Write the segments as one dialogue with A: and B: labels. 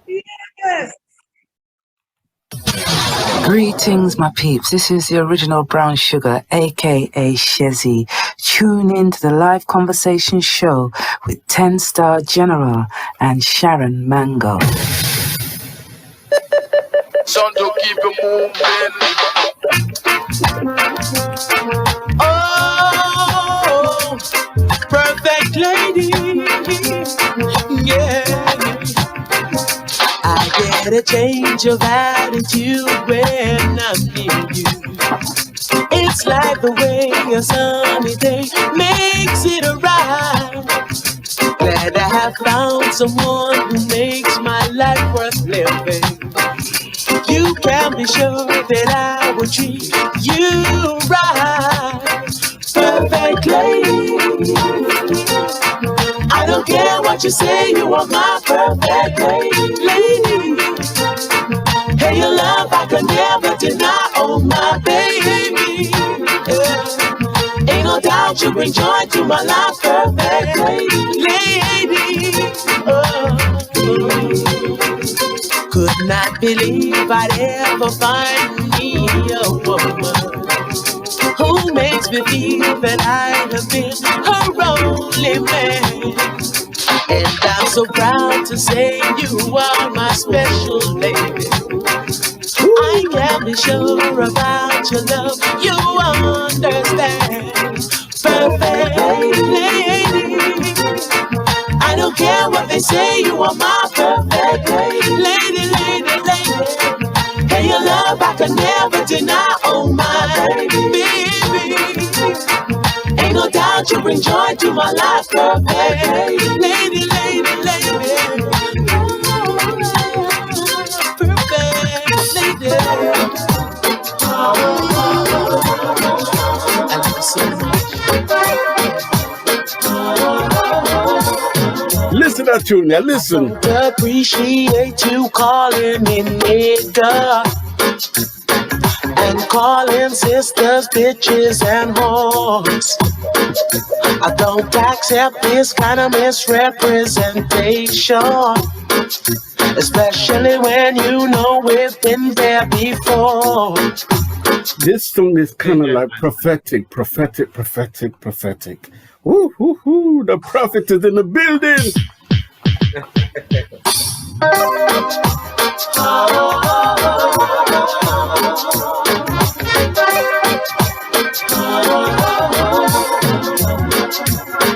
A: Yes.
B: Greetings, my peeps. This is the original Brown Sugar, aka Shezzy. Tune in to the live conversation show with 10-Star General and Sharon Mango.
C: Son, to keep it moving. Oh, perfect lady. Yeah. I get a change of attitude when I'm near you. It's like the way a sunny day makes it arrive. Glad I have found someone who makes my life worth living. You can be sure that I will treat you right. Perfect lady. I don't care what you say, you are my perfect lady. Hey, your love I can never deny, oh my baby. Yeah. Ain't no doubt you bring joy to my life, perfect lady. Oh. Could not believe I'd ever find me a woman who makes me feel that I have been her only man. And I'm so proud to say you are my special lady. I can be sure about your love, you understand. Perfect lady. I don't care what they say, you are my perfect lady. Hey, your love I can never deny, oh my baby. Ain't no doubt you bring joy to my life, perfect lady. Perfect lady. I love you so much.
D: Listen to that tune, yeah, listen.
C: Appreciate you calling me nigga and calling sisters bitches and whores. I don't accept this kind of misrepresentation, especially when you know we've been there before.
D: This song is kind of like prophetic. Woo, woo, woo, the prophet is in the building.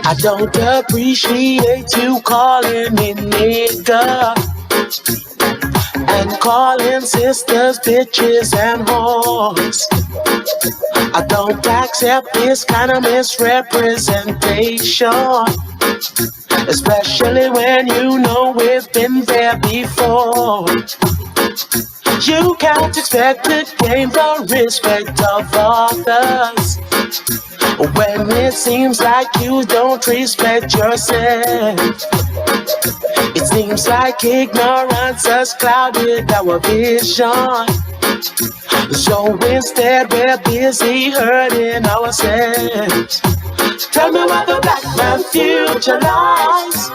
C: I don't appreciate you calling me nigga and calling sisters bitches and whores. I don't accept this kind of misrepresentation, especially when you know we've been there before. You can't expect to gain the respect of others when it seems like you don't respect yourself. It seems like ignorance has clouded our vision, so instead we're busy hurting ourselves. Tell me where the black man's future lies.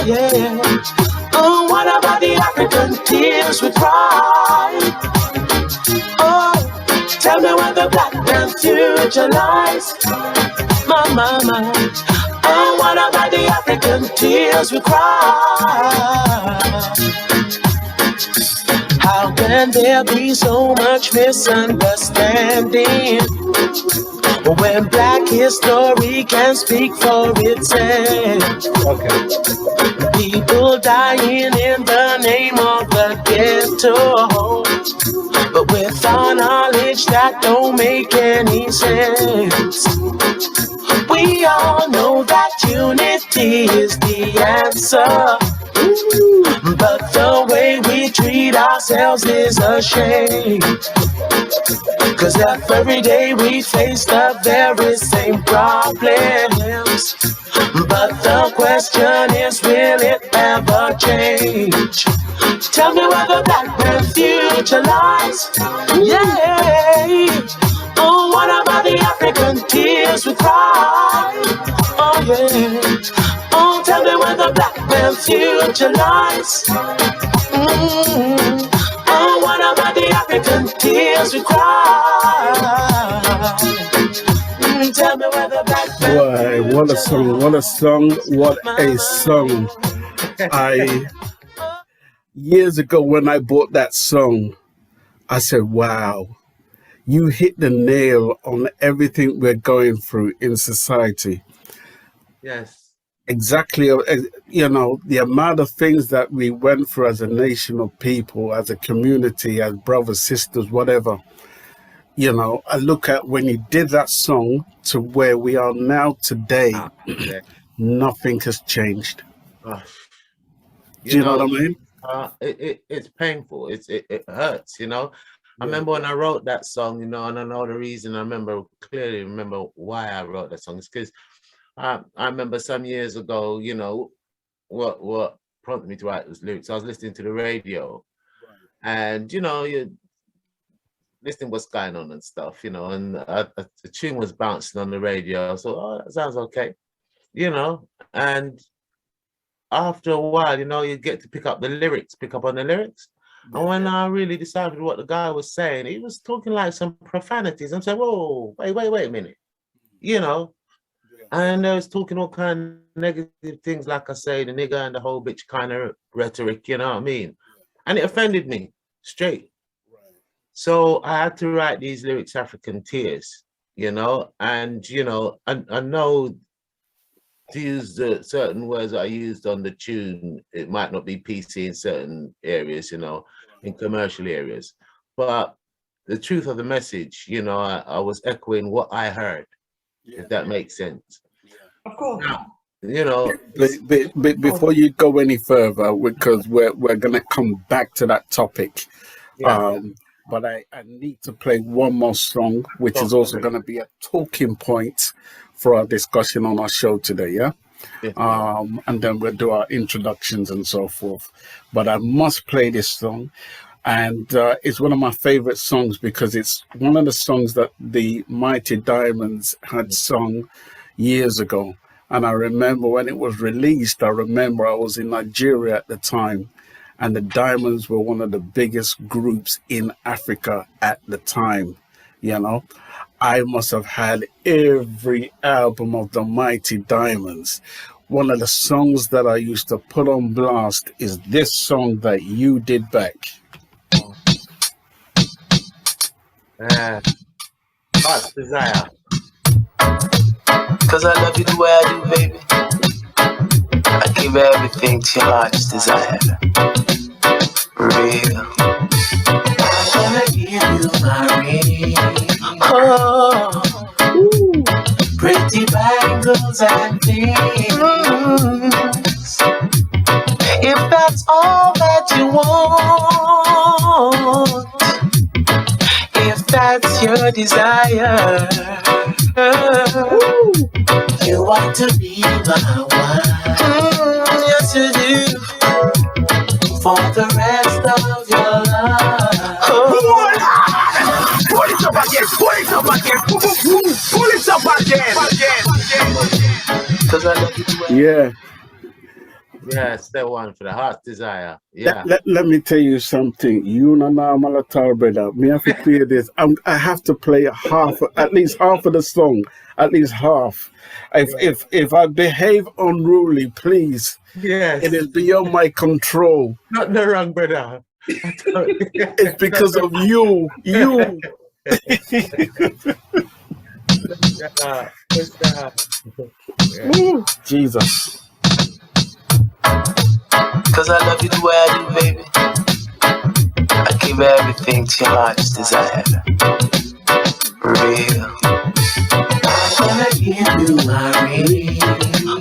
C: Yeah. Oh, what about the African tears we cry? Oh, tell me where the black man's future lies. My mama. Oh, what about the African tears we cry? How can there be so much misunderstanding when black history can speak for itself?
D: Okay.
C: People dying in the name of the ghetto, but with our knowledge that don't make any sense. We all know that unity is the answer, but the way we treat ourselves is a shame. 'Cause every day we face the very same problems, but the question is, will it ever change? Tell me where the black man's future lies. Yeah. Oh, what about the African tears we cry? Oh yeah. Oh, tell me where the black man's future lies. makes you cry. Tell me where the black
D: Boy, what a song, what a song, what a song. Years ago when I bought that song, I said, wow, you hit the nail on everything we're going through in society.
C: Yes.
D: Exactly, the amount of things that we went through as a nation of people, as a community, as brothers, sisters, whatever. I look at when you did that song to where we are now today, nothing has changed. Do you know what I mean?
C: It's painful. It hurts, I remember when I wrote that song, and I know the reason. I clearly remember why I wrote that song. It's because I remember some years ago, what prompted me to write those lyrics. I was listening to the radio, and you're listening what's going on and stuff, and the tune was bouncing on the radio. So, that sounds okay, and after a while, you get to pick up on the lyrics. And when I really decided what the guy was saying, he was talking like some profanities. I'm saying, whoa, wait a minute, and I was talking all kind of negative things, like I say, the nigger and the whole bitch kind of rhetoric, you know what I mean? And it offended me straight. So I had to write these lyrics, African Tears, and, I know to use the certain words that I used on the tune, it might not be PC in certain areas, in commercial areas. But the truth of the message, I was echoing what I heard, if that makes sense.
A: Of course.
D: Before you go any further, because we're going to come back to that topic. But I need to play one more song, which is also going to be a talking point for our discussion on our show today, and then we'll do our introductions and so forth. But I must play this song, and it's one of my favorite songs because it's one of the songs that the Mighty Diamonds had sung years ago. And I remember when it was released, I was in Nigeria at the time, and the Diamonds were one of the biggest groups in Africa at the time, I must have had every album of the Mighty Diamonds. One of the songs that I used to put on blast is this song that you did back.
C: Heart's Desire.
A: Cause I love you the way I do, baby. I give everything to your heart's desire. Real. I'm gonna give you my ring. Oh, pretty bangles and things. If that's all that you want, if that's your desire, you want to be my wife. Yes, you do. For the rest of your life. Pull it up again. Pull it up again. Pull it up again. Cause I love you.
D: Yeah.
C: Yeah, it's that one for the Heart's Desire. Yeah.
D: Let me tell you something. You know, Malatar, brother. Me have to play this. I have to play at least half of the song. At least half. If I behave unruly, please.
C: Yes.
D: It is beyond my control.
C: Not the wrong, brother.
D: It's because of you. You. Jesus.
A: Cause I love you the way I do, baby. I give everything to your heart's desire. Real. I'm gonna give you my ring.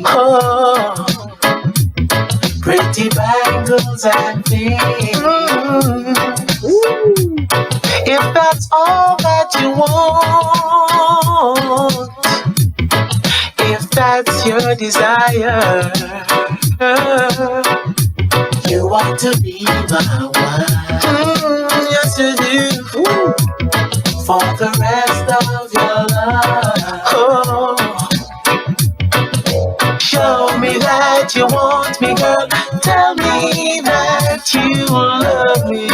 A: Oh, pretty bangles and things. If that's all that you want, if that's your desire, you want to be my wife. Yes, you do. For the rest of your life. Oh, show me that you want me, girl. Tell me that you love me.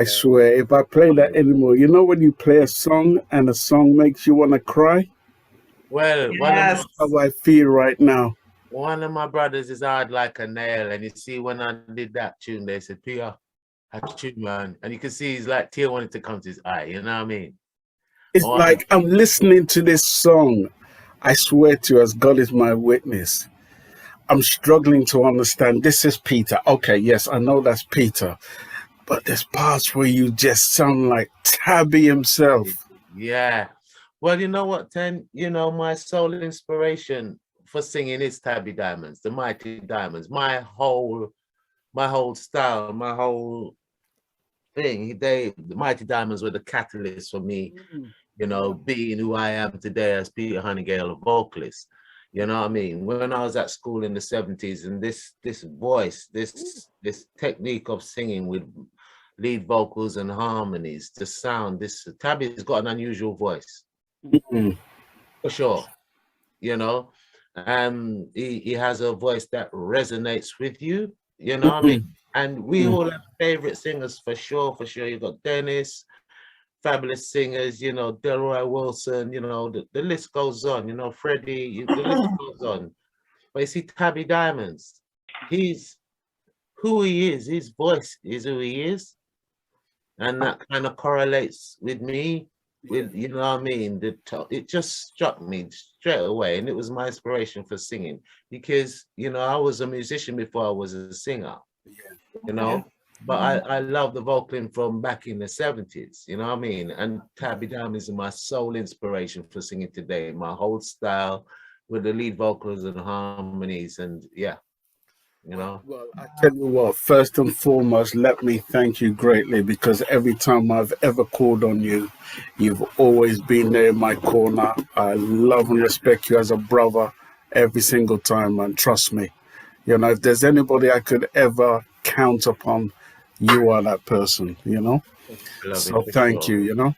D: I swear, if I play that anymore, you know when you play a song and a song makes you want to cry?
C: Well,
E: Yes.
D: How I feel right now.
C: one of my brothers is hard like a nail, and you see when I did that tune, they said, "Pia, that tune, man," and you can see he's like tear wanted to come to his eye. You know what I mean?
D: It's
C: Oh,
D: like I'm listening to this song. I swear to you, as God is my witness, I'm struggling to understand. This is Peter. Okay, yes, I know that's Peter. But there's parts where you just sound like Tabby himself.
C: yeah. Well, you know what, Ten? You know, my sole inspiration for singing is Tabby Diamonds, the Mighty Diamonds. My whole style, my whole thing. The Mighty Diamonds were the catalyst for me, you know, being who I am today as Peter Hunnigale, a vocalist. You know what I mean? When I was at school in the 70s, and this voice, this technique of singing with lead vocals and harmonies, the sound, Tabby's got an unusual voice.
D: Mm-mm.
C: For sure. You know, he has a voice that resonates with you, you know what I mean? And we all have favorite singers for sure, for sure. You've got Dennis, fabulous singers, you know, Delroy Wilson, you know, the list goes on, you know, Freddie, the list goes on. But you see, Tabby Diamonds, he's who he is, his voice is who he is. And that kind of correlates with me, with, you know what I mean? It just struck me straight away. And it was my inspiration for singing because, you know, I was a musician before I was a singer, you know? But I love the vocaling from back in the 70s, you know what I mean? And Tabby Diamonds is my sole inspiration for singing today. My whole style with the lead vocals and harmonies, and yeah, you know.
D: Well, I tell you what, first and foremost, let me thank you greatly because every time I've ever called on you, you've always been there in my corner. I love and respect you as a brother every single time, and trust me, you know, if there's anybody I could ever count upon, you are that person, you know. So thank you, you know.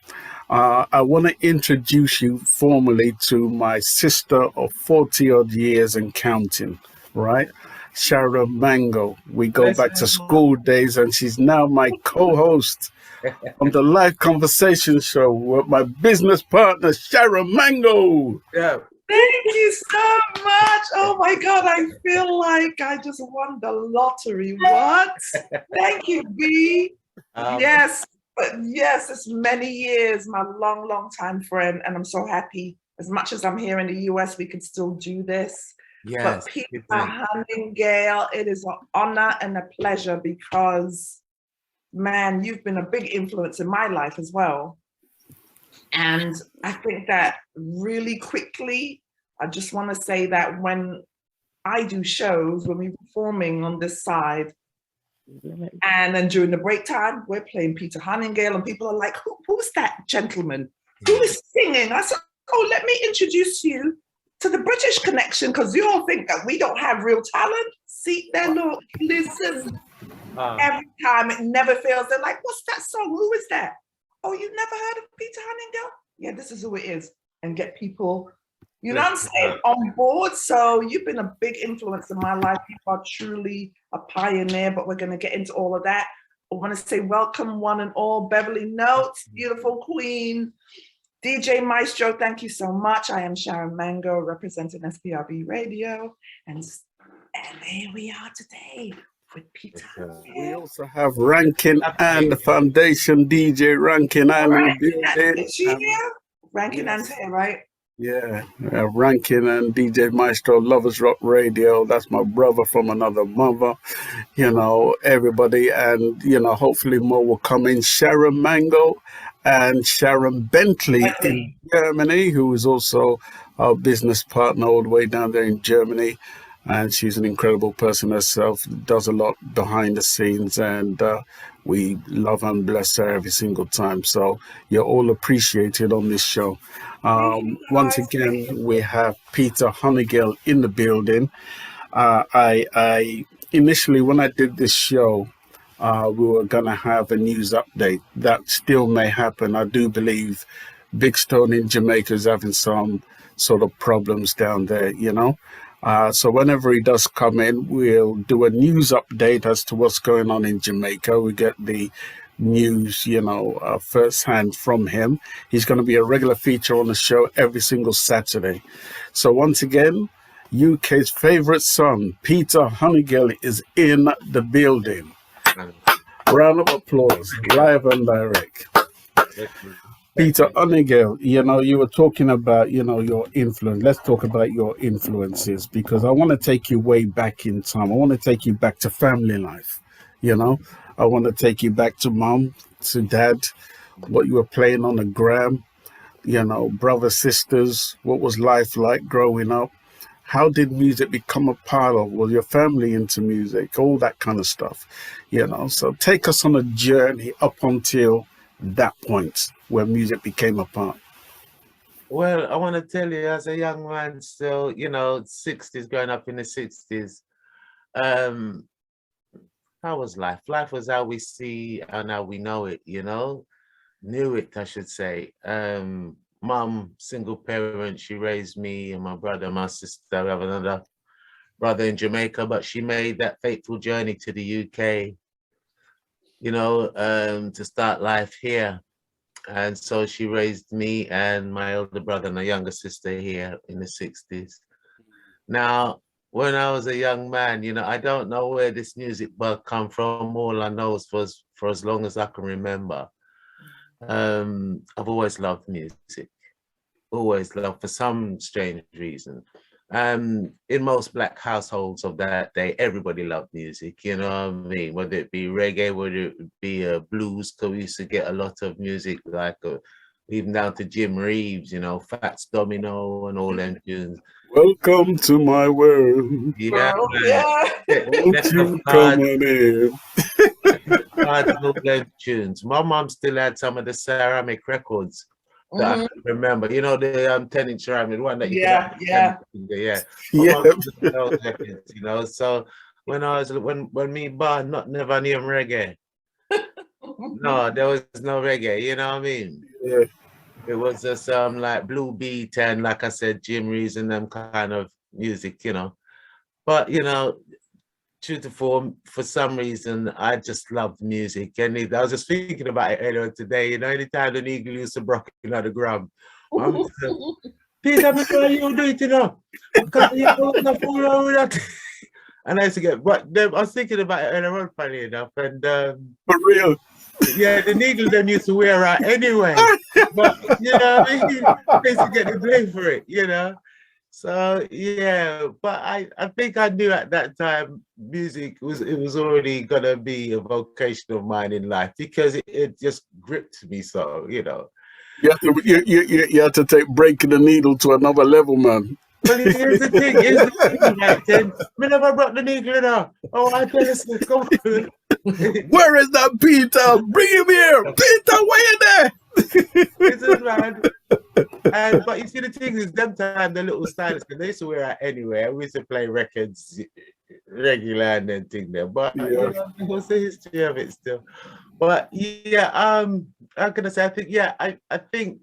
D: I want to introduce you formally to my sister of 40 odd years and counting, right? Sharon Mango. We go back to school days, and she's now my co-host on the live conversation show with my business partner, Sharon Mango.
C: Yeah.
E: Thank you so much. Oh my God, I feel like I just won the lottery. What? Thank you, B. Yes, but yes, it's many years, my long, long time friend, and I'm so happy. As much as I'm here in the US, we can still do this.
C: Yes.
E: But Peter Hunnigale, it is an honor and a pleasure because, man, you've been a big influence in my life as well. And I think that really quickly, I just want to say that when I do shows, when we're performing on this side, and then during the break time, we're playing Peter Hunnigale, and people are like, who's that gentleman? Who is singing? I said, oh, let me introduce you to the British connection, because you all think that we don't have real talent. See, there, look, listen. Every time, it never fails. They're like, what's that song? Who is that? Oh, you've never heard of Peter Hunnigale? Yeah, this is who it is. And get people, you know what I'm saying, on board. So you've been a big influence in my life. You are truly a pioneer, but we're going to get into all of that. I want to say welcome one and all. Beverly Notes, beautiful queen. DJ Maestro, thank you so much. I am Sharon Mango, representing SPRB Radio. And here we are today with Peter.
D: We also have Rankin and the Foundation, DJ Rankin and
E: Rankin and here, right?
D: Yeah, Rankin and DJ Maestro, Lovers Rock Radio. That's my brother from another mother. You know, everybody, and you know, hopefully more will come in. Sharon Mango and Sharon Bentley in Germany, who is also our business partner all the way down there in Germany. And she's an incredible person herself, does a lot behind the scenes, and we love and bless her every single time. So you're all appreciated on this show. Once again, we have Peter Hunnigale in the building. I initially, when I did this show, we were going to have a news update. That still may happen. I do believe Big Stone in Jamaica is having some sort of problems down there, you know. So whenever he does come in, we'll do a news update as to what's going on in Jamaica. We get the news, firsthand from him. He's going to be a regular feature on the show every single Saturday. So once again, UK's favorite son, Peter Hunnigale, is in the building. Round of applause, live and direct. Peter Hunnigale, you were talking about, your influence. Let's talk about your influences, because I want to take you way back in time. I want to take you back to family life, I want to take you back to mom, to dad, what you were playing on the gram, brothers, sisters, what was life like growing up? How did music become a part of? Was your family into music? All that kind of stuff, So take us on a journey up until that point where music became a part.
F: Well, I want to tell you, as a young man still, 60s, growing up in the 60s, how was life? Life was how we see and how we know it, knew it, I should say. Mum, single parent, she raised me and my brother, my sister. We have another brother in Jamaica, but she made that fateful journey to the UK, to start life here. And so she raised me and my older brother and a younger sister here in the 60s. Now, when I was a young man, I don't know where this music bug come from. All I know is for as long as I can remember, I've always loved music, always loved, for some strange reason. In most Black households of that day, everybody loved music, you know what I mean? Whether it be reggae, whether it be blues, because we used to get a lot of music, like even down to Jim Reeves, Fats Domino and all them tunes.
D: Welcome to my world.
F: Yeah,
D: Won't you come on in?
F: All them tunes. My mom still had some of the ceramic records that I remember, the 10-inch ceramic one that you those records, So when me born, never knew reggae. No, there was no reggae, you know what I mean?
D: Yeah.
F: It was just like Blue Beat and, like I said, Jim Reeves and them kind of music, But true to form, for some reason, I just loved music. And I was just thinking about it earlier today, anytime the Eagle used to brock on the gram, I'm Peter, what you do it, And I used to get, but I was thinking about it earlier on, funny enough, and
D: for real.
F: Yeah, the needle them used to wear out anyway. But I mean? They used to get the blame for it, So yeah, but I think I knew at that time music was already gonna be a vocation of mine in life, because it just gripped me so, You
D: have to take breaking the needle to another level, man.
F: Well, here's the thing, right then. We never brought the needle now. Oh, I tell you, come on.
D: Where is that Peter? Bring him here. Peter, where you there?
F: Listen, man. But you see, the thing is, them time, the little stylists, they used to wear out anyway. We used to play records regular and then thing there. But what's the history of it still? But yeah, I'm gonna say, I think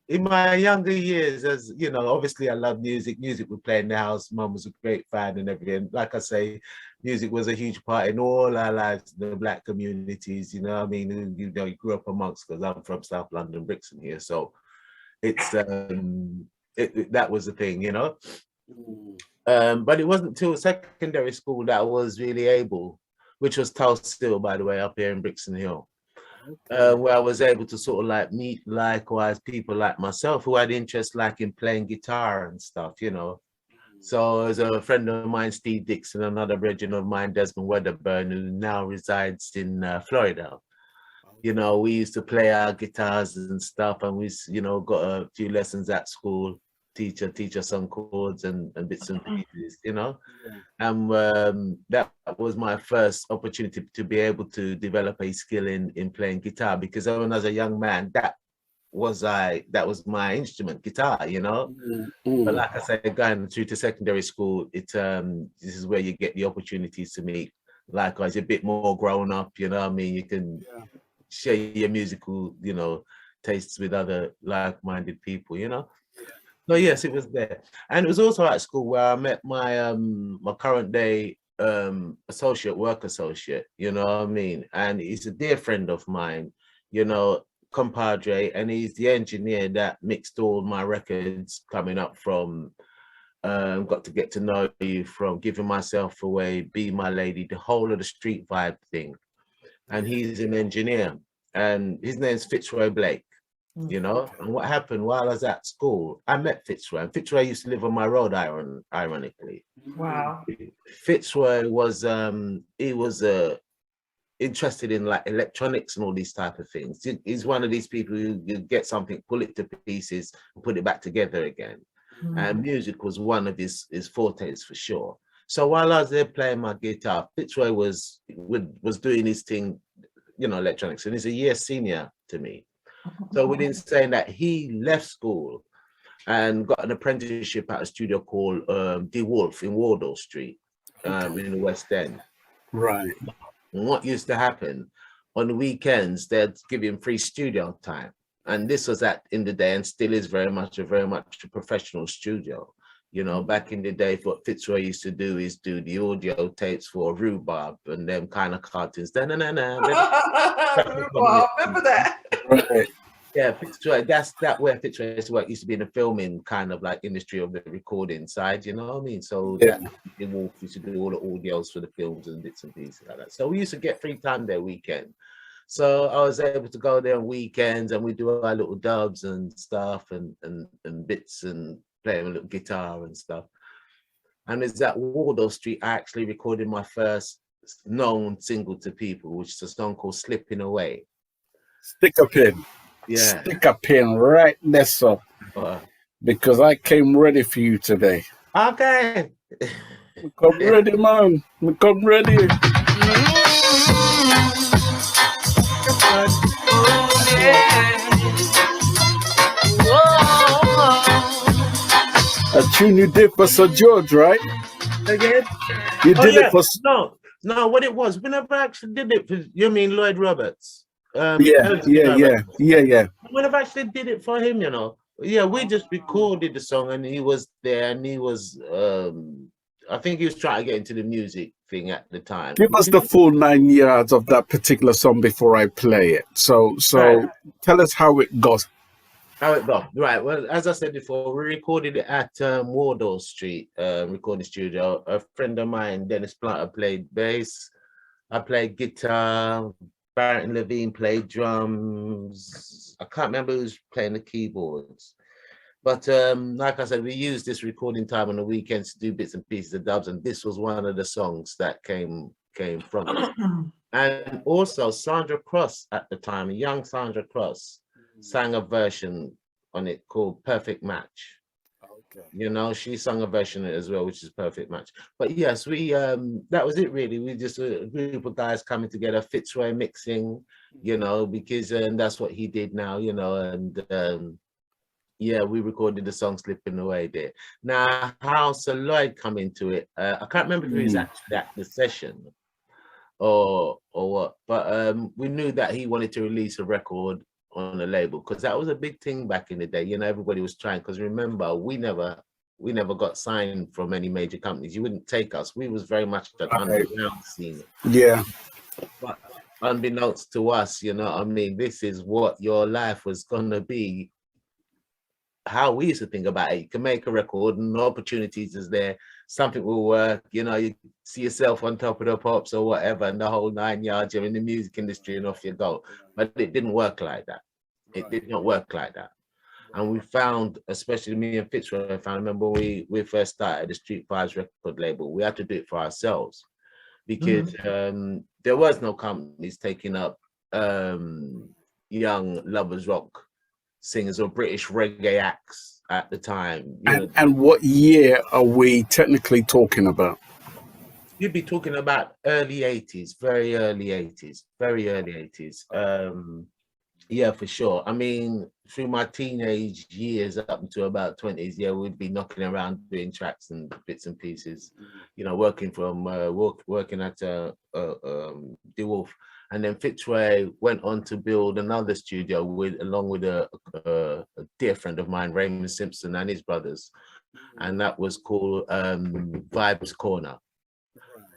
F: in my younger years, as obviously I love music. Music would play in the house. Mum was a great fan and everything. Like I say, music was a huge part in all our lives, the Black communities. You grew up amongst, because I'm from South London, Brixton here. So it's that was the thing, But it wasn't till secondary school that I was really able, which was Tulse Still, by the way, up here in Brixton Hill. Where I was able to sort of like meet likewise people like myself who had interest like in playing guitar and stuff, So as a friend of mine, Steve Dixon, another brethren of mine, Desmond Wedderburn, who now resides in Florida. We used to play our guitars and stuff, and we, got a few lessons at school. Teach us some chords and bits and pieces, And that was my first opportunity to be able to develop a skill in playing guitar, because when I was a young man, that was my instrument, guitar, But like I said, going through to secondary school, this is where you get the opportunities to meet, likewise, a bit more grown up, you can share your musical, tastes with other like-minded people, So yes, it was there. And it was also at school where I met my my current day work associate, you know what I mean? And he's a dear friend of mine, you know, compadre, and he's the engineer that mixed all my records coming up from Got to Get to Know You, from Giving Myself Away, Be My Lady, the whole of the Street Vibe thing. And he's an engineer, and his name's Fitzroy Blake, you know. And what happened while I was at school, I met Fitzroy, and Fitzroy used to live on my road, ironically.
E: Wow.
F: Fitzroy was he was interested in like electronics and all these type of things. He's one of these people who you get something, pull it to pieces, and put it back together again. And music was one of his fortes for sure. So while I was there playing my guitar, Fitzroy was doing his thing, you know, electronics, and he's a year senior to me. So within saying that, he left school and got an apprenticeship at a studio called De Wolf in Wardour Street, in the West End.
D: Right.
F: And what used to happen on the weekends, they'd give him free studio time. And this was in the day, and still is very much a professional studio. You know, back in the day, what Fitzroy used to do is do the audio tapes for Rhubarb and them kind of cartoons.
E: Rhubarb, remember that?
D: Right.
F: Yeah, Fitzroy, that's where Fitzroy used to work. Used to be in the filming kind of like industry of the recording side, you know what I mean? So that Wolf used to do all the audios for the films and bits and pieces like that. So we used to get free time there weekend. So I was able to go there on weekends, and we do our little dubs and stuff and bits and playing a little guitar and stuff. And it's at Wardour Street, I actually recorded my first known single to people, which is a song called Slipping Away.
D: Stick a pin.
F: Yeah.
D: Stick a pin right there, so. Because I came ready for you today.
F: Okay.
D: We come ready, man. We come ready. A tune you did for Sir George, right?
F: Again?
D: You did it for...
F: No, what it was, we never actually did it for, you mean Lloyd Roberts?
D: Yeah.
F: We never actually did it for him, you know. Yeah, we just recorded the song, and he was there, and he was, I think he was trying to get into the music thing at the time.
D: Give us the full 9 yards of that particular song before I play it. So
F: Right.
D: Tell us how it goes.
F: How it go? Right. Well, as I said before, we recorded it at Wardour Street recording studio. A friend of mine, Dennis Planter, played bass. I played guitar. Barrett Levine played drums. I can't remember who's playing the keyboards. But like I said, we used this recording time on the weekends to do bits and pieces of dubs, and this was one of the songs that came from it. And also Sandra Cross at the time, young Sandra Cross, sang a version on it called Perfect Match. Okay. You know, she sang a version of it as well, which is Perfect Match. But yes, we that was it really. We just a group of guys coming together, Fitzroy mixing, you know, because that's what he did now, you know, and yeah, we recorded the song Slipping Away there. Now, how Sir Lloyd come into it, I can't remember if he was actually at the session or what, but we knew that he wanted to release a record on a label, because that was a big thing back in the day. You know, everybody was trying, because remember, we never got signed from any major companies. You wouldn't take us. We was very much the underground scene.
D: Yeah.
F: But unbeknownst to us, you know what I mean, this is what your life was gonna be. How we used to think about it. You can make a record and opportunities is there, something will work, you know, you see yourself on top of the pops or whatever, and the whole 9 yards, you're in the music industry and off you go. But it didn't work like that. It did not work like that. And we found, especially me and Fitzroy, I remember we first started the Street Vibes record label, we had to do it for ourselves, because there was no companies taking up young lovers rock singers or British reggae acts at the time.
D: And what year are we technically talking about?
F: You'd be talking about early 80s, very early 80s, very early 80s. Yeah, for sure. I mean, through my teenage years up to about 20s, yeah, we'd be knocking around doing tracks and bits and pieces, you know, working at De Wolf. And then Fitzroy went on to build another studio along with a dear friend of mine, Raymond Simpson, and his brothers. And that was called Vibes Corner.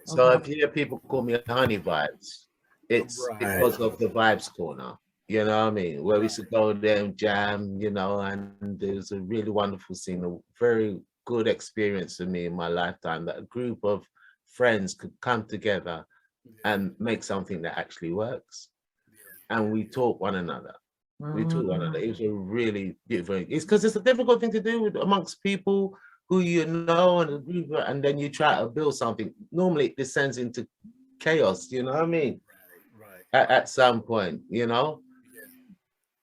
F: So if you hear people call me Honey Vibes, it's
D: Right.
F: because of the Vibes Corner. You know what I mean? Where we used to go there and jam, you know, and it was a really wonderful scene, a very good experience for me in my lifetime, that a group of friends could come together and make something that actually works. And we taught one another. We taught one another. It was a really beautiful. It's because it's a difficult thing to do with, amongst people who you know and a group, and then you try to build something. Normally it descends into chaos, you know what I mean? At some point, you know.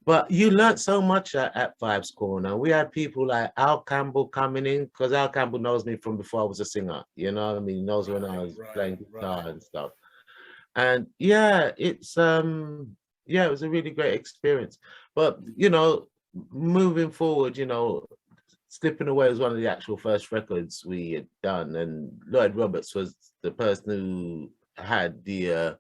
F: But you learned so much at Vibes Corner. We had people like Al Campbell coming in, because Al Campbell knows me from before I was a singer, you know what I mean? He knows when I was playing guitar and stuff. And yeah, it's yeah, it was a really great experience. But you know, moving forward, you know, Slipping Away was one of the actual first records we had done, and Lloyd Roberts was the person who had the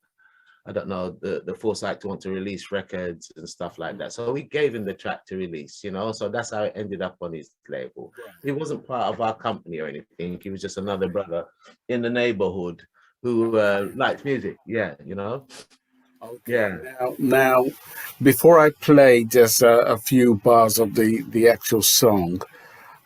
F: I don't know, the foresight to want to release records and stuff like that. So we gave him the track to release, you know, so that's how it ended up on his label. He wasn't part of our company or anything. He was just another brother in the neighborhood who liked music. Yeah, you know.
D: Okay.
F: Yeah.
D: Now, before I play just a few bars of the actual song,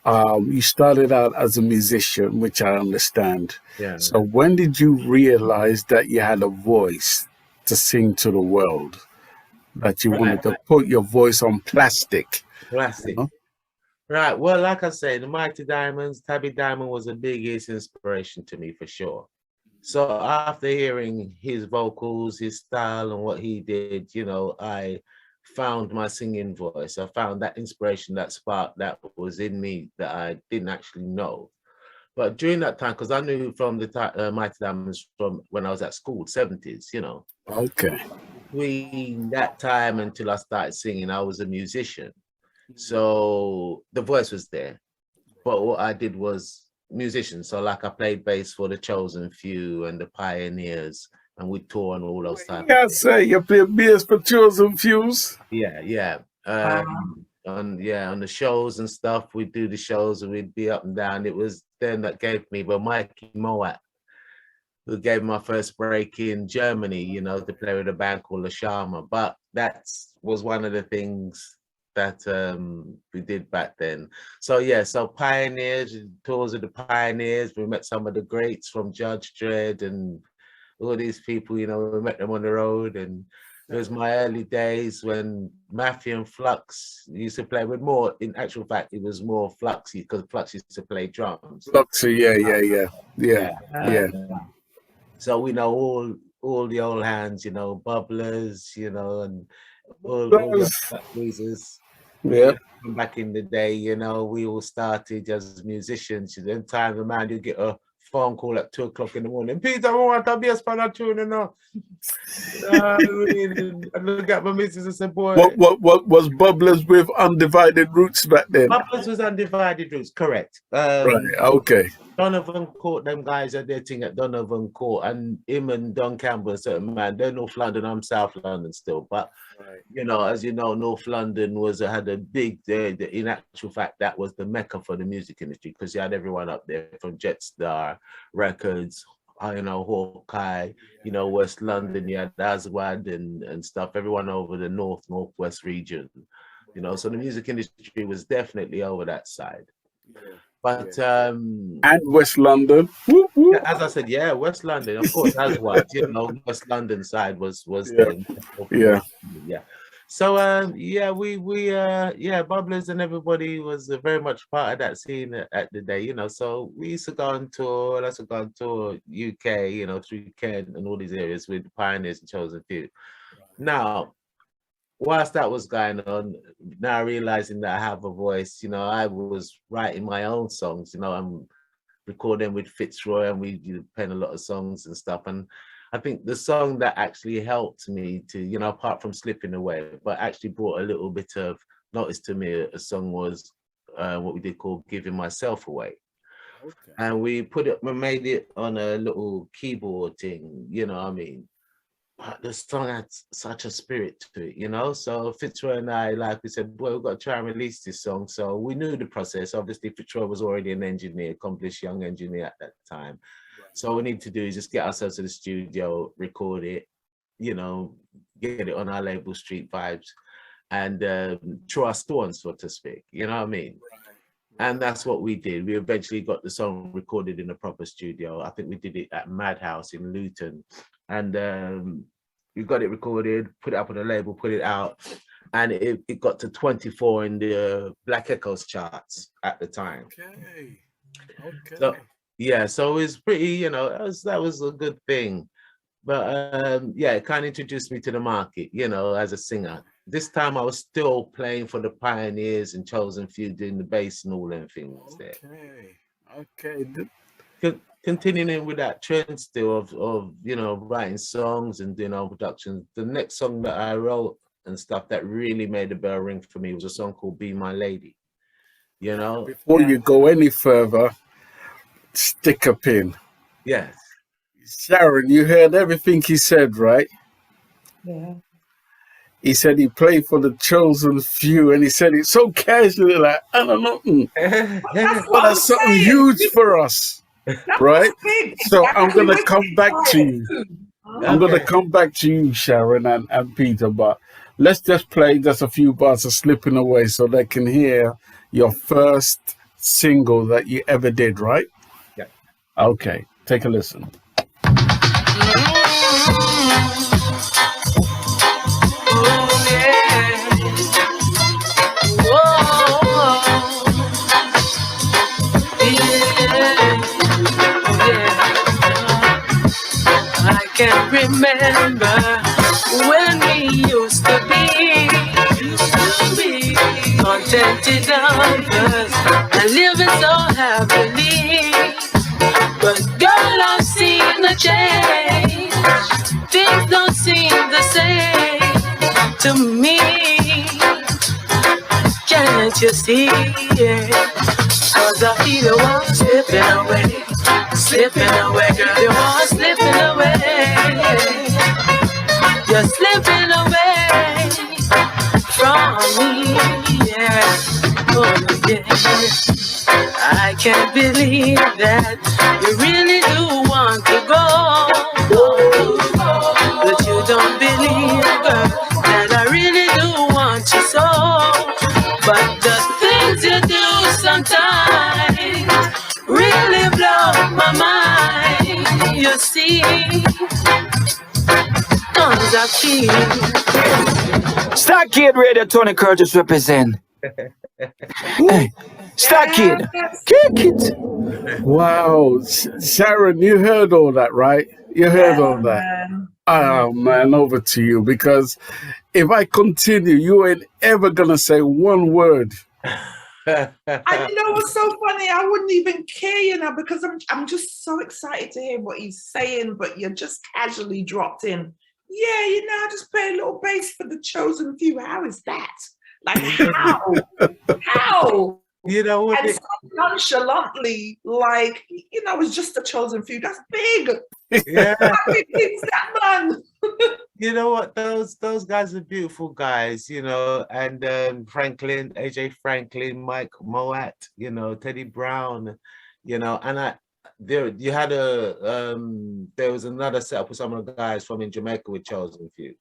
D: you started out as a musician, which I understand.
F: Yeah.
D: So when did you realize that you had a voice to sing to the world? That you wanted to put your voice on plastic?
F: Classic.
D: You know?
F: Right. Well, like I say, the Mighty Diamonds, Tabby Diamond was the biggest inspiration to me for sure. So after hearing his vocals, his style, and what he did, you know, I found my singing voice. I found that inspiration, that spark that was in me that I didn't actually know. But during that time, because I knew from the Mighty Diamonds from when I was at school, 70s, you know.
D: Okay.
F: Between that time until I started singing, I was a musician. So the voice was there. But what I did was musician. So like I played bass for the Chosen Few and the Pioneers, and we tour and all those types.
D: Yeah, say you play bass for Chosen Fews.
F: Yeah, yeah. On the shows and stuff, we'd do the shows and we'd be up and down. It was then that gave me, but Mikey Moat, who gave me my first break in Germany, you know, to play with a band called La Sharma. But that was one of the things that we did back then. So yeah, so Pioneers, tours of the Pioneers, we met some of the greats from Judge Dredd and all these people, you know, we met them on the road. And it was my early days when Mafia and Flux used to play with more, in actual fact, it was more Fluxy, because Flux used to play drums.
D: Fluxy, yeah.
F: So we know all the old hands, you know, Bubblers, you know, and all the users.
D: Yeah.
F: Back in the day, you know, we all started as musicians. Then time of man, you get a phone call at 2 o'clock in the morning. Peter, I want to be a spanner tune, you know. I look at my missus and said, boy.
D: What was Bubblers with Undivided Roots back then?
F: Bubblers was Undivided Roots, correct.
D: Right, okay.
F: Donovan Court, them guys are their thing at Donovan Court, and him and Don Campbell, a certain man, they're North London, I'm South London still. But, you know, as you know, North London had a big, in actual fact, that was the mecca for the music industry, because you had everyone up there from Jetstar Records, you know, Hawkeye, you know, West London, you had Aswad and stuff, everyone over the Northwest region, you know, so the music industry was definitely over that side. But
D: and West London. Whoop, whoop.
F: As I said, yeah, West London, of course, as what, you know, West London side was
D: Yeah.
F: there. Yeah. So Bubblers and everybody was very much part of that scene at the day, you know. So we used to go on tour, UK, you know, through Kent and all these areas with the Pioneers and Chosen Few. Now, whilst that was going on, now realizing that I have a voice, you know, I was writing my own songs, you know, I'm recording with Fitzroy and we pen a lot of songs and stuff. And I think the song that actually helped me to, you know, apart from Slipping Away, but actually brought a little bit of notice to me, a song was what we did call Giving Myself Away. Okay. And we made it on a little keyboard thing, you know what I mean? But the song had such a spirit to it, you know? So Fitzroy and I, like we said, boy, we've got to try and release this song. So we knew the process. Obviously, Fitzroy was already an engineer, accomplished young engineer at that time. So all we need to do is just get ourselves to the studio, record it, you know, get it on our label Street Vibes, and throw our store, so to speak. You know what I mean? And that's what we did. We eventually got the song recorded in a proper studio. I think we did it at Madhouse in Luton. And we got it recorded, put it up on the label, put it out. And it got to 24 in the Black Echoes charts at the time.
D: Okay. Okay.
F: So, yeah, so it was pretty, you know, that was a good thing. But yeah, it kind of introduced me to the market, you know, as a singer. This time I was still playing for the Pioneers and Chosen Few, doing the bass and all them things there.
D: Okay.
F: Continuing with that trend still of you know, writing songs and doing our productions. The next song that I wrote and stuff that really made the bell ring for me was a song called Be My Lady. You know?
D: Before you go any further, stick a pin.
F: Yes.
D: Sharon, you heard everything he said, right?
E: Yeah.
D: He said he played for the Chosen Few, and he said it so casually, like, I don't know, but that's something huge for us, right? So I'm going to come back to you. I'm going to come back to you, Sharon and Peter, but let's just play just a few bars of Slipping Away so they can hear your first single that you ever did, right?
F: Yeah.
D: Okay, take a listen.
A: I can remember when we used to be contented others and living so happily. But girl, I've seen a change. Things don't seem the same to me. Can't you see it? 'Cause I feel the one slipping away. Slipping away, girl, you are slipping away. You're slipping away from me, yeah. Oh, yeah. I can't believe that you really do want to go. But you don't believe, girl, that I really do want you so. But the things you do sometimes really blow my mind, you see. Cause I feel
G: Star Kid Radio, Tony Curtis represent. Hey, Star Kid, kick it.
D: Wow, Sharon, you heard all that, right? You heard all that. Oh man, over to you, because if I continue, you ain't ever gonna say one word.
E: And you know what's so funny? I wouldn't even care, you know, because I'm just so excited to hear what he's saying, but you're just casually dropped in. Yeah, you know, I just play a little bass for the Chosen Few. How is that? Like, how? How?
F: You know what?
E: And so nonchalantly, like, you know, it's just the Chosen Few. That's big.
F: Yeah.
E: How big is that, man?
F: You know what? Those guys are beautiful guys, you know, and Franklin, AJ Franklin, Mike Moat, you know, Teddy Brown, you know, and there was another setup with some of the guys from in Jamaica with Chosen Few.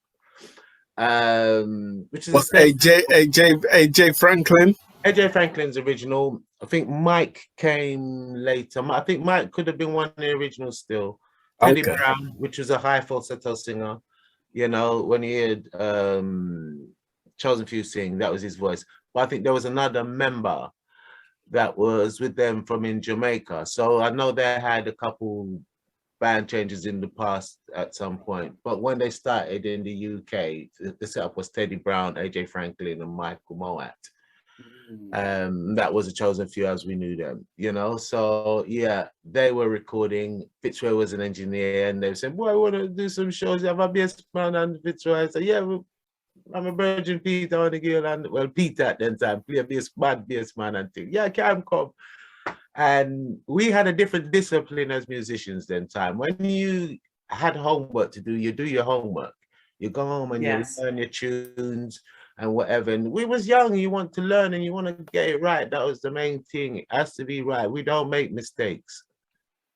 F: Which is
D: AJ Franklin?
F: AJ Franklin's original. I think Mike came later. I think Mike could have been one of the originals still. Teddy Brown, which was a high falsetto singer, you know, when he heard Chosen Few sing, that was his voice. But I think there was another member that was with them from in Jamaica. So I know they had a couple band changes in the past at some point. But when they started in the UK, the setup was Teddy Brown, AJ Franklin, and Michael Moat. That was a Chosen Few as we knew them, you know. So yeah, they were recording. Fitzroy was an engineer, and they said, "Boy, I want to do some shows. You have a bass man and Fitzroy." I said, "Yeah, I'm a Virgin Peter Hunnigale, and well, Peter at that time play a bass man and thing. Yeah, can come." And we had a different discipline as musicians then time. When you had homework to do, you do your homework. You go home and you learn your tunes and whatever. And we was young, you want to learn and you want to get it right. That was the main thing. It has to be right. We don't make mistakes.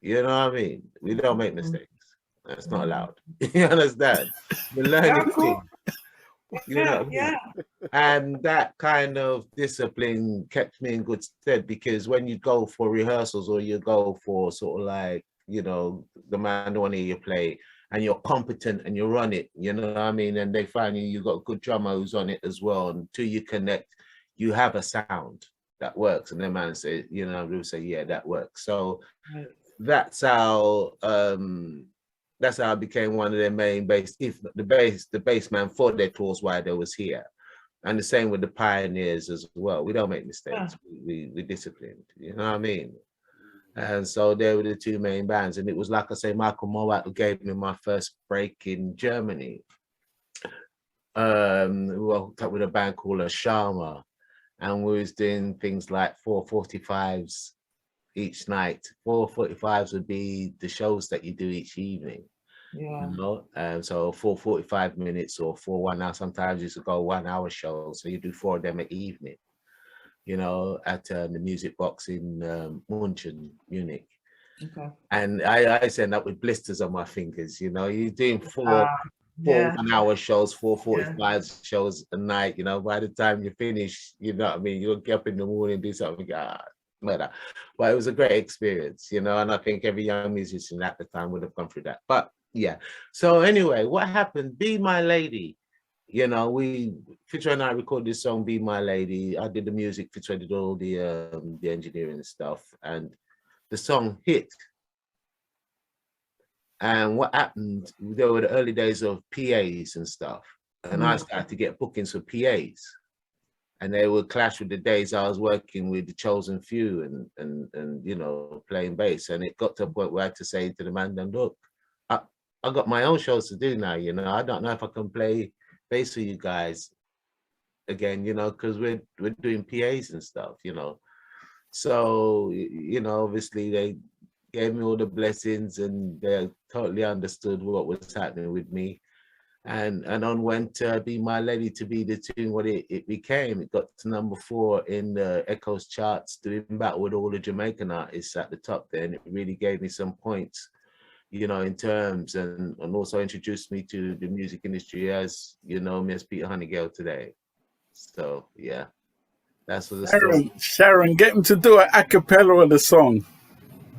F: You know what I mean? We don't make mistakes. That's not allowed. You understand? We learn
E: Yeah,
F: it
E: cool.
F: quick. You know what I mean?
E: Yeah.
F: And that kind of discipline kept me in good stead, because when you go for rehearsals or you go for sort of like, you know, the man don't want to hear you play and you're competent and you run it, you know what I mean? And they find you got a good drummer who's on it as well. And until you connect, you have a sound that works. And the man say, you know, we'll say, yeah, that works. So that's how I became one of their main bass, if the bass man for their tours while they was here. And the same with the pioneers as well. We don't make mistakes. We disciplined, you know what I mean? And so they were the two main bands. And it was like I say, Michael Mowat who gave me my first break in Germany. We hooked up with a band called Sharma, and we was doing things like 4:45s each night. 4:45s would be the shows that you do each evening.
E: Yeah.
F: You know, so 4:45 minutes or 4 1 hour. Sometimes you used to go 1 hour shows, so you do 4 of them at evening. You know, at the Music Box in München, Munich.
E: Okay.
F: And I end up with blisters on my fingers. You know, you're doing four 1 hour shows, 4:45 shows a night. You know, by the time you finish, you know what I mean. You'll get up in the morning and do something. But it was a great experience, you know, and I think every young musician at the time would have gone through that. But yeah, so anyway, what happened? Be My Lady, you know, Fitra and I recorded this song, Be My Lady. I did the music, Fitra did all the engineering and stuff, and the song hit. And what happened, there were the early days of PAs and stuff, and I started to get bookings for PAs. And they would clash with the days I was working with the Chosen Few and you know, playing bass. And it got to a point where I had to say to the man, then look, I got my own shows to do now, you know. I don't know if I can play bass for you guys again, you know, because we're doing PAs and stuff, you know. So, you know, obviously they gave me all the blessings and they totally understood what was happening with me. And on went Be My Lady to be the tune what it became. It got to number 4 in the Echoes charts, doing battle with all the Jamaican artists at the top there. And it really gave me some points, you know, in terms, and also introduced me to the music industry as, you know, Miss Peter Hunnigale today. So yeah, that's what the story.
D: Sharon, get him to do an a cappella of the song.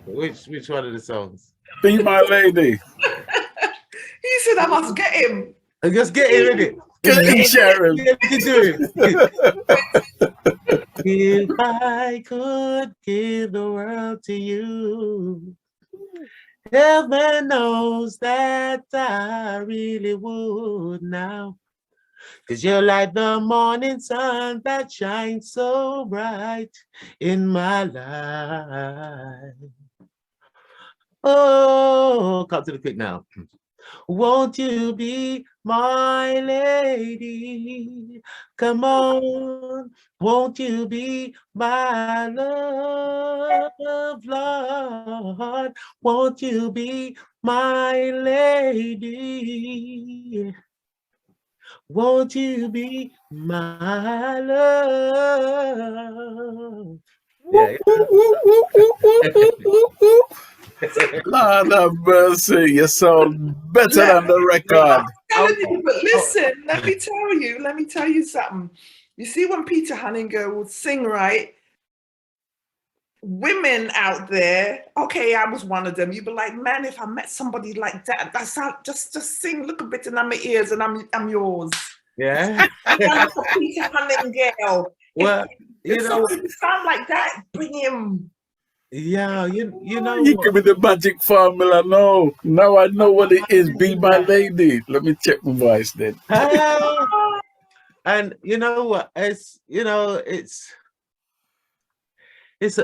F: Which one of the songs?
D: Be My Lady.
E: He said I must get him.
F: Just get him in it.
D: Get him, Sharon.
F: Get him to do it. If I could give the world to you, heaven knows that I really would now. 'Cause you're like the morning sun that shines so bright in my life. Oh, come to the quick now. Won't you be my lady? Come on, won't you be my love, Lord? Won't you be my lady? Won't you be my love? Yeah.
D: Lord have mercy, you sound better than the record.
E: But listen, let me tell you something. You see, when Peter Hunnigale would sing, right? Women out there, okay, I was one of them. You'd be like, man, if I met somebody like that, that's how, just sing, look a bit in my ears, and I'm yours.
F: Yeah.
E: Peter Hunnigale.
F: Well,
E: if somebody sound like that, bring him.
F: Yeah, you know.
D: You give me the magic formula. No, now I know what it is. Be My Lady. Let me check my voice then.
F: And you know what? It's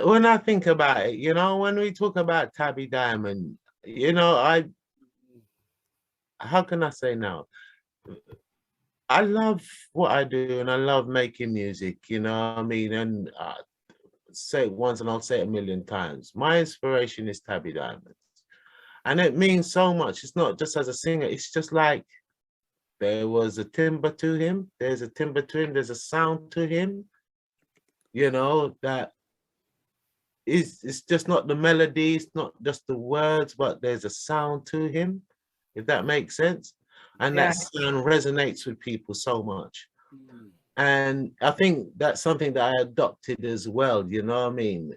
F: when I think about it, you know, when we talk about Tabby Diamond, you know, how can I say now? I love what I do and I love making music, you know what I mean? And say it once and I'll say it a million times. My inspiration is Tabby Diamond. And it means so much. It's not just as a singer, it's just like there was a timbre to him, there's a timbre to him, there's a sound to him, you know, that it's just not the melody, it's not just the words, but there's a sound to him, if that makes sense. And
E: Yeah.
F: that sound resonates with people so much. And I think that's something that I adopted as well, you know what I mean?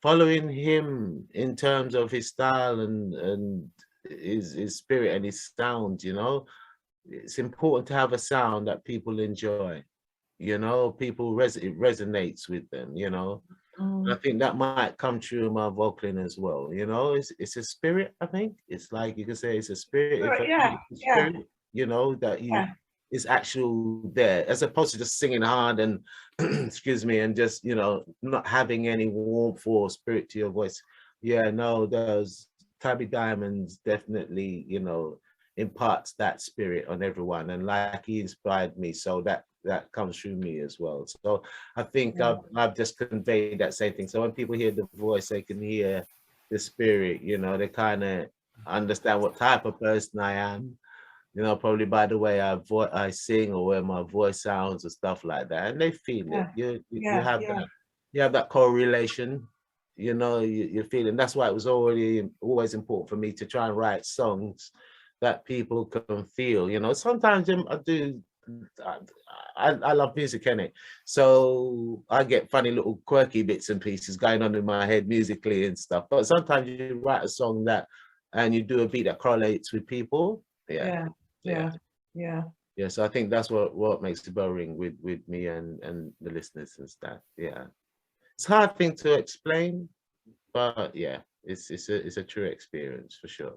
F: Following him in terms of his style and his spirit and his sound, you know, it's important to have a sound that people enjoy, you know, people it resonates with them, you know. And I think that might come true in my vocaling as well, you know. It's a spirit, I think. It's like you can say it's a spirit,
E: Yeah, yeah,
F: spirit, you know, that you
E: yeah.
F: is actual there, as opposed to just singing hard and excuse me, and just, you know, not having any warmth or spirit to your voice. Yeah, no, those Tabby Diamonds definitely, you know, imparts that spirit on everyone, and like he inspired me, so that comes through me as well. So I think I've just conveyed that same thing. So when people hear the voice, they can hear the spirit, you know, they kind of understand what type of person I am, you know, probably by the way I sing or where my voice sounds and stuff like that, and they feel it. You have that, you have that correlation, you know, you're feeling. That's why it was always important for me to try and write songs that people can feel, you know. Sometimes I love music, innit? So I get funny little quirky bits and pieces going on in my head musically and stuff. But sometimes you write a song that, and you do a beat that correlates with people. Yeah. So I think that's what makes the bell ring with me and the listeners and stuff. Yeah. It's a hard thing to explain, but yeah, it's a true experience for sure.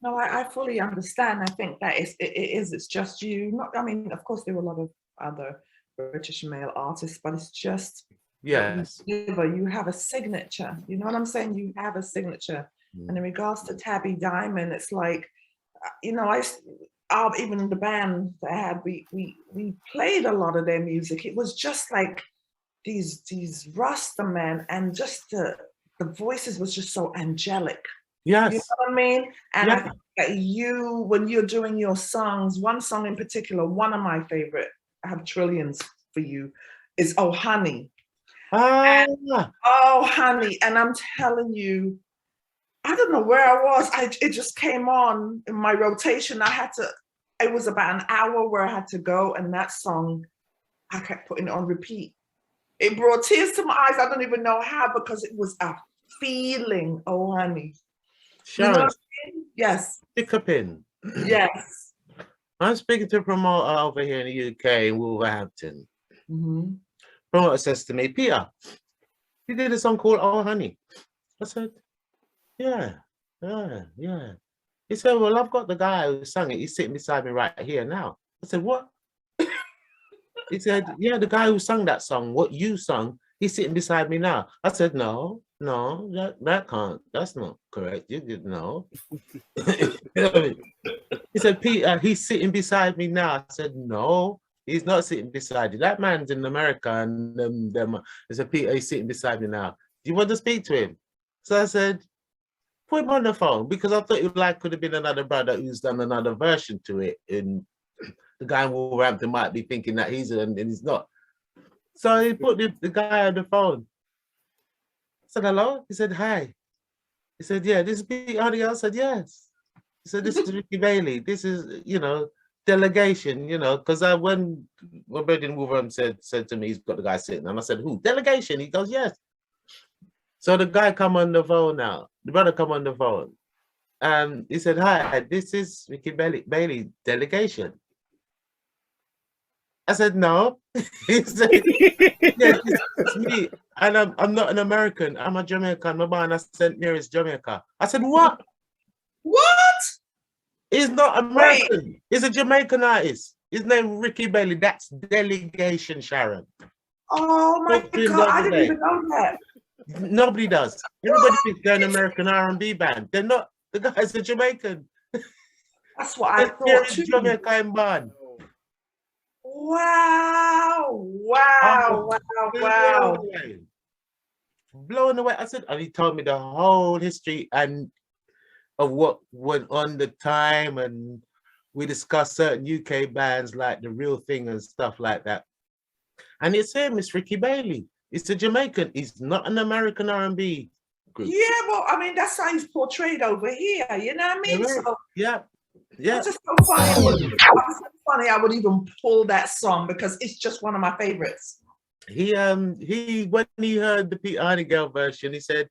E: No, I fully understand. I think that it's just you. Not, I mean, of course, there were a lot of other British male artists, but it's just
F: yes,
E: you have a signature. You know what I'm saying? You have a signature. And in regards to Tabby Diamond, it's like, you know, even the band that I had, we played a lot of their music. It was just like these Rasta men, and just the voices was just so angelic.
F: Yes.
E: You know what I mean? And I think that when you're doing your songs, one song in particular, one of my favorite, I have trillions for you, is Oh Honey. Oh Honey. And I'm telling you, I don't know where I was. It just came on in my rotation. It was about an hour where I had to go, and that song, I kept putting it on repeat. It brought tears to my eyes. I don't even know how, because it was a feeling. Oh Honey.
F: Sharon,
E: you know what I mean? Yes.
F: Pick up in.
E: Yes.
F: I'm speaking to a promoter over here in the UK in Wolverhampton. Promoter says to me, Peter, you did a song called Oh Honey. I said, yeah. He said, well, I've got the guy who sang it. He's sitting beside me right here now. I said, what? He said, yeah, the guy who sang that song, what you sung, he's sitting beside me now. I said, no, that can't, that's not correct. You didn't know. He said, Peter, he's sitting beside me now. I said, no, he's not sitting beside you. That man's in America, and I said, Peter, he's sitting beside me now. Do you want to speak to him? So I said, put him on the phone, because I thought it could have been another brother who's done another version to it. And the guy in Wolverhampton might be thinking that and he's not. So he put the guy on the phone. I said, hello? He said, hi. He said, yeah, this is Pete Hunnigale. I said, yes. He said, this is Ricky Bailey. This is, you know, delegation, you know, because when Brendan Wolverhampton said to me, he's got the guy sitting, and I said, who? Delegation? He goes, yes. So the guy come on the phone now. The brother come on the phone. He said, hi, this is Ricky Bailey delegation. I said, no. He said, yeah, it's me. And I'm not an American. I'm a Jamaican. My born at St. Mary's, Jamaica. I said, what?
E: What?
F: He's not American. Wait. He's a Jamaican artist. His name Ricky Bailey. That's delegation, Sharon.
E: Oh my God, I didn't even know that.
F: Nobody does. Everybody thinks they're an American R&B band. They're not. The guy's a Jamaican.
E: That's what I thought too.
F: Jamaican band.
E: Wow.
F: Blown away. I said, and he told me the whole history and of what went on the time, and we discussed certain UK bands like The Real Thing and stuff like that. And it's him, it's Ricky Bailey. It's a Jamaican. He's not an American R&B group.
E: Yeah, well, I mean, that's how he's portrayed over here. You know what I mean?
F: Right.
E: So
F: Yeah.
E: it's just so funny. It's so funny. I would even pull that song because it's just one of my favorites.
F: He when he heard the Peter Hunnigale version, he said,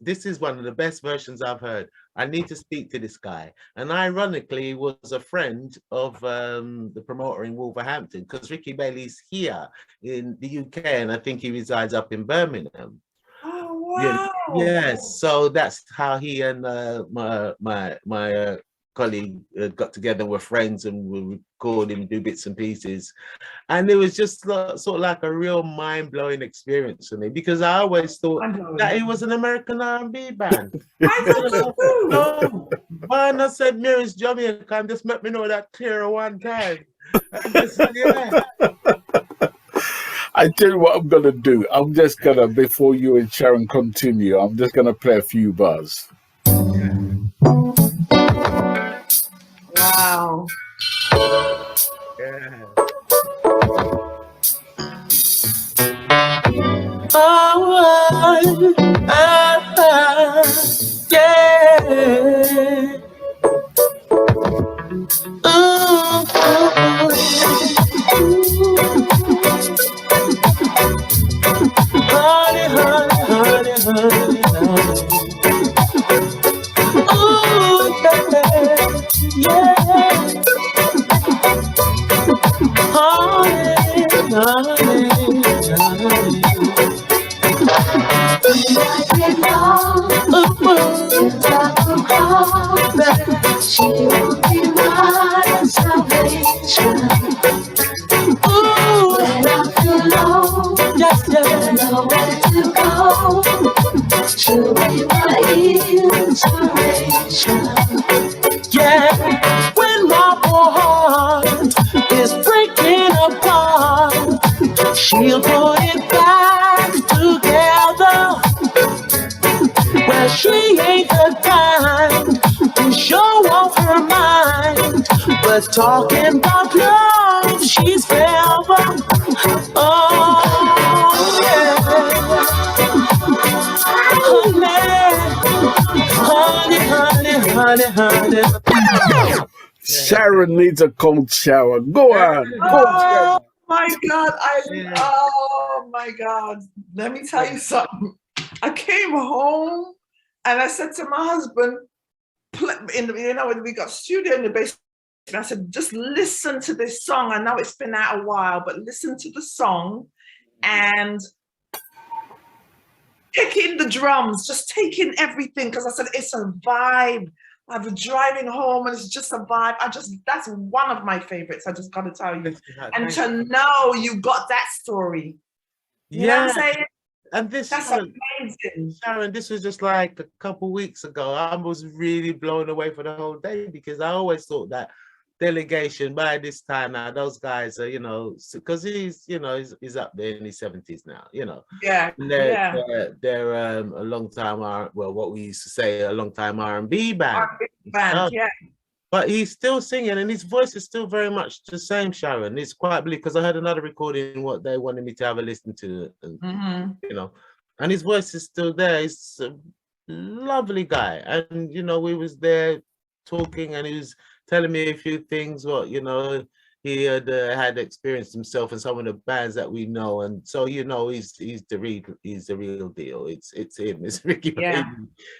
F: this is one of the best versions I've heard. I need to speak to this guy. And ironically, he was a friend of the promoter in Wolverhampton, because Ricky Bailey's here in the UK, and I think he resides up in Birmingham.
E: Oh wow!
F: Yes, so that's how he and my colleague got together, were friends, and we record him, do bits and pieces. And it was just sort of like a real mind-blowing experience for me, because I always thought that it was an American R&B band.
E: I thought so too.
F: No, when I said Mary's Jamaican, just let me know that clear one time. Yeah.
D: I tell you what I'm gonna do. I'm just gonna, before you and Sharon continue, I'm just gonna play a few bars.
E: Wow.
F: Yeah.
C: Yeah. Honey, honey, honey, honey, honey. Ooh, yeah. Honey, honey, honey.
A: She will be my salvation.
C: Ooh,
A: When I feel low,
C: yes, yes.
A: nowhere to go, she'll be my inspiration.
C: Yeah, when my poor heart is breaking apart, she'll put it back together. Well, she ain't the kind to show off her mind, but talking about love, she's forever. Oh, yeah. Honey, honey, honey, honey, honey.
D: Sharon needs a cold shower. Go on.
E: Oh my God! Oh my God! Let me tell you something. I came home and I said to my husband, we got studio in the basement. I said, just listen to this song. I know it's been out a while, but listen to the song and take in the drums, just take in everything. Because I said, it's a vibe. I was driving home and it's just a vibe. That's one of my favorites. I just got to tell you. And to know you got that story. You know what I'm saying?
F: And this,
E: that's amazing.
F: Sharon, this was just like a couple weeks ago. I was really blown away for the whole day, because I always thought that Delegation, by this time now, those guys are, because he's up there in his 70s now,
E: Yeah,
F: they're a long time, what we used to say, a long time R&B band.
E: R&B band, yeah.
F: But he's still singing, and his voice is still very much the same, Sharon. It's quite believable, because I heard another recording what they wanted me to have a listen to, and and his voice is still there. He's a lovely guy, and we was there talking, and he was telling me a few things what he had experienced himself in some of the bands that we know, and so he's the real deal. It's him. It's Ricky Bailey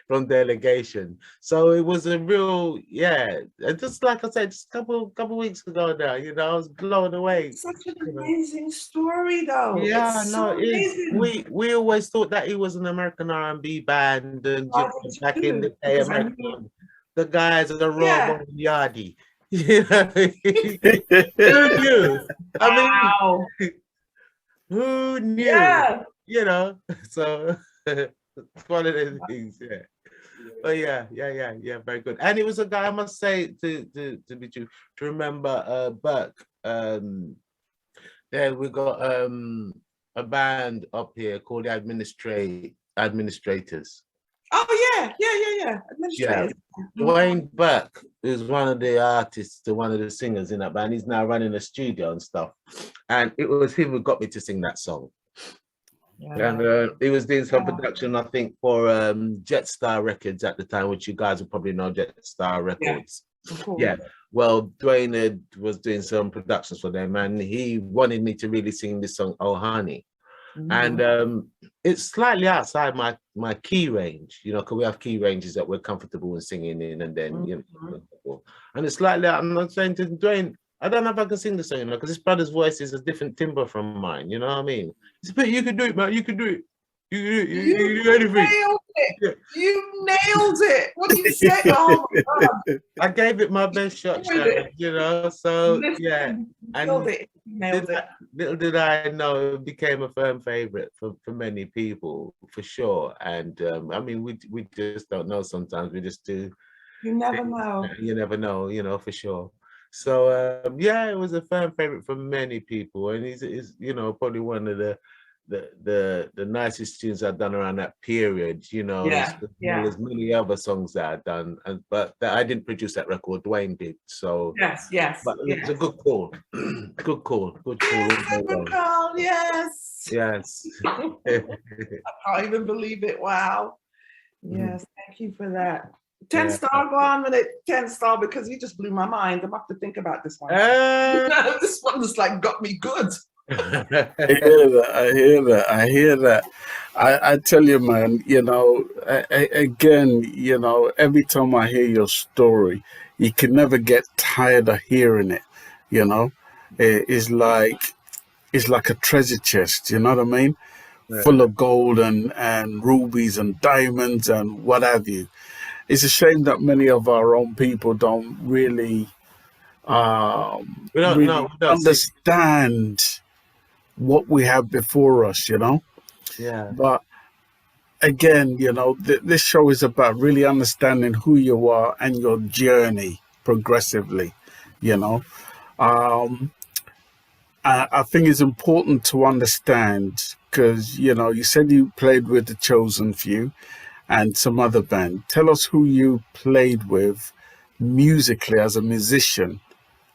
F: from Delegation. So it was a real and just like I said, just a couple weeks ago now, I was blown away.
E: Such an amazing story, though.
F: Yeah,
E: it's
F: no,
E: so amazing.
F: We always thought that he was an American R&B band, and back in the day, the guys are the Robo and Yardi. Who knew?
E: Wow.
F: Who knew?
E: Yeah.
F: So it's one of those things, But yeah, very good. And it was a guy, I must say, to be true, to remember Burke. There we got a band up here called the Administrators.
E: Oh yeah. Administrators.
F: Dwayne Burke is one of the artists, one of the singers in that band. He's now running a studio and stuff. And it was him who got me to sing that song. And he was doing some production, I think, for Jetstar Records at the time, which you guys will probably know, Jetstar Records. Yeah. Well, Dwayne was doing some productions for them, and he wanted me to really sing this song, Oh Honey. And it's slightly outside my key range, you know, because we have key ranges that we're comfortable in singing in, and then, you know, and it's slightly out. I'm not saying to Dwayne, I don't know if I can sing the song, you know, because his brother's voice is a different timbre from mine, you know what I mean? But you can do it, man. You can do it. You can do anything.
E: Nailed it. You nailed it. What do you say? Oh my God.
F: I gave it my best shot, Sharon, you know. So yeah,
E: nailed it. Nailed it.
F: Little did I know, it became a firm favorite for many people, for sure. And I mean, we just don't know sometimes. We just do.
E: You never know.
F: You never know, you know, for sure. So yeah, it was a firm favorite for many people, and he's you know, probably one of the nicest tunes I've done around that period, you know. There's many other songs that I've done, but that I didn't produce that record, Dwayne did. So but it's a good call. Good call. Good call.
E: Yes. I can't even believe it. Wow. Yes, thank you for that. 10 star, go on with it. 10 star, because you just blew my mind. I'm have to think about this one. This one just like got me good.
D: I hear that. I tell you, man, you know, again, you know, every time I hear your story, you can never get tired of hearing it, you know. It's like a treasure chest, you know what I mean? Full of gold and rubies and diamonds and what have you. It's a shame that many of our own people don't really understand what we have before us, you know. But again, you know, this show is about really understanding who you are and your journey progressively, you know. I think it's important to understand, because, you know, you said you played with the Chosen Few and some other band. Tell us who you played with musically as a musician,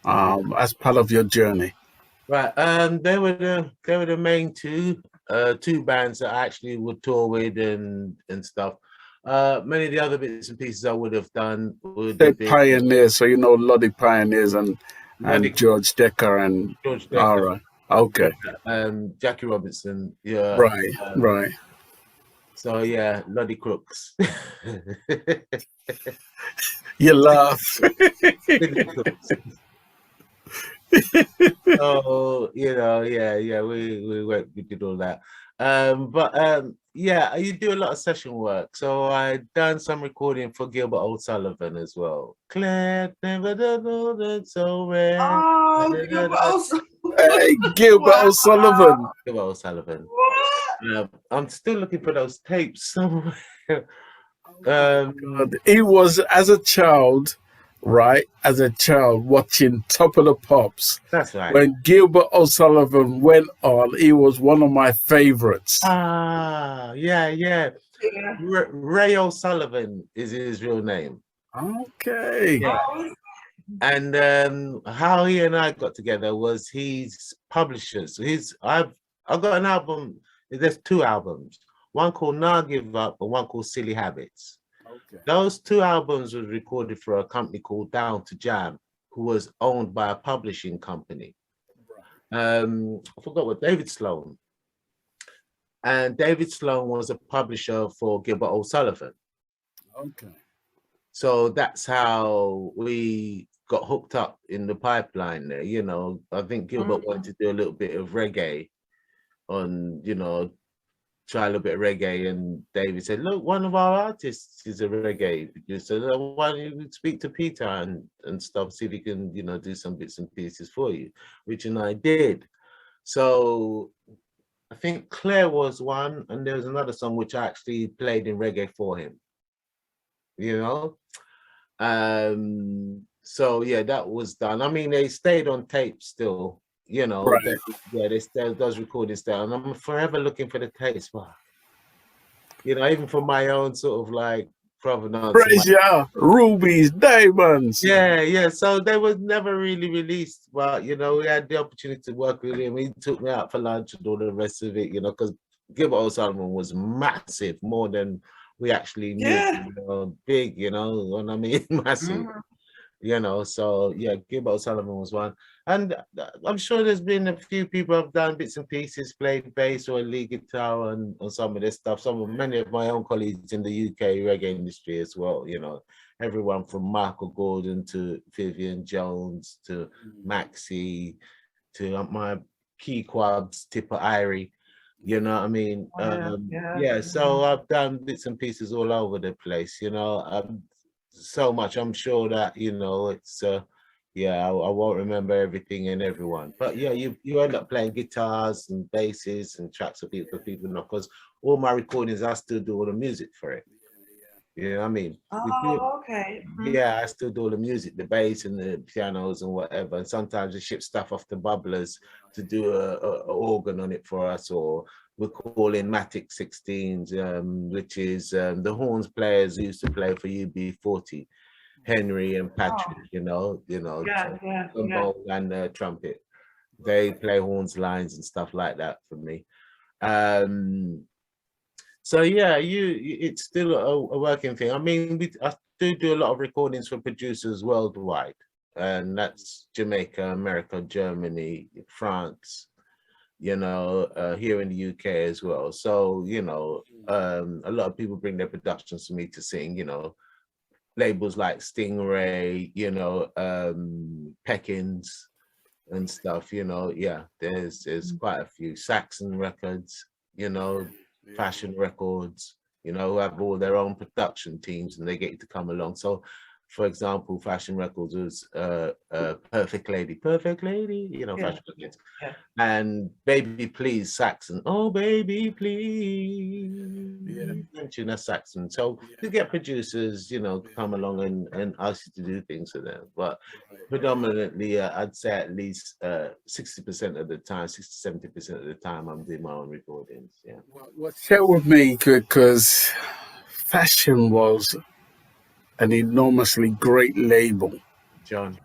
D: as part of your journey.
F: Right. They were the main two bands that I actually would tour with and stuff. Many of the other bits and pieces I would have done would have been
D: Pioneers, so you know Lottie Pioneers and George Decker and
F: George Decker.
D: All right. Okay.
F: Jackie Robinson. Yeah.
D: Right.
F: So yeah, Lottie Crooks.
D: You laugh.
F: So you know, we did all that. Yeah, you do a lot of session work. So I done some recording for Gilbert O'Sullivan as well. Claire never know that so rare.
E: Oh, Gilbert O'Sullivan.
D: Hey, Gilbert O'Sullivan.
F: Gilbert O'Sullivan. I'm still looking for those tapes somewhere.
D: He was, as a child, watching Top of the Pops.
F: That's right.
D: When Gilbert O'Sullivan went on, he was one of my favorites.
F: Yeah. Ray O'Sullivan is his real name.
D: Okay.
F: Yeah. And how he and I got together was his publishers. So I've got an album. There's 2 albums. One called Nah Give Up and one called Silly Habits. Okay. Those 2 albums were recorded for a company called Down to Jam, who was owned by a publishing company. I forgot what, David Sloan. And David Sloan was a publisher for Gilbert O'Sullivan.
D: Okay.
F: So that's how we got hooked up in the pipeline there. You know, I think Gilbert wanted to do a little bit of reggae on, you know, try a little bit of reggae, and David said, look, one of our artists is a reggae producer. Why don't you speak to Peter and stuff, see if he can, you know, do some bits and pieces for you, which and I did. So I think Claire was one, and there was another song which I actually played in reggae for him, you know. So yeah, that was done. I mean, they stayed on tape still. You know, those recordings there, and I'm forever looking for the tapes. But you know, even for my own sort of like provenance,
D: rubies, diamonds.
F: Yeah. So they were never really released, but you know, we had the opportunity to work with him. He took me out for lunch and all the rest of it. You know, because Gilbert O'Sullivan was massive, more than we actually knew.
E: Yeah.
F: You know, big, you know what I mean? Massive. You know, so yeah, Gilbert O'Sullivan was one. And I'm sure there's been a few people have done bits and pieces, played bass or lead guitar on some of this stuff. Many of my own colleagues in the UK reggae industry as well, you know, everyone from Michael Gordon to Vivian Jones to Maxie to my key quabs, Tipper Irie, you know what I mean? Yeah, so I've done bits and pieces all over the place, you know, so much. I'm sure that, you know, it's, yeah, I won't remember everything and everyone. But yeah, you end up playing guitars and basses and tracks for people know, because all my recordings, I still do all the music for it. You know what I mean?
E: Oh, okay.
F: Yeah, I still do all the music, the bass and the pianos and whatever. And sometimes we ship stuff off the Bubblers to do a organ on it for us, or we're calling Matic 16s, which is the horns players who used to play for UB40, Henry and Patrick, you know, and trumpet. They play horns lines and stuff like that for me. So yeah, it's still a working thing. I mean, I do a lot of recordings for producers worldwide, and that's Jamaica, America, Germany, France, you know, here in the UK as well. So, you know, a lot of people bring their productions to me to sing, you know, labels like Stingray, you know, Peckins and stuff, you know. Yeah, there's quite a few. Saxon Records, you know, Fashion Records, you know, who have all their own production teams and they get you to come along. So, for example, Fashion Records was Perfect Lady, you know, Fashion Records. And Baby Please, Saxon. Oh, baby, please. Mention that's Saxon. So you get producers, you know, come along and ask you to do things for them. But predominantly, I'd say at least 60% of the time, 60-70% of the time, I'm doing my own recordings. Yeah.
D: Well, share with me, because Fashion was an enormously great label.
F: John.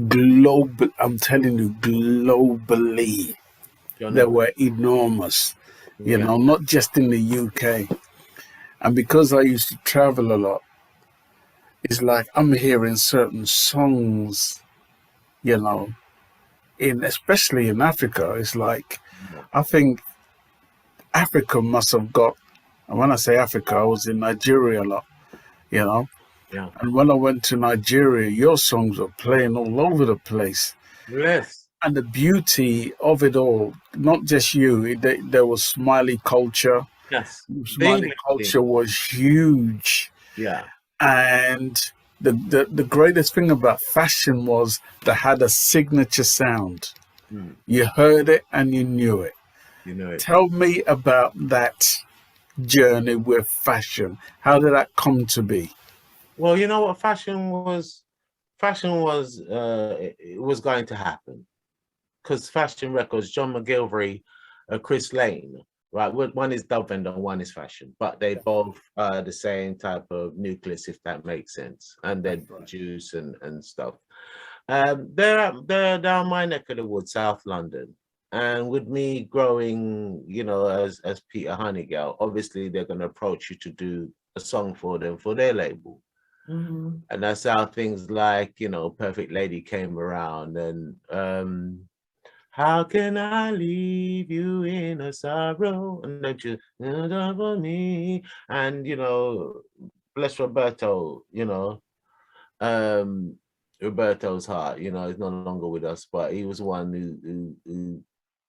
D: Global, I'm telling you, globally, they were enormous. You know, not just in the UK. And because I used to travel a lot, it's like I'm hearing certain songs, you know, especially in Africa. It's like, I think Africa must have got, and when I say Africa, I was in Nigeria a lot, you know.
F: Yeah.
D: And when I went to Nigeria, your songs were playing all over the place.
F: Yes.
D: And the beauty of it all, not just you, there was Smiley culture.
F: Yes.
D: Smiley culture was huge.
F: Yeah.
D: And the greatest thing about Fashion was they had a signature sound. You heard it and you knew it.
F: You know it.
D: Tell me about that journey with Fashion. How did that come to be?
F: Well, you know what, Fashion was it was going to happen, because Fashion Records, John McGilvery, Chris Lane, right? One is Dub Vendor and one is Fashion, but they both are the same type of nucleus, if that makes sense, and they produce and stuff. They're down my neck of the woods, South London. And with me growing, you know, as Peter Hunnigale, obviously they're going to approach you to do a song for them for their label. And that's how things like, you know, Perfect Lady came around, and how can I leave you in a sorrow, and don't you for me, and you know, bless Roberto, you know, Roberto's heart, you know, he's no longer with us, but he was one who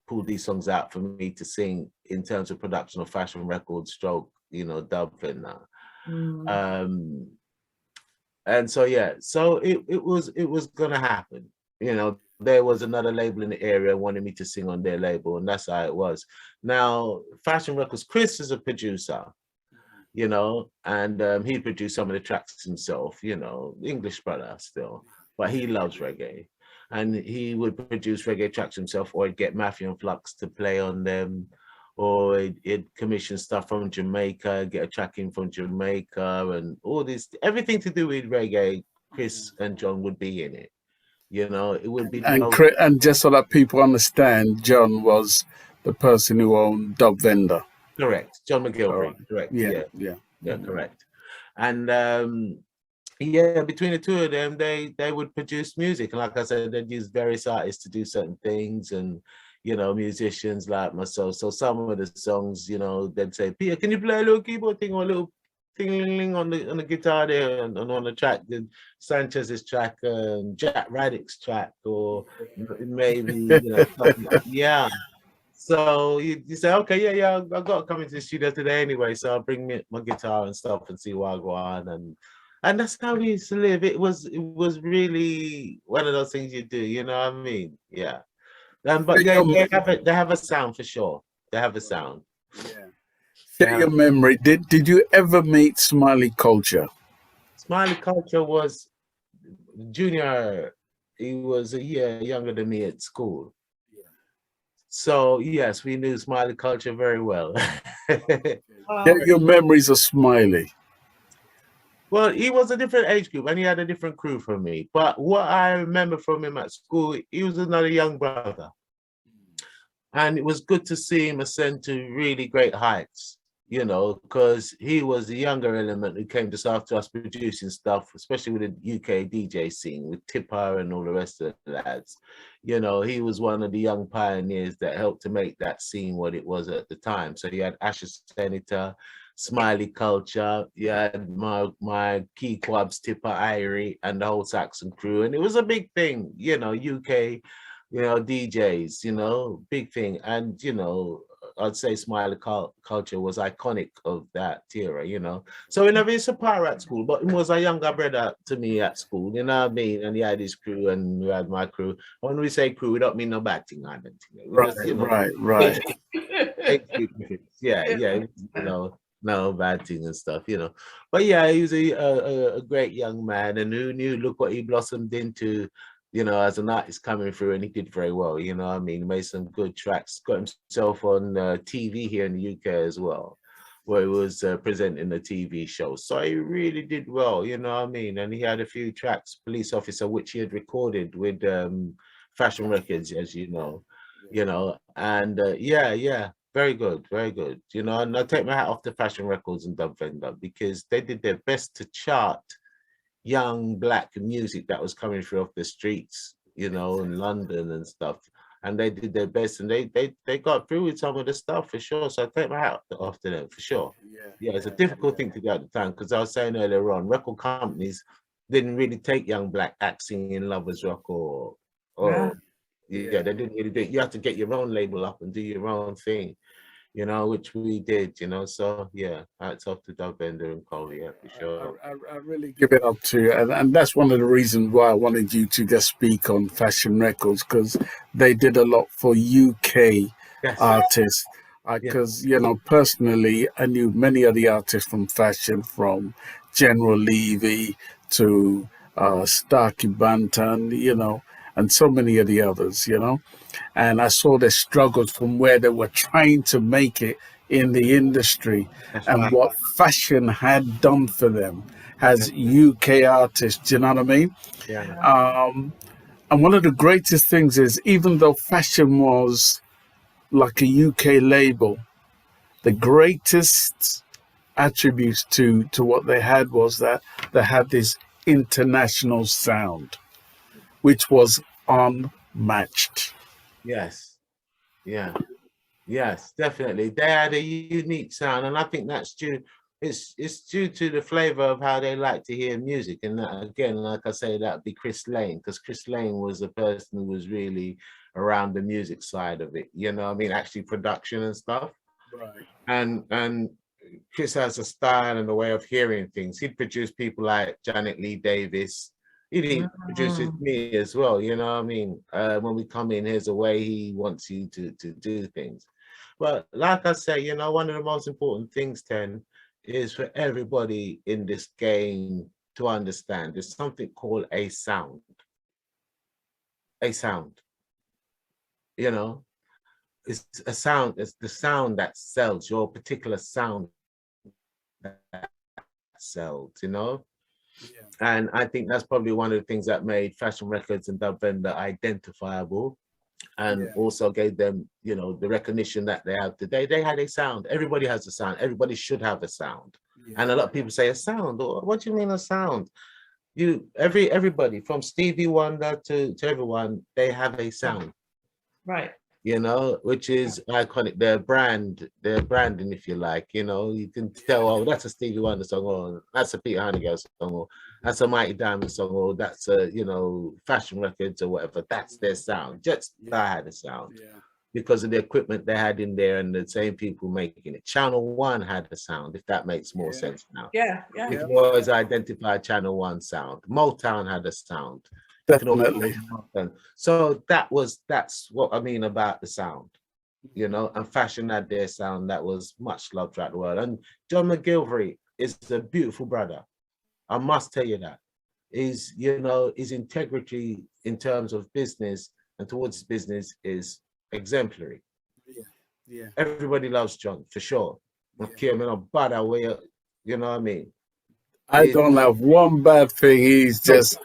F: pulled these songs out for me to sing in terms of production of Fashion Records stroke, you know, Dub Vendor. And so yeah, so it was gonna happen. You know, there was another label in the area wanting me to sing on their label, and that's how it was. Now, Fashion Records, Chris is a producer, you know, and he produced some of the tracks himself, you know, English brother still, but he loves reggae. And he would produce reggae tracks himself, or he'd get Mafia and Flux to play on them, or he'd commission stuff from Jamaica, get a track in from Jamaica, and all this, everything to do with reggae, Chris and John would be in it. You know, it would be.
D: And just so that people understand, John was the person who owned Dub Vendor.
F: Correct. John
D: All
F: McGilvery.
D: right.
F: Correct.
D: Yeah,
F: Yeah.
D: yeah.
F: Yeah. Correct. And yeah, between the two of them, they would produce music, and like I said, they'd use various artists to do certain things, and musicians like myself. So some of the songs, they'd say, "Peter, can you play a little keyboard thing or a little thing on the guitar there and on the track, the Sanchez's track, Jack Raddick's track, or maybe something like, yeah." So you say, okay, yeah, I've got to come into the studio today anyway, so I'll bring my guitar and stuff and see what I go on, and that's how we used to live. It was really one of those things you do, you know what I mean? Yeah. But
D: Share your,
F: they have a sound for sure. They have a sound.
D: yeah.
F: They
D: Share
F: have
D: your memory. Did you ever meet Smiley Culture?
F: Smiley Culture was junior. He was a year younger than me at school. So yes, we knew Smiley Culture very well.
D: Share your memories of Smiley.
F: Well, he was a different age group and he had a different crew from me. But what I remember from him at school, he was another young brother. And it was good to see him ascend to really great heights, because he was the younger element who came just after us producing stuff, especially with the UK DJ scene, with Tipper and all the rest of the lads. He was one of the young pioneers that helped to make that scene what it was at the time. So he had Asher Senator, Smiley Culture, you had my key clubs, Tipper, Irie, and the whole Saxon crew. And it was a big thing, UK, DJs, big thing. And, I'd say Smiley Culture was iconic of that era, So we never used to power at school, but he was a younger brother to me at school, you know what I mean? And he had his crew and we had my crew. When we say crew, we don't mean no bad thing, I don't think. We just,
D: Right.
F: yeah, no bad thing and stuff, But yeah, he was a great young man, and who knew, look what he blossomed into, as an artist coming through, and he did very well, what I mean? He made some good tracks, got himself on TV here in the UK as well, where he was presenting a TV show. So he really did well, what I mean? And he had a few tracks, Police Officer, which he had recorded with Fashion Records, as you know, and yeah. Very good, very good. And I take my hat off to Fashion Records and Dub Vendor, because they did their best to chart young black music that was coming through off the streets, in London and stuff. And they did their best, and they got through with some of the stuff for sure. So I take my hat off to them for sure. Yeah, it's a difficult thing to do at the time, because I was saying earlier on, record companies didn't really take young black acts singing lovers rock or they didn't really do it. You have to get your own label up and do your own thing, which we did, so yeah, hats off to Dub Bender and Cole, yeah, for sure.
D: I really give it up to you, and that's one of the reasons why I wanted you to just speak on Fashion Records, because they did a lot for UK artists. Because personally, I knew many of the artists from Fashion, from General Levy to Starkey Banton, and so many of the others, and I saw their struggles from where they were trying to make it in the industry.
F: That's
D: And
F: right.
D: what Fashion had done for them as UK artists, do you know what I mean?
F: Yeah.
D: And one of the greatest things is, even though Fashion was like a UK label, the greatest attributes to what they had was that they had this international sound, which was unmatched.
F: Yes. Yeah. Yes, definitely. They had a unique sound, and I think that's due. It's due to the flavor of how they like to hear music. And that, again, like I say, that'd be Chris Lane, because Chris Lane was the person who was really around the music side of it. I mean, actually production and stuff.
D: Right.
F: And Chris has a style and a way of hearing things. He'd produce people like Janet Lee Davis. He produces me as well, what I mean? When we come in, here's a way he wants you to do things. But like I say, one of the most important things, Ten, is for everybody in this game to understand there's something called a sound. A sound. It's a sound, it's the sound that sells, your particular sound that sells, And I think that's probably one of the things that made Fashion Records and Dub Vendor identifiable. and also gave them, you know, the recognition that they have today. They had a sound. Everybody has a sound. Everybody should have a sound. And a lot of people say a sound. What do you mean a sound? Everybody from Stevie Wonder to everyone, they have a sound.
E: Right.
F: You know, which is iconic. Their branding, if you like, you know, you can tell, oh, that's a Stevie Wonder song, or that's a Peter Hunnigale song, or that's a Mighty Diamond song, or that's a, you know, Fashion Records or whatever. That's their sound. Jetstar had a sound because of the equipment they had in there and the same people making it. Channel One had a sound, if that makes more sense now.
E: Yeah.
F: You can always identify Channel One sound. Motown had a sound.
D: Definitely.
F: So that's what I mean about the sound, you know, and Fashion had their sound that was much loved throughout the world. And John McGilvery is a beautiful brother. I must tell you that. Is, you know, his integrity in terms of business and towards his business is exemplary.
D: Yeah.
F: Everybody loves John for sure. Okay, I mean, a bad way, you know what I mean?
D: I don't have one bad thing. He's just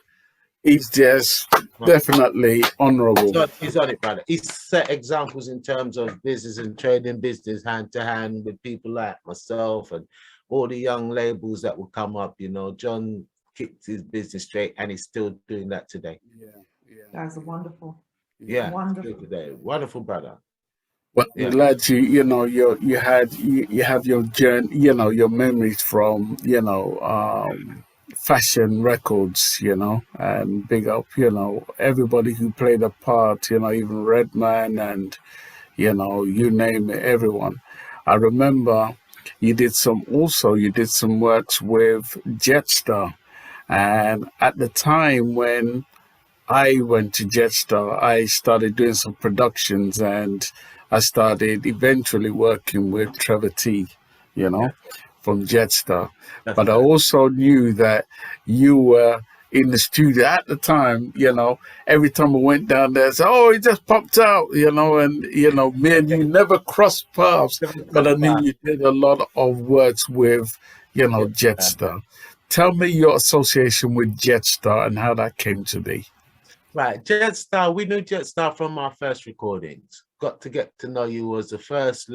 D: definitely honorable.
F: He's on it, brother. He's set examples in terms of business and trading business hand to hand with people like myself and all the young labels that will come up. You know, John kicked his business straight and he's still doing that today.
E: That's wonderful.
F: Yeah,
E: Wonderful.
F: today. Wonderful brother.
D: Well, glad you know you have your journey, you know, your memories from, you know, Fashion Records, you know, and big up, you know, everybody who played a part, you know, even Redman and, you know, you name it, everyone. I remember you did some works with Jetstar, and at the time when I went to Jetstar, I started doing some productions, and I started eventually working with Trevor T, you know, from Jetstar. But I also knew that you were in the studio at the time, you know. Every time I went down there, I said, oh, he just popped out, you know, and, you know, me and you never crossed paths, but I knew you did a lot of works with, you know, Jetstar. Tell me your association with Jetstar and how that came to be.
F: Right, Jetstar, we knew Jetstar from our first recordings. Got to Get to Know You was the first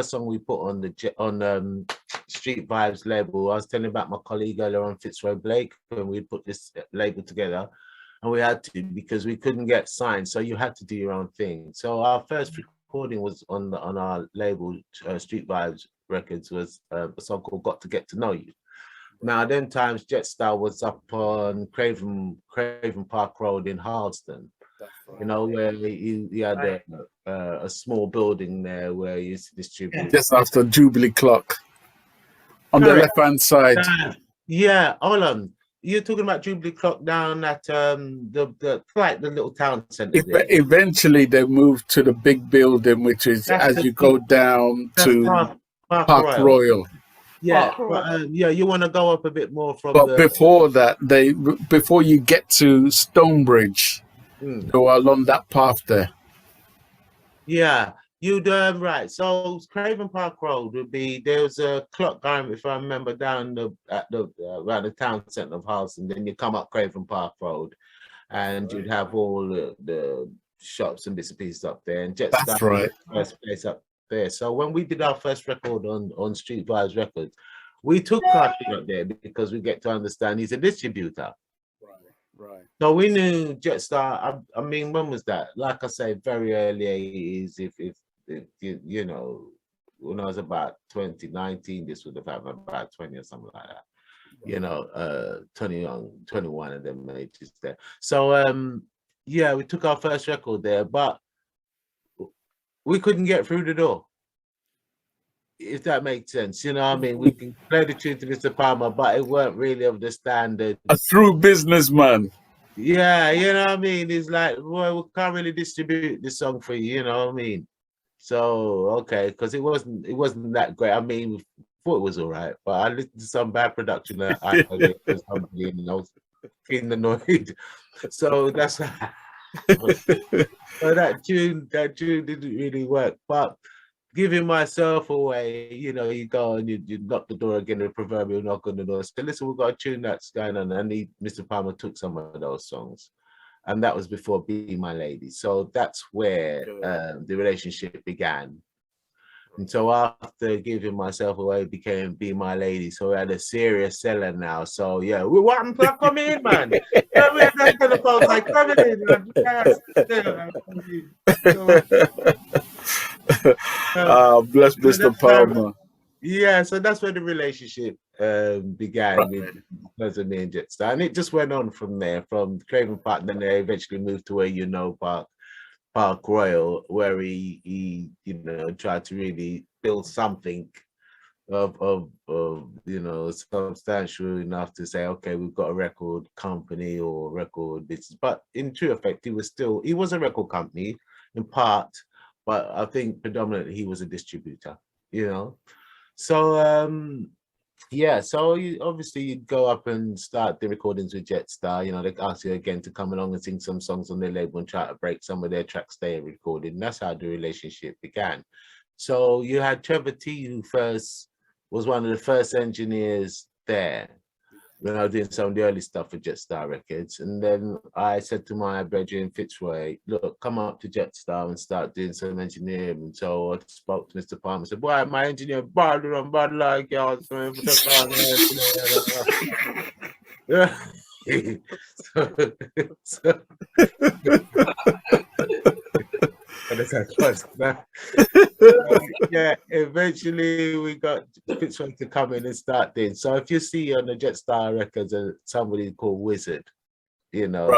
F: song we put on the Street Vibes label. I was telling about my colleague earlier on, Fitzroy Blake, when we put this label together, and we had to because we couldn't get signed, so you had to do your own thing. So our first recording was on our label, Street Vibes Records, was a song called Got to Get to Know You. Now, them times Jetstar was up on Craven Park Road in Harleston, you know, where you had a small building there where you used to distribute.
D: Just after Jubilee Clock, on the left-hand side.
F: Yeah, hold on. You're talking about Jubilee Clock down at the little town centre.
D: Eventually, they moved to the big building, which is as you go down to Park Royal.
F: Yeah, you want to go up a bit more from.
D: But before that, before you get to Stonebridge, go along that path there.
F: Yeah, you'd right. So Craven Park Road would be, there was a clock going, if I remember, down around the town centre of Harleston. Then you come up Craven Park Road, and you'd have all the shops and bits and pieces up there. And Jetstar,
D: that's right,
F: first place up there. So when we did our first record on Street Vibes Records, we took Carter up there because we get to understand he's a distributor.
D: Right.
F: So we knew Jetstar. I mean, when was that? Like I say, very early 80s. If you know, when I was about 2019, this would have happened about 20 or something like that. You know, 21 of them ages there. So yeah, we took our first record there, but we couldn't get through the door, if that makes sense. You know what I mean? We can play the tune to Mr. Palmer, but it weren't really of the standard.
D: A true businessman.
F: Yeah, you know what I mean? It's like, well, we can't really distribute this song for you, you know what I mean? So, okay, because it wasn't that great. I mean, we thought it was all right, but I listened to some bad production that I was feeling annoyed. So that's so that tune didn't really work. But giving myself away, you know, you go and you knock the door again, the proverbial knock on the door. So listen, we've got a tune that's going on. And Mr. Palmer took some of those songs and that was before Be My Lady. So that's where the relationship began. And so after giving myself away, became Be My Lady. So we had a serious seller now. So yeah, we want to come in, man. Yeah, we're just gonna post like coming in, man.
D: Bless Mr. Palmer.
F: Yeah, so that's where the relationship began because of me and Jetstar, and it just went on from there. From Craven Park, then they eventually moved to where Park Royal, where he you know, tried to really build something of you know, substantial enough to say, okay, we've got a record company or record business. But in true effect, he was a record company in part, but I think predominantly he was a distributor, you know. So yeah, so obviously you'd go up and start the recordings with Jetstar. You know, they ask you again to come along and sing some songs on their label and try to break some of their tracks they had recorded. And that's how the relationship began. So you had Trevor T, who was one of the first engineers there when I was doing some of the early stuff for Jetstar Records. And then I said to my brethren Fitzroy, look, come up to Jetstar and start doing some engineering. And so I spoke to Mr. Palmer and said, boy, my engineer bad like y'all. Yeah. Yeah, eventually we got Fitzroy to come in and start doing. So if you see on the Jetstar Records somebody called Wizard, you know,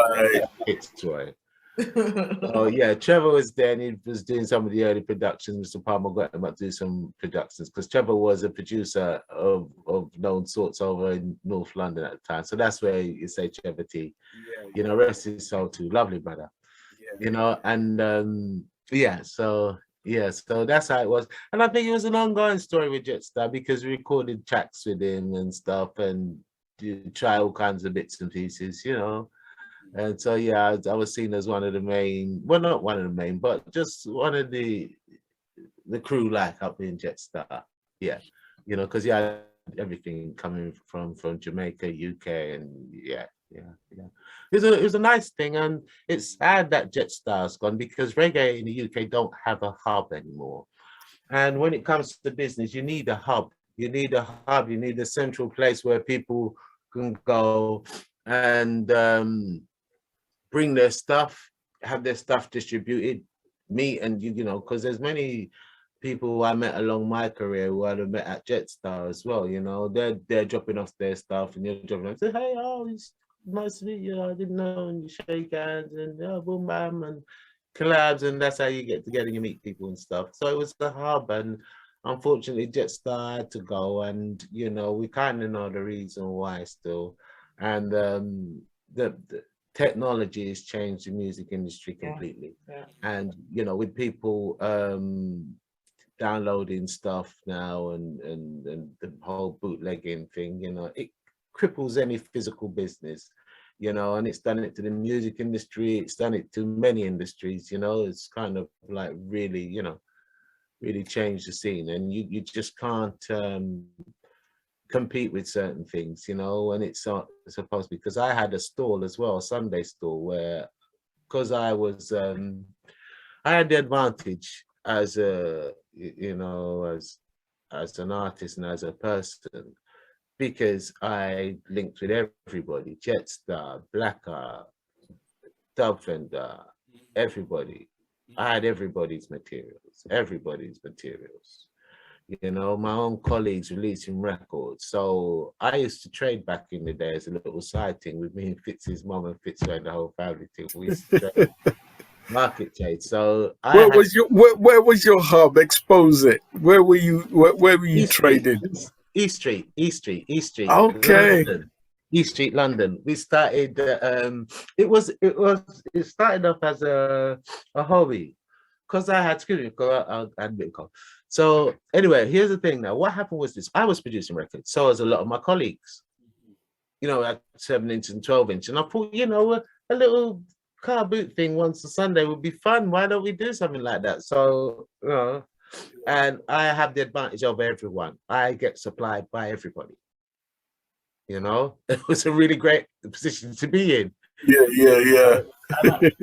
F: Fitzroy. Oh yeah, Trevor was there and he was doing some of the early productions. Mr. Palmer got him up to do some productions because Trevor was a producer of known sorts over in North London at the time. So that's where you say Trevor T. Yeah, you know, rest his soul too. Lovely brother. Yeah. You know, and yeah, so that's how it was. And I think it was an ongoing story with Jetstar because we recorded tracks with him and stuff and try all kinds of bits and pieces, you know. And so, yeah, I was seen as one of the main, well, not one of the main, but just one of the crew like up in Jetstar. Yeah, you know, because yeah, everything coming from Jamaica, UK, and yeah. It was a nice thing, and it's sad that Jetstar's gone because reggae in the UK don't have a hub anymore. And when it comes to business, you need a hub. You need a hub. You need a central place where people can go and bring their stuff, have their stuff distributed, meet, and you know, because there's many people I met along my career who I'd have met at Jetstar as well. You know, they're dropping off their stuff, and you're dropping off. Say, hey, oh, it's nice to meet you. I didn't know, and you shake hands, and boom, bam, and collabs, and that's how you get together and you meet people and stuff. So it was the hub, and unfortunately, Jetstar had to go, and you know, we kind of know the reason why still, and the technology has changed the music industry completely. Yeah. And you know, with people downloading stuff now and the whole bootlegging thing, you know, it cripples any physical business, you know, and it's done it to the music industry, it's done it to many industries, you know. It's kind of like really, you know, really changed the scene, and you just can't compete with certain things, you know, and it's supposed to be, because I had a stall as well, a Sunday stall, where because I was I had the advantage as a, you know, as an artist and as a person, because I linked with everybody, Jetstar, Black Art, Dubfender, everybody. I had everybody's materials. You know, my own colleagues releasing records. So I used to trade back in the day as a little side thing with me and Fitz's mom and Fitz and the whole family thing. We used to trade, market trade. So where
D: was your hub? Expose it. Where were you trading?
F: East Street.
D: Okay.
F: London. East Street, London. We started. It started off as a hobby, because I had screening. I had a bit of. So anyway, here's the thing. Now, what happened was this: I was producing records, so was a lot of my colleagues. You know, at 7-inch and 12-inch, and I thought, you know, a little car boot thing once a Sunday would be fun. Why don't we do something like that? So, you know, and I have the advantage over everyone. I get supplied by everybody. You know, it was a really great position to be in.
D: Yeah.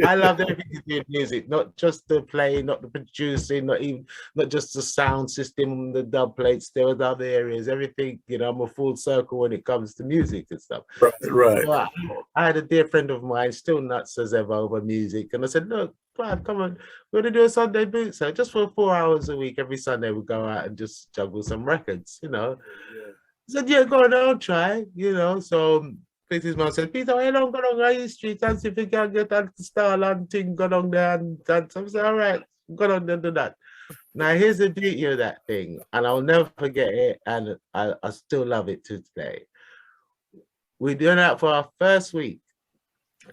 F: I love everything to do with music, not just the playing, not the producing, not just the sound system, the dub plates. There was other areas, everything. You know, I'm a full circle when it comes to music and stuff.
D: Right.
F: So I had a dear friend of mine, still nuts as ever over music, and I said, "Look, Clive, come on, we're gonna do a Sunday boot. So just for 4 hours a week, every Sunday we go out and just juggle some records, you know." I said, "Yeah, go on, I'll try," you know. So Peter's mom said, "Peter, I don't go on the street and see if you can get that style and thing, go down there and dance." I said, "All right, go on and do that." Now here's the beauty of that thing, and I'll never forget it, and I still love it to today. We did that for our first week,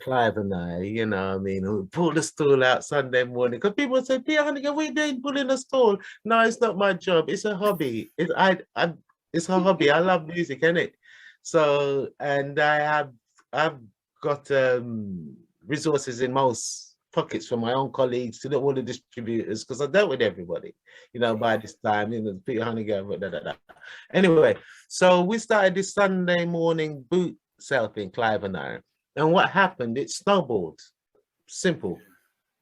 F: Clive and I, you know, I mean, we pulled the stool out Sunday morning because people say, "Peter Hunnigale, what are you doing pulling a stool?" No, it's not my job. It's a hobby. It's a hobby. I love music, innit? So, and I've got resources in most pockets from my own colleagues to all the distributors because I dealt with everybody, you know, by this time, you know, Peter Hunnigale, Anyway, so we started this Sunday morning boot sale thing, Clive and I. And what happened? It snowballed. Simple.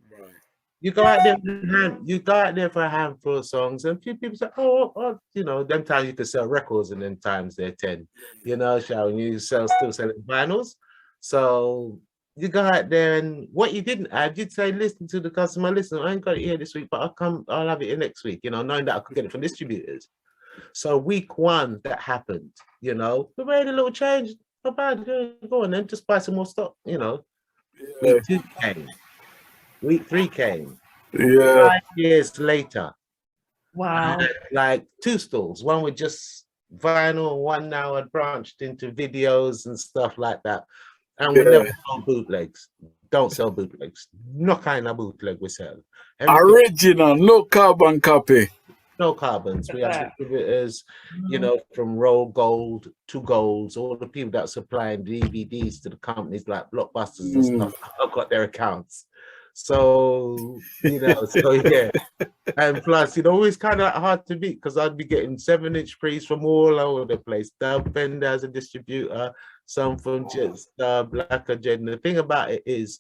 D: Right.
F: You go out there for a handful of songs, and a few people say, "Oh, you know, them times you could sell records, and then times they're 10, you know, Sharon, you still selling vinyls." So you go out there, and what you didn't have, you'd say, listen to the customer, listen, I ain't got it here this week, but I'll have it here next week, you know, knowing that I could get it from distributors. So week one, that happened, you know, we made a little change. Not bad, go on then, just buy some more stock, you know.
D: Yeah.
F: Week 2 came. Week 3 came.
D: Yeah.
F: 5 years later,
E: Wow.
F: like 2 stalls, one with just vinyl, one now had branched into videos and stuff like that. And we never sold bootlegs. Don't sell bootlegs. No kind of bootleg we sell.
D: Original, no carbon copy.
F: No carbons. We have distributors, you know, from Roll Gold to Golds, all the people that are supplying DVDs to the companies like Blockbusters and stuff. I've got their accounts. So, you know, so yeah. And plus, you know, it's kind of hard to beat because I'd be getting 7-inch pre's from all over the place. Dub Fender as a distributor, some from Jetstar, Black Agenda. The thing about it is,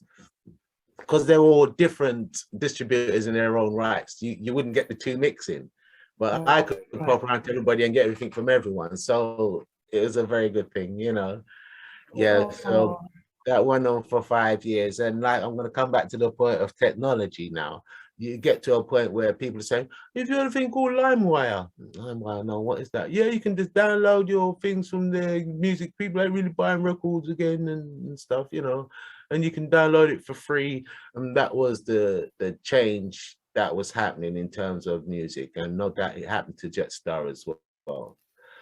F: because they're all different distributors in their own rights, you wouldn't get the 2 mixing. But I could pop around to everybody and get everything from everyone. So it was a very good thing, you know. Yeah, so that went on for 5 years. And like, I'm going to come back to the point of technology now. You get to a point where people are saying, "If you have a thing called LimeWire," no, what is that? Yeah, you can just download your things from the music. People ain't really buying records again and stuff, you know, and you can download it for free. And that was the change that was happening in terms of music, and no doubt it happened to Jetstar as well.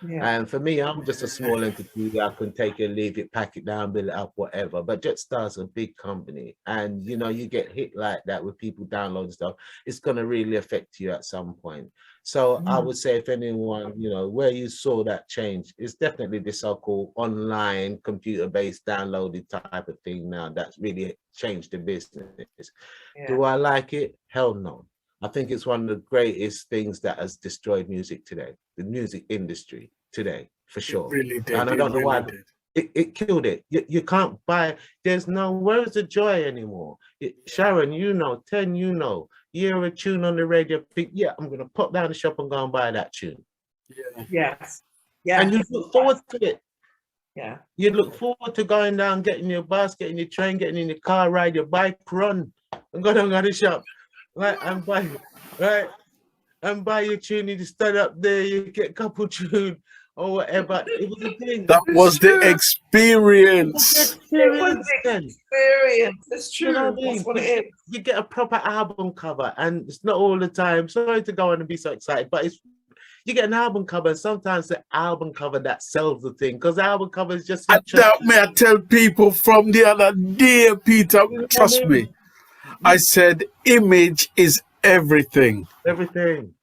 E: Yeah.
F: And for me, I'm just a small entity that I can take it, leave it, pack it down, build it up, whatever. But Jetstar's a big company, and you know, you get hit like that with people downloading stuff, it's going to really affect you at some point. So I would say, if anyone, you know, where you saw that change, it's definitely the so-called online computer-based downloaded type of thing now that's really changed the business. Yeah. Do I like it? Hell no. I think it's one of the greatest things that has destroyed music today, the music industry today, for sure.
D: It really did.
F: And I don't know why. It killed it. You can't buy, where's the joy anymore? Sharon, you know, 10, you know, you hear a tune on the radio, think, yeah, I'm going to pop down the shop and go and buy that tune.
E: Yeah. Yes. Yeah.
F: And you look forward to it.
E: Yeah.
F: You look forward to going down, getting your bus, getting your train, getting in your car, ride your bike, run, and go down to the shop. Right, and buy your tune, you stand up there, you get a couple tune or whatever. It was a thing.
D: That was the experience.
E: It was the experience. It's true. You know what I mean? That's what it is.
F: You get a proper album cover, and it's not all the time. Sorry to go on and be so excited, but you get an album cover, and sometimes the album cover that sells the thing, because the album cover is just. I
D: tell people from the other day, Peter, trust me. I said, image is everything.
F: Everything.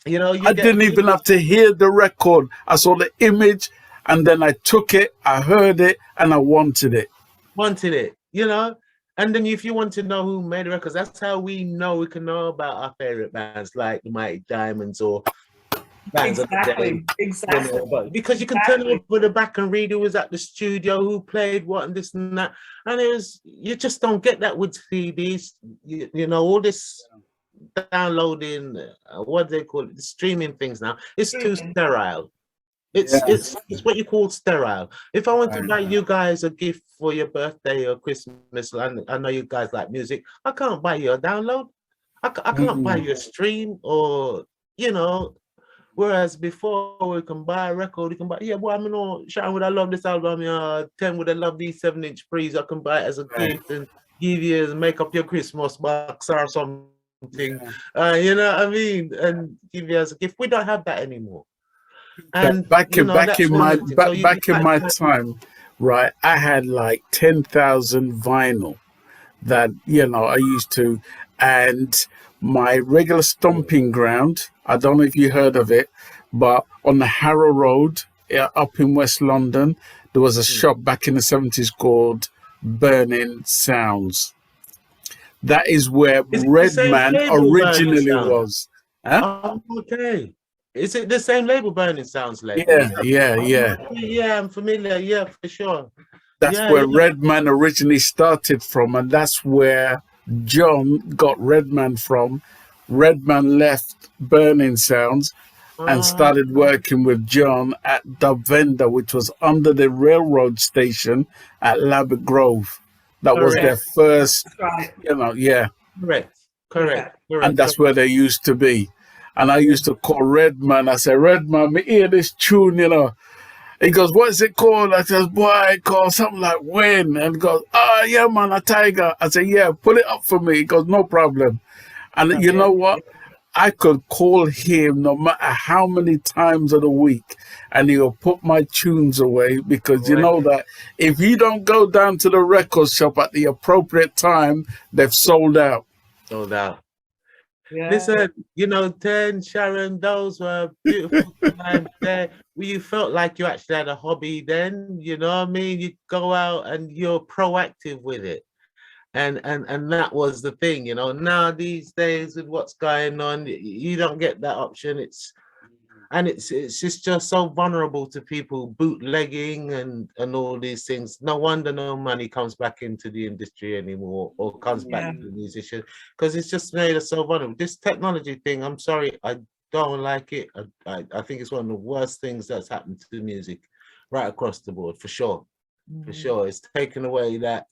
F: You know,
D: I didn't even have to hear the record. I saw the image, and then I took it, I heard it, and I wanted it.
F: You know? And then if you want to know who made the records, that's how we can know about our favorite bands like the Mighty Diamonds or bands of the day.
E: Exactly.
F: But because you can turn over the back and read who was at the studio, who played what, and this and that. And you just don't get that with CDs. You know, all this downloading, what do they call it, the streaming things now, it's too sterile. It's what you call sterile. If I want to buy you guys a gift for your birthday or Christmas, and I know you guys like music, I can't buy you a download. I can't buy you a stream, or, you know, whereas before we can buy a record, you can buy, yeah, boy, I mean, oh, Sharon, would I love this album? 10 would I love these 7-inch pre's? I can buy it as a gift and give you, make up your Christmas box or something. You know what I mean? And give you as a gift. We don't have that anymore. And
D: back in my time, right, I had like 10,000 vinyl that, you know, I used to, and my regular stomping ground, I don't know if you heard of it, but on the Harrow Road up in West London, there was a shop back in the 70s called Burning Sounds. That is where Redman originally was. Huh?
F: Oh, okay. Is it the same label, Burning Sounds label?
D: Yeah.
F: Yeah, I'm familiar. Yeah, for sure.
D: That's where Redman originally started from, and that's where John got Redman from. Redman left Burning Sounds and started working with John at the Vendor, which was under the railroad station at Labatt Grove. That was their first, you know,
F: Correct.
D: And that's where they used to be. And I used to call Redman. I said, Redman, me hear this tune, you know. He goes, what is it called? I said, boy, it called something like When. And he goes, yeah, man, a tiger. I said, yeah, put it up for me. He goes, no problem. And you know what? I could call him no matter how many times of the week, and he'll put my tunes away, because you know that if you don't go down to the record shop at the appropriate time, they've sold out.
F: Sold out. Yeah. Listen, you know, Sharon, those were beautiful times there. You felt like you actually had a hobby then, you know what I mean? You go out and you're proactive with it. And that was the thing, you know. Now these days with what's going on, you don't get that option. It's just so vulnerable to people bootlegging and all these things. No wonder no money comes back into the industry anymore, or comes back to the musician, because it's just made us so vulnerable. This technology thing, I'm sorry, I don't like it. I think it's one of the worst things that's happened to music right across the board, for sure. For sure. It's taken away that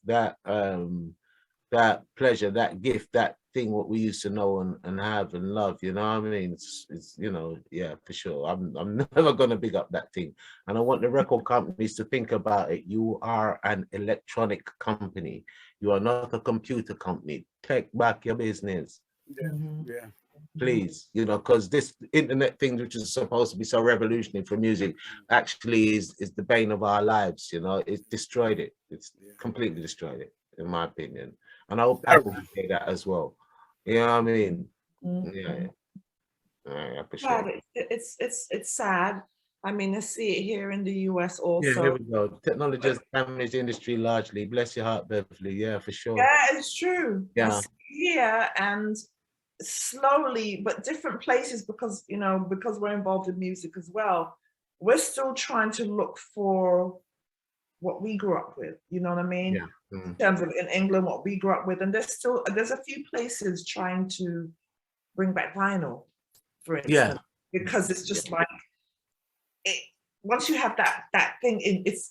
F: pleasure, that gift, that thing what we used to know and have and love, you know what I mean? It's you know, yeah, for sure. I'm never gonna big up that thing. And I want the record companies to think about it. You are an electronic company. You are not a computer company. Take back your business.
D: Yeah.
F: Please, you know, because this internet thing, which is supposed to be so revolutionary for music, actually is the bane of our lives, you know. It's destroyed it. It's completely destroyed it, in my opinion. And I hope Apple will say that as well. You know what I mean? Yeah, for sure.
E: It's sad. I mean, I see it here in the US also.
F: Yeah, here we go. Technology has damaged the industry largely. Bless your heart, Beverly. Yeah, for sure.
E: Yeah, it's true.
F: Yeah.
E: Here and slowly, but different places, because, you know, because we're involved in music as well, we're still trying to look for what we grew up with, you know what I mean?
F: Yeah.
E: In terms of in England, what we grew up with. And there's a few places trying to bring back vinyl, for instance, because it's just like, once you have that thing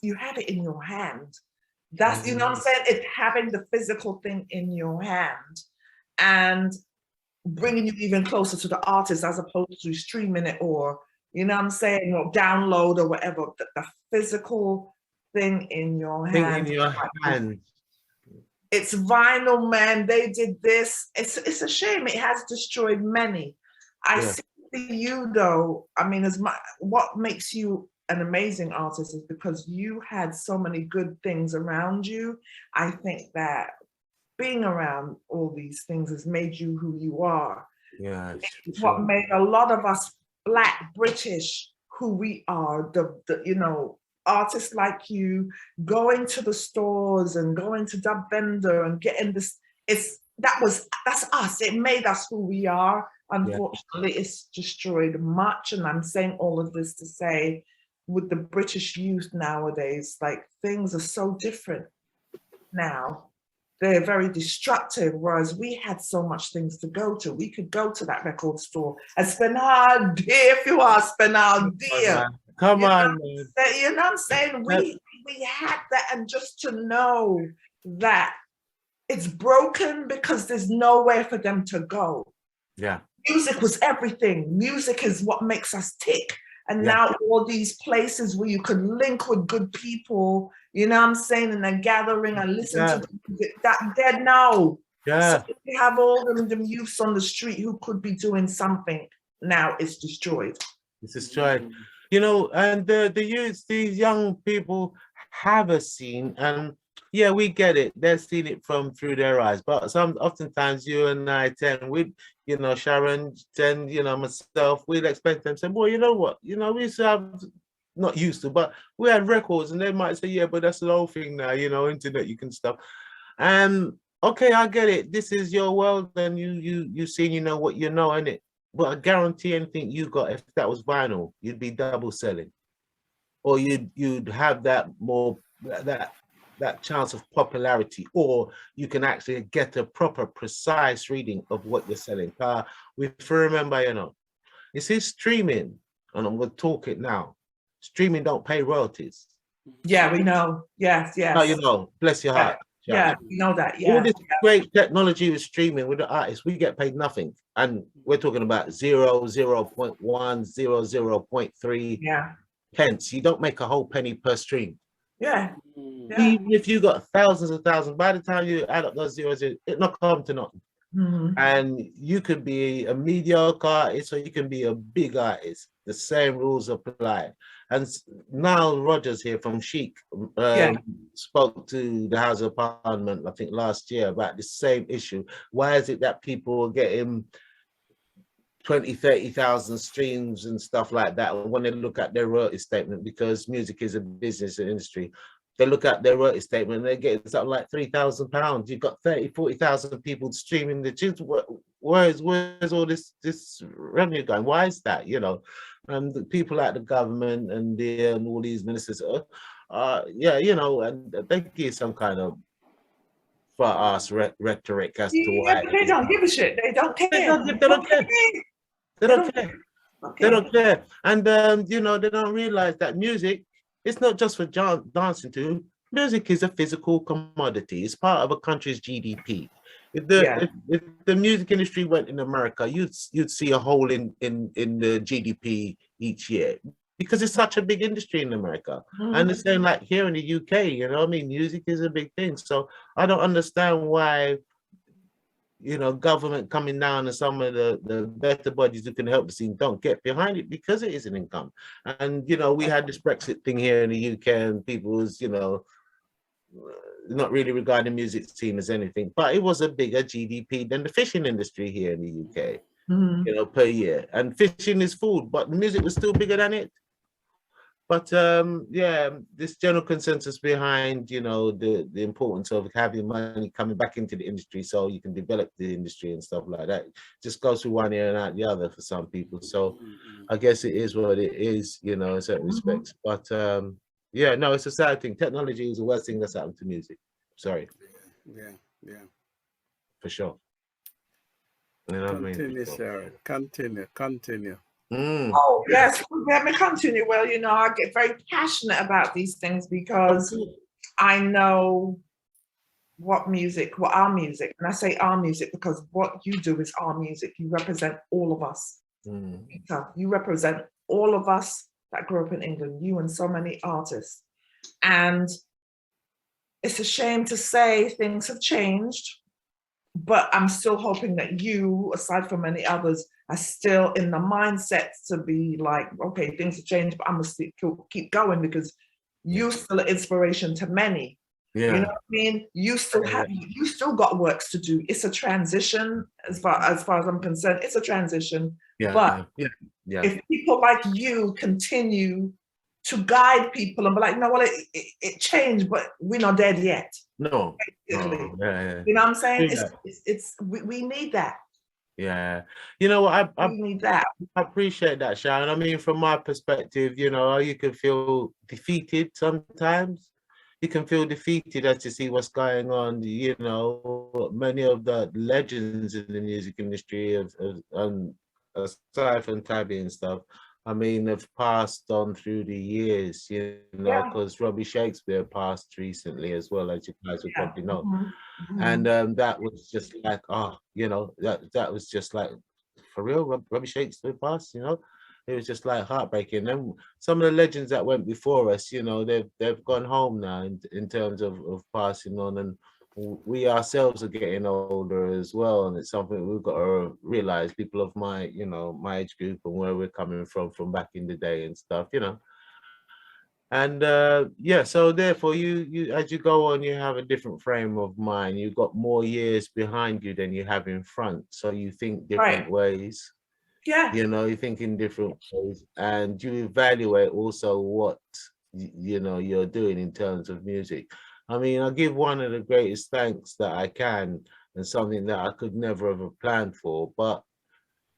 E: you have it in your hand. That's, you know what I'm saying? It's having the physical thing in your hand and bringing you even closer to the artist, as opposed to streaming it, or, you know what I'm saying, or download or whatever. The physical thing in your hand. It's vinyl, man. They did this. It's a shame. It has destroyed many. I see for you though, I mean, what makes you an amazing artist is because you had so many good things around you. I think that being around all these things has made you who you are.
F: Yeah,
E: it's what made a lot of us Black British who we are. The you know, artists like you going to the stores and going to Dub Vendor and getting this. That's us. It made us who we are. Unfortunately, it's destroyed much. And I'm saying all of this to say, with the British youth nowadays, like things are so different now. They're very destructive, whereas we had so much things to go to. We could go to that record store and spend our day, if you are, spend our day.
F: Come on, man.
E: You know what I'm saying? We had that, and just to know that it's broken because there's nowhere for them to go.
F: Yeah.
E: Music was everything. Music is what makes us tick. And now all these places where you can link with good people, you know what I'm saying, in a gathering and listen to that dead now.
F: Yeah.
E: So we have all them youths on the street who could be doing something. Now it's destroyed.
F: It's destroyed. You know, and the youths, these young people have a scene, and yeah, we get it. They're seeing it through their eyes. But oftentimes you and I you know, Sharon, you know, myself, we'd expect them to say, well, you know what? You know, we used to have, not used to, but we had records, and they might say, yeah, but that's the whole thing now, you know, internet, you can stuff. Okay, I get it. This is your world, and you seen, you know what you know, innit? But I guarantee anything you got, if that was vinyl, you'd be double selling. Or you'd have that more, that chance of popularity, or you can actually get a proper, precise reading of what you're selling. If you remember, you know, you see streaming, and I'm going to talk it now. Streaming don't pay royalties.
E: Yeah, we know. Yes.
F: No, you know, bless your heart.
E: Yeah, we know that. Yeah.
F: All this great technology with streaming with the artists, we get paid nothing. And we're talking about 0.1, 0.3 pence. You don't make a whole penny per stream.
E: Yeah.
F: Even if you got thousands of thousands, by the time you add up those zeros, it not come to nothing. And you could be a mediocre artist, or you can be a big artist. The same rules apply. And Nile Rodgers here from Chic spoke to the House of Parliament, I think last year, about the same issue. Why is it that people are getting 20, 30,000 streams and stuff like that when they look at their royalty statement? Because music is a business industry. They look at their royalty statement and they get something like £3,000. You've got 30, 40,000 people streaming the tunes. Where's all this revenue going? Why is that? You know, and the people at the government and all these ministers, you know, and they give some kind of for-ass rhetoric as to why.
E: They don't give a shit. They don't care.
F: They don't care. They don't care. They don't care. And, you know, they don't realize that music, it's not just for dancing to. Music is a physical commodity. It's part of a country's GDP. If the music industry went in America, you'd see a hole in the GDP each year, because it's such a big industry in America. And the same like here in the UK, you know what I mean? Music is a big thing. So I don't understand why, you know, government coming down and some of the better bodies who can help the scene don't get behind it, because it is an income. And, you know, we had this Brexit thing here in the UK, and people was, you know, not really regarding music scene as anything, but it was a bigger GDP than the fishing industry here in the UK, you know, per year. And fishing is food, but music was still bigger than it. But yeah, this general consensus behind, you know, the importance of having money coming back into the industry so you can develop the industry and stuff like that, just goes through one ear and out the other for some people. So I guess it is what it is, you know, in certain respects. But yeah, no, it's a sad thing. Technology is the worst thing that's happened to music. Sorry.
D: Yeah.
F: For sure. You know what I mean?
D: Continue, Sharon. Continue.
E: Oh, yes, let me continue. Well, you know, I get very passionate about these things because I know what our music, and I say our music because what you do is our music. You represent all of us. You represent all of us that grew up in England, you and so many artists. And it's a shame to say things have changed, but I'm still hoping that you, aside from many others, are still in the mindset to be like, okay, things have changed, but I'm gonna keep going, because you're still an inspiration to many. You know what I mean? You still got works to do. It's a transition, as far as I'm concerned. It's a transition. If people like you continue to guide people and be like, no, well, it changed, but we're not dead yet.
F: No.
E: You know what I'm saying? We need that.
F: Yeah. You know what? I
E: We need that.
F: I appreciate that, Sharon. I mean, from my perspective, you know, you can feel defeated sometimes. You can feel defeated as to see what's going on. You know, many of the legends in the music industry aside from Tabby and stuff, I mean, have passed on through the years, you know,
E: Yeah.
F: because Robbie Shakespeare passed recently as well, as you guys will
E: Yeah.
F: probably know.
E: Mhm.
F: And that was just like, oh, you know, that was just like, for real, Robbie Shakespeare passed, you know. It was just like heartbreaking. And some of the legends that went before us, you know, they've gone home now in terms of passing on, and we ourselves are getting older as well. And it's something we've got to realize, people of my, you know, my age group and where we're coming from back in the day and stuff, you know. And yeah, so therefore you as you go on, you have a different frame of mind. You've got more years behind you than you have in front, so you think different
E: Right.
F: ways.
E: Yeah.
F: You know, you think in different ways, and you evaluate also what you know you're doing in terms of music. I mean, I give one of the greatest thanks that I can, and something that I could never have planned for, but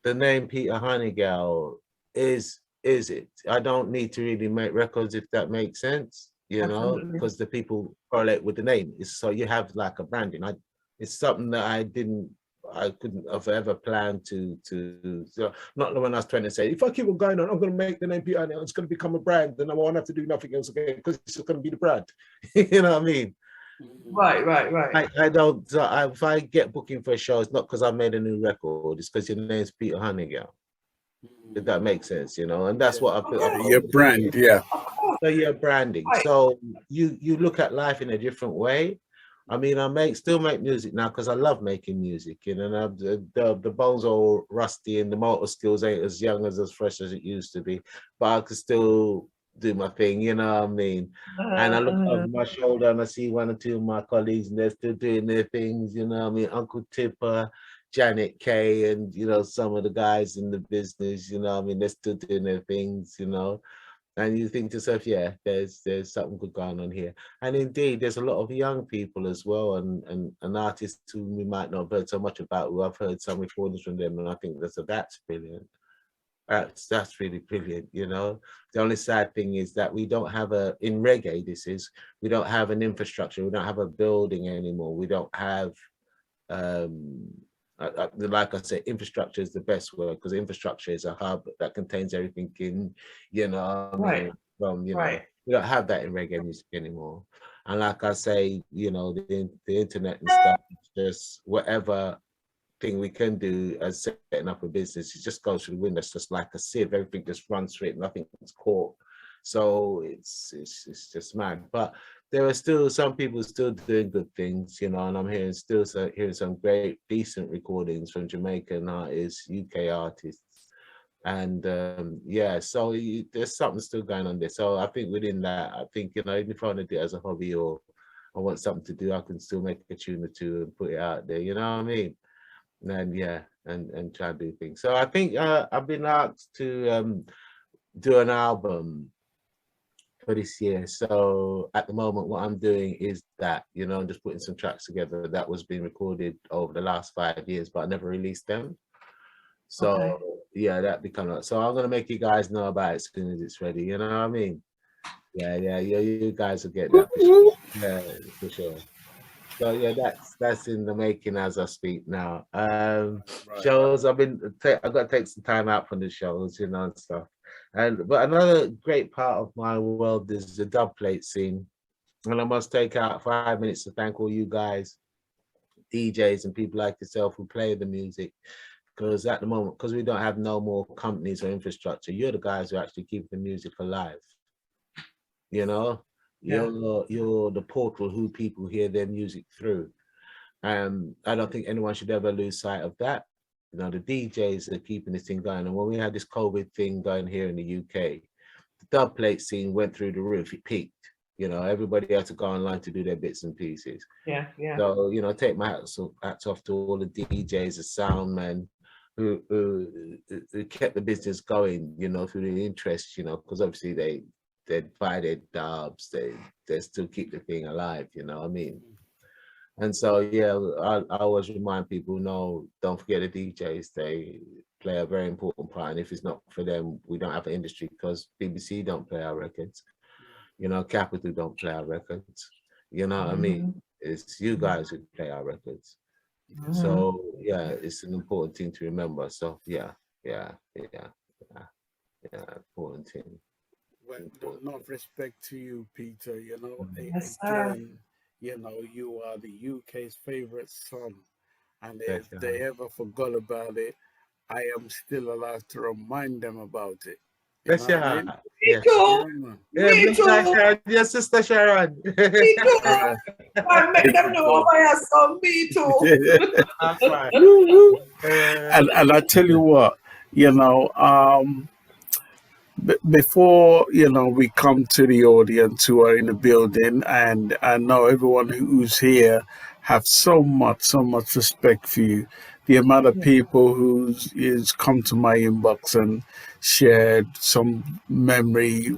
F: the name Peter Hunnigale is it. I don't need to really make records, if that makes sense, you know,
E: Absolutely.
F: because the people correlate with the name. It's, so you have like a branding. It's something that I couldn't have ever planned so not when I was trying to say, if I keep on going on, I'm going to make the name Peter Hunnigale, it's going to become a brand, then I won't have to do nothing else again because it's just going to be the brand. You know what I mean?
E: Right.
F: I don't, if I get booking for a show, it's not because I made a new record, it's because your name's Peter Hunnigale. If that makes sense, you know, and that's what I put up.
D: Your brand, yeah.
F: So your branding.
E: Right.
F: So you look at life in a different way. I mean, still make music now because I love making music, you know. And the bones are all rusty and the motor skills ain't as young as fresh as it used to be, but I can still do my thing, you know what I mean? And I look over my shoulder and I see one or two of my colleagues and they're still doing their things, you know what I mean? Uncle Tipper, Janet Kay, and you know, some of the guys in the business, you know, I mean, they're still doing their things, you know. And you think to yourself, yeah, there's something good going on here. And indeed, there's a lot of young people as well, and artists who we might not have heard so much about, who I've heard some recordings from them, and I think that's brilliant. That's really brilliant, you know. The only sad thing is that we don't have in reggae, we don't have an infrastructure, we don't have a building anymore, we don't have like I said, infrastructure is the best word, because infrastructure is a hub that contains everything in, you know, I mean, from, you know, we don't have that in reggae music anymore. And like I say, you know, the internet and stuff, just whatever thing we can do as setting up a business, it just goes through the window. It's just like a sieve, everything just runs through it, nothing's caught. So it's just mad. But there are still some people still doing good things, you know, and I'm hearing some great, decent recordings from Jamaican artists, UK artists. And yeah, so there's something still going on there. So I think within that, I think, you know, even if I want to do it as a hobby or I want something to do, I can still make a tune or two and put it out there, you know what I mean? And yeah, and try to do things. So I think I've been asked to do an album for this year. So at the moment, what I'm doing is that, you know, I'm just putting some tracks together that was being recorded over the last 5 years, but I never released them. So yeah, that become so I'm gonna make you guys know about it as soon as it's ready. You know what I mean? Yeah, you guys will get that for sure. Yeah, for sure. So yeah, that's in the making as I speak now. Shows I've got to take some time out from the shows, you know, and stuff. But another great part of my world is the dub plate scene, and I must take out 5 minutes to thank all you guys, DJs and people like yourself who play the music. Because at the moment, because we don't have no more companies or infrastructure, you're the guys who actually keep the music alive. You know, you're the portal who people hear their music through. I don't think anyone should ever lose sight of that. You know, the DJs are keeping this thing going. And when we had this COVID thing going here in the UK, the dub plate scene went through the roof. It peaked. You know, everybody had to go online to do their bits and pieces.
E: Yeah.
F: So, you know, take my hats off to all the DJs, the sound men who kept the business going, you know, through the interest, you know, because obviously they buy their dubs, they still keep the thing alive, you know what I mean? And so, yeah, I always remind people, no, don't forget the DJs. They play a very important part. And if it's not for them, we don't have an industry, because BBC don't play our records. You know, Capital don't play our records. You know what I mean? It's you guys who play our records. So, yeah, it's an important thing to remember. So, yeah, important thing.
D: Well, enough respect to you, Peter. You know,
E: Yes, sir.
D: again, you know, you are the UK's favorite son. And
F: Yes,
D: if they ever forgot about it, I am still allowed to remind them about it. You know what I mean?
E: Me
F: yeah.
E: too.
D: Yeah, man.
F: Yeah,
E: Me
F: Big
E: too.
F: Sharon, your sister Sharon.
E: Me too.
D: Yeah.
E: I make them know about your son. Me too.
F: That's right.
D: And I tell you what, you know, before we come to the audience who are in the building, and I know everyone who's here have so much respect for you. The amount of people who's come to my inbox and shared some memory,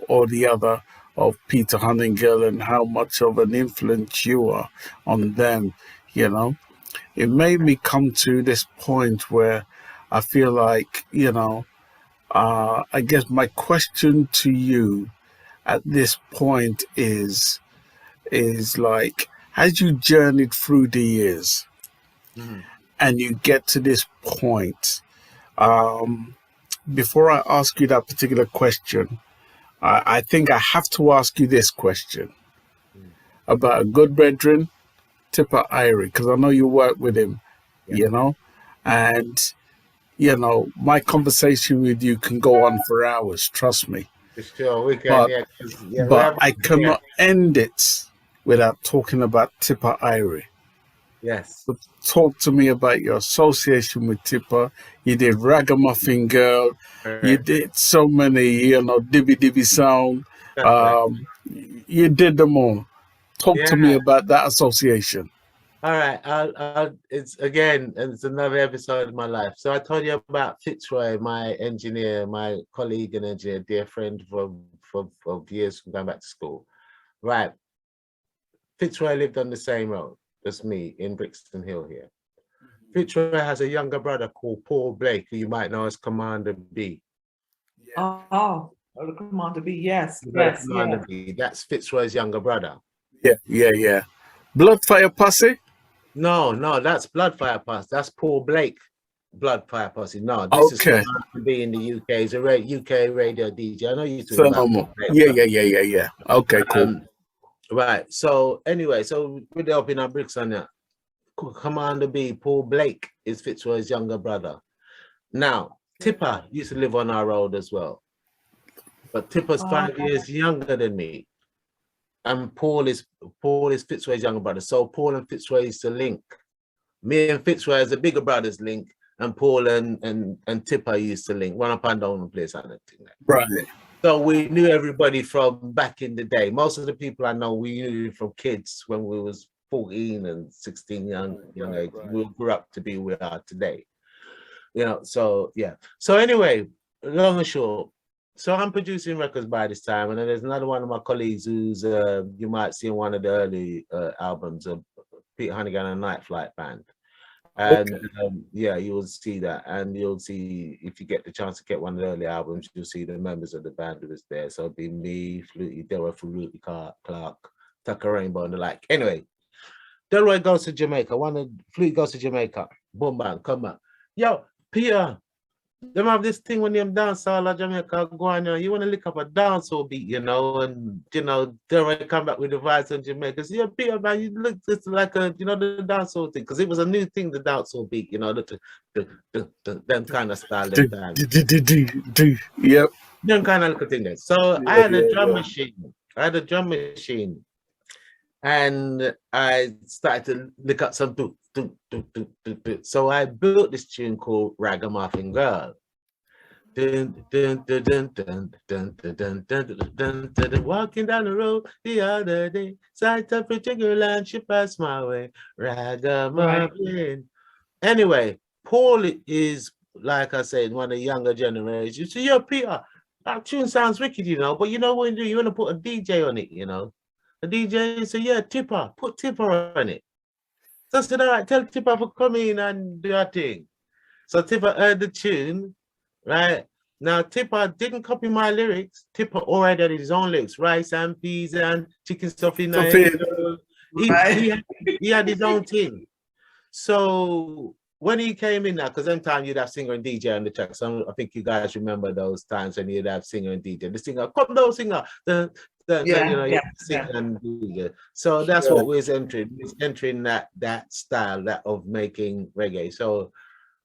D: or the other, of Peter Hunnigale and how much of an influence you are on them. It made me come to this point where I feel like, I guess my question to you at this point is like, as you journeyed through the years and you get to this point, before I ask you that particular question, I think I have to ask you this question about a good brethren, Tipper Irie, because I know you work with him, and my conversation with you can go on for hours, trust me.
F: Sure, we can.
D: But,
F: Yeah,
D: but I cannot end it without talking about Tipper Irie.
F: Yes.
D: So talk to me about your association with Tipper. You did Ragamuffin Girl. You did so many, Dibby Dibby Sound. You did them all. Talk to me about that association.
F: All right, it's another episode of my life. So I told you about Fitzroy, my engineer, my colleague and engineer, dear friend for years from going back to school. Right, Fitzroy lived on the same road as me in Brixton Hill here. Fitzroy has a younger brother called Paul Blake, who you might know as Commander B.
E: Oh, Commander B, yes.
F: Commander B, that's Fitzroy's younger brother.
D: Yeah. Bloodfire Posse?
F: No, that's Bloodfire Posse. That's Paul Blake, Bloodfire Posse. No, this is Commander B in the UK. He's a UK radio DJ. I know you two.
D: Yeah. Okay, cool.
F: Right. So anyway, so we're helping our bricks on that. Commander B, Paul Blake, is Fitzroy's younger brother. Now, Tipper used to live on our road as well, but Tipper's 5 years younger than me. And Paul is Fitzroy's younger brother. So Paul and Fitzroy used to link. Me and Fitzroy as the bigger brothers link, and Paul and Tipper used to link. One up and down the place and everything.
D: Right.
F: So we knew everybody from back in the day. Most of the people I know, we knew from kids when we was 14 and 16 young age. We grew up to be where we are today. So yeah. So anyway, long and short. So I'm producing records by this time, and then there's another one of my colleagues who's you might see in one of the early albums of Peter Hunnigale and Night Flight Band. And you will see that, and you'll see, if you get the chance to get one of the early albums, you'll see the members of the band who was there. So it'll be me, Flutie, Flutie Clark, Tucker Rainbow, and the like. Anyway, Delroy goes to Jamaica. Flutie goes to Jamaica. Boom, bang, come back. Yo, Peter, them have this thing when them dance all at Jamaica go on, you want to lick up a dancehall beat, and Delroy come back with the vibes on Jamaica. So, yeah, Peter, man, you look just like the dancehall thing, because it was a new thing, the dancehall beat, them kind of style.
D: Yep.
F: Them kind of little thing there. So I had a drum machine. And I started to look up some So I built this tune called Ragamuffin Girl. Walking down the road the other day, sight of a girl and she passed my way. Ragamuffin. Anyway, Paul is, like I said, one of the younger generations. So Peter, that tune sounds wicked, but you know what you do? You want to put a DJ on it, The DJ said, yeah, Tipper, put Tipper on it. So I said, all right, tell Tipper to come in and do a thing. So Tipper heard the tune, right? Now Tipper didn't copy my lyrics. Tipper already had his own lyrics, rice and peas and chicken stuffing. He had his own thing. So when he came in now, because them time you'd have singer and DJ on the track. So I think you guys remember those times when you'd have singer and DJ. The singer, come down, singer. Singer and DJ. So that's what we're entering. We're entering that style of making reggae. So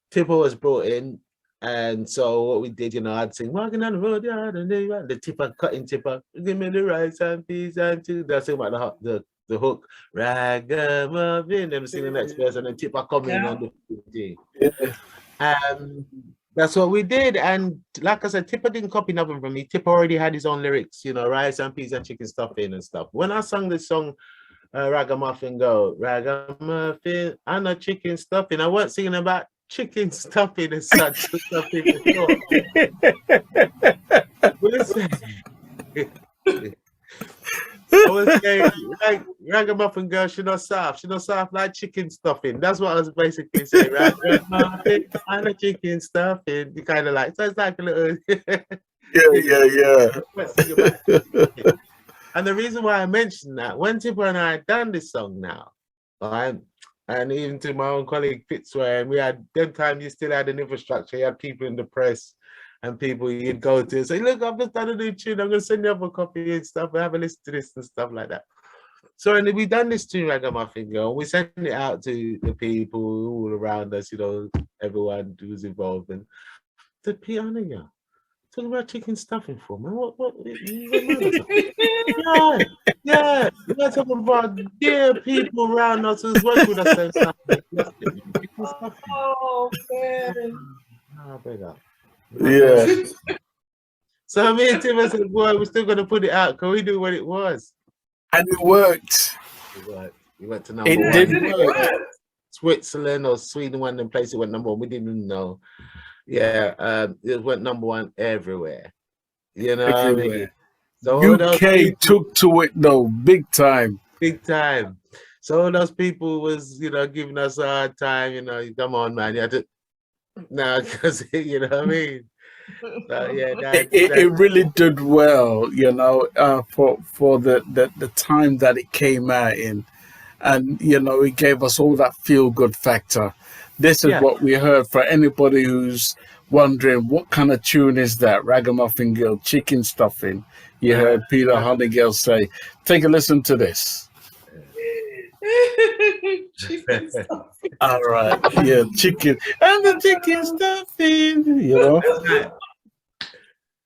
F: Tipper was brought in, and so what we did, I'd sing "Walking on the Road," the Tipper cutting Tipper, give me the rice and peas and two. That's about the hook, ragamuffin. Then sing the next verse, and then Tipper coming on the thing. That's what we did, and like I said, Tipper didn't copy nothing from me. Tipper already had his own lyrics, rice and peas and chicken stuffing and stuff. When I sang the song, Ragamuffin Go, ragamuffin and a chicken stuffing, I wasn't singing about chicken stuffing and such stuffing. Listen, I was saying, like, Ragamuffin Girl, she not soft like chicken stuffing. That's what I was basically saying, right? Ragamuffin and a chicken stuffing. You kind of like, so it's like a little.
D: Yeah.
F: And the reason why I mentioned that, when Tipper and I had done this song now, right? And even to my own colleague Fitzroy, and we had them time you still had an infrastructure, you had people in the press and people you'd go to and say, look, I've just done a new tune, I'm gonna send you up a copy and stuff, and have a listen to this and stuff like that. So and we done this tune, Ragamuffin Girl, and we sent it out to the people all around us, everyone who was involved. And the Hunnigale, talking about chicken stuffing for me. What yeah. We're talking about dear people around us who's working with us and stuff.
E: Oh, man.
D: Yeah.
F: So me and Tim said, boy, we're still gonna put it out. Can we do what it was?
D: And it worked.
F: We went to number
D: one.
F: It
D: did work.
F: Switzerland or Sweden, one of them places went number one. We didn't know. Yeah, it went number one everywhere.
D: Everywhere.
F: What I mean? So
D: UK took to it though, big time.
F: Big time. So all those people was, giving us a hard time, come on, man. You had to now, because you know what I mean. So, yeah,
D: it really did well, for the time that it came out in, and it gave us all that feel good factor. This is what we heard. For anybody who's wondering what kind of tune is that, Ragamuffin Girl, chicken stuffing. You heard Peter Hunnigale say, take a listen to this.
E: Chicken stuffing.
D: All right, yeah, chicken and the chicken stuffing,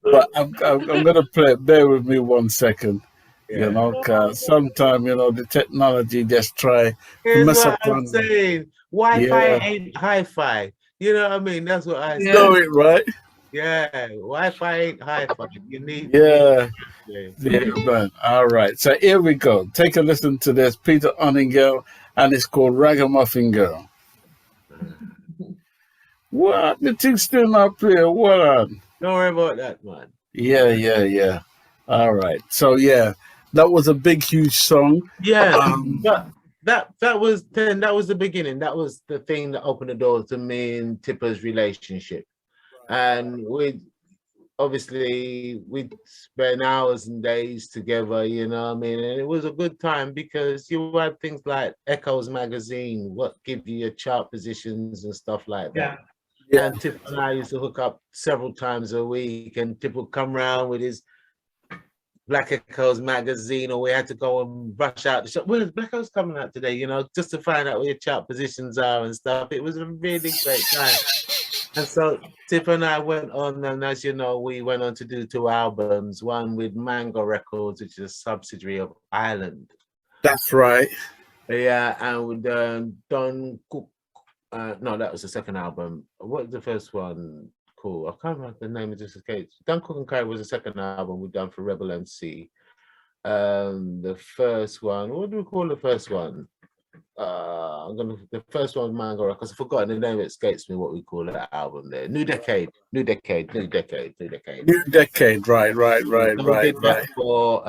D: But I'm gonna play it. Bear with me 1 second, because sometimes the technology just try to mess up.
F: I'm saying Wi-Fi ain't hi-fi. You know what I mean? That's what I say.
D: Know it, right?
F: Yeah, Wi-Fi ain't hi-fi. You need.
D: Yeah, man. All right, so here we go. Take a listen to this, Peter Hunnigale, and it's called Ragamuffin Girl. What? The thing's still not clear. What on?
F: Don't worry about that, man.
D: Yeah. All right. So that was a big, huge song.
F: Yeah, but that was the beginning. That was the thing that opened the door to me and Tipper's relationship. And we'd spend hours and days together, you know what I mean? And it was a good time because you had things like Echoes magazine, what give you your chart positions and stuff like that. Yeah. And Tip and I used to hook up several times a week, and Tip would come around with his Black Echoes magazine, or we had to go and rush out the shop. Where's Black Echoes coming out today? Just to find out where your chart positions are and stuff. It was a really great time. And so Tip and I went on, and as you know, we went on to do 2 albums, one with Mango Records, which is a subsidiary of Island.
D: That's right.
F: Yeah, and with Don Cook. No, that was the second album. What was the first one? Cool. I can't remember the name of this escapes. Don Cook and Carrie was the second album we done for Rebel MC. The first one, what do we call the first one? The first one was Mango Rock, because I've forgotten the name, it escapes me what we call that album there. New Decade.
D: New Decade, right.
F: And we did that for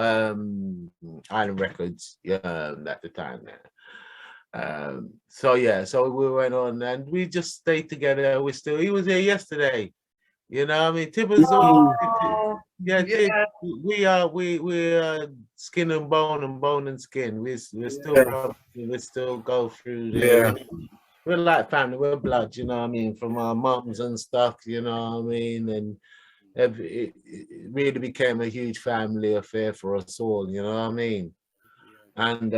F: Island Records at the time there. So yeah, so we went on and we just stayed together. He was here yesterday. You know, I mean, Tibbers. We are skin and bone and skin. We still go through. We're like family. We're blood. You know what I mean? From our mums and stuff. You know what I mean? And it really became a huge family affair for us all. You know what I mean? And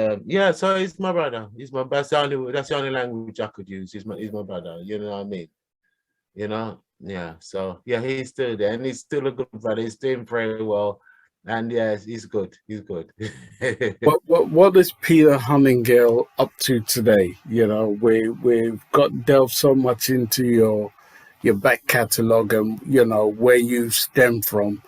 F: so he's my brother. That's the only language I could use. He's my brother. You know what I mean? You know. Yeah, so yeah, he's still there, and he's still a good brother. He's doing very well, and yeah, he's good. He's good.
D: What is Peter Hunnigale up to today? You know, we've got delved so much into your back catalogue and you know where you stem from,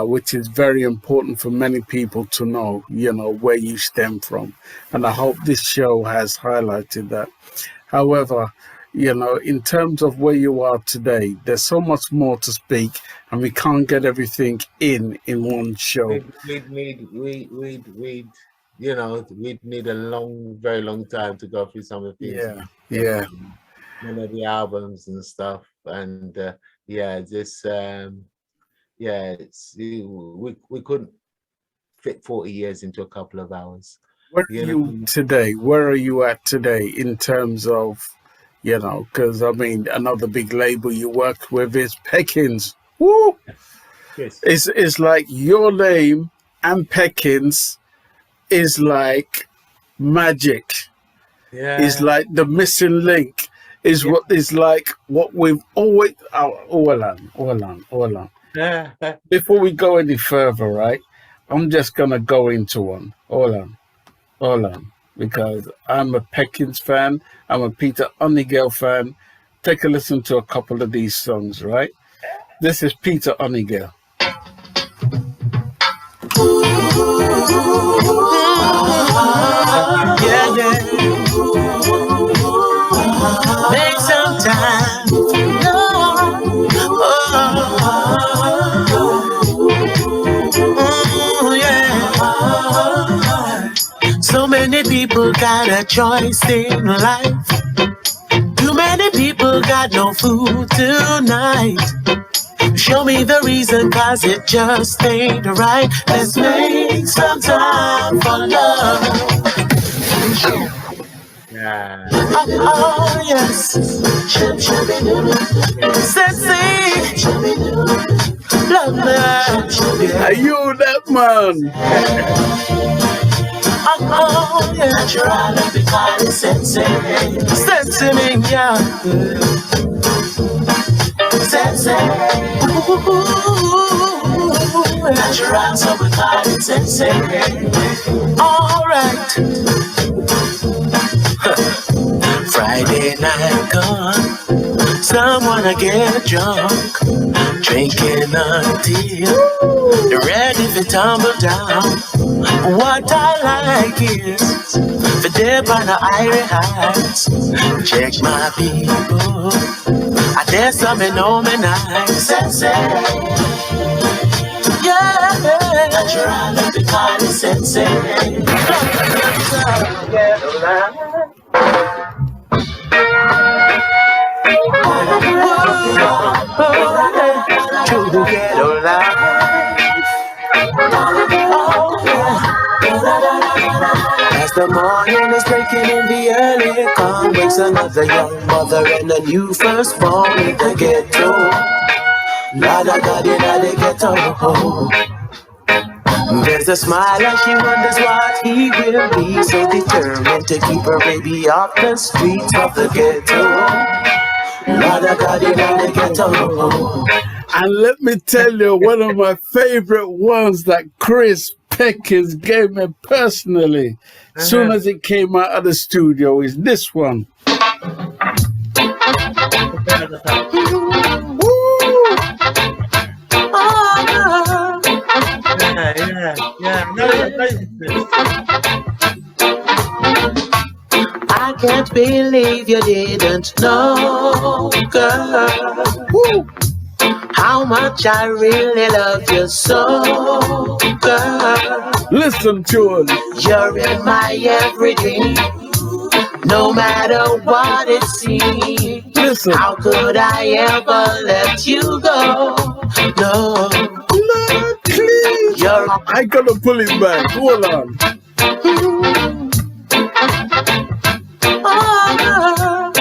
D: which is very important for many people to know. You know where you stem from, and I hope this show has highlighted that. However, you know, in terms of where you are today, there's so much more to speak, and we can't get everything in one show.
F: We'd need a very long time to go through some of the things.
D: Yeah.
F: One of the albums and stuff, and we couldn't fit 40 years into a couple of hours.
D: Where are you today? Where are you at today in terms of? You know, because I mean, another big label you worked with is Peckins. Woo!
F: Yes.
D: It's like your name and Peckins is like magic.
F: Yeah.
D: It's like the missing link. What is like what we've always. Hold on.
F: Yeah.
D: Before we go any further, right? I'm just gonna go into one. Hold on. Because I'm a Peckins fan, I'm a Peter Hunnigale fan. Take a listen to a couple of these songs, right? This is Peter Hunnigale.
C: Yeah. Make some time. So many people got a choice in life. Too many people got no food tonight. Show me the reason, cause it just ain't right. Let's make some time for love.
F: Yeah.
C: Oh yes. Sexy. Love.
D: Are you that man?
C: Oh yeah. Natural because it's sexy. Sexy me, yeah. Sexy. Natural, so we call it sexy. Alright. Friday night gone. Someone get drunk, drinking until they're ready to tumble down. What I like is the dip on the iron heights. Check my people, I dare some and know me nice. Sexy, yeah. Natural because it's sexy. Get alive. To the ghetto life. As the morning is breaking in the early calm, wakes another young mother and a new firstborn in the ghetto. Lord of God in the ghetto. There's a smile as she wonders what he will be, so determined to keep her baby off the streets of the ghetto. Lord of God in the ghetto.
D: And let me tell you, one of my favorite ones that Chris Peckins gave me personally, soon as it came out of the studio, is this one.
A: can't believe you didn't know, girl, how much I really love you so, girl.
D: Listen to it.
A: You're in my everything, no matter what it seems.
D: Listen.
A: How could I ever let you go? No, you're
D: I gotta pull it back. Hold on.
A: oh,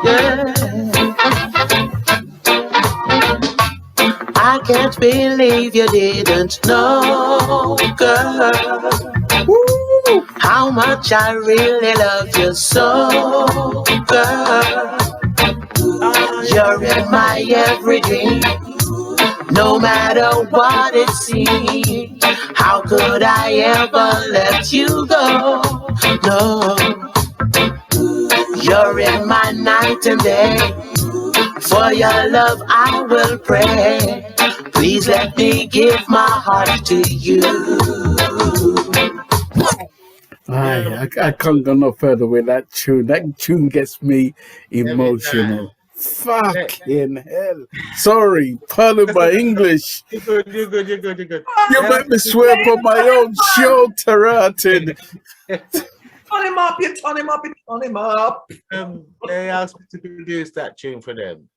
A: yeah. I can't believe you didn't know, girl, how much I really love you so, girl. You're in my everything, no matter what it seems. How could I ever let you go? No, you're in my night and day. For your love I will pray. Please let me give my heart to you.
D: I can't go no further with that tune. That tune gets me emotional. Fucking hell. Sorry, pardon my English.
F: You're good.
D: You make me swear for my own show, Taratin.
E: Turn him up, you turn him up, you turn him up.
F: They asked me to produce that tune for them.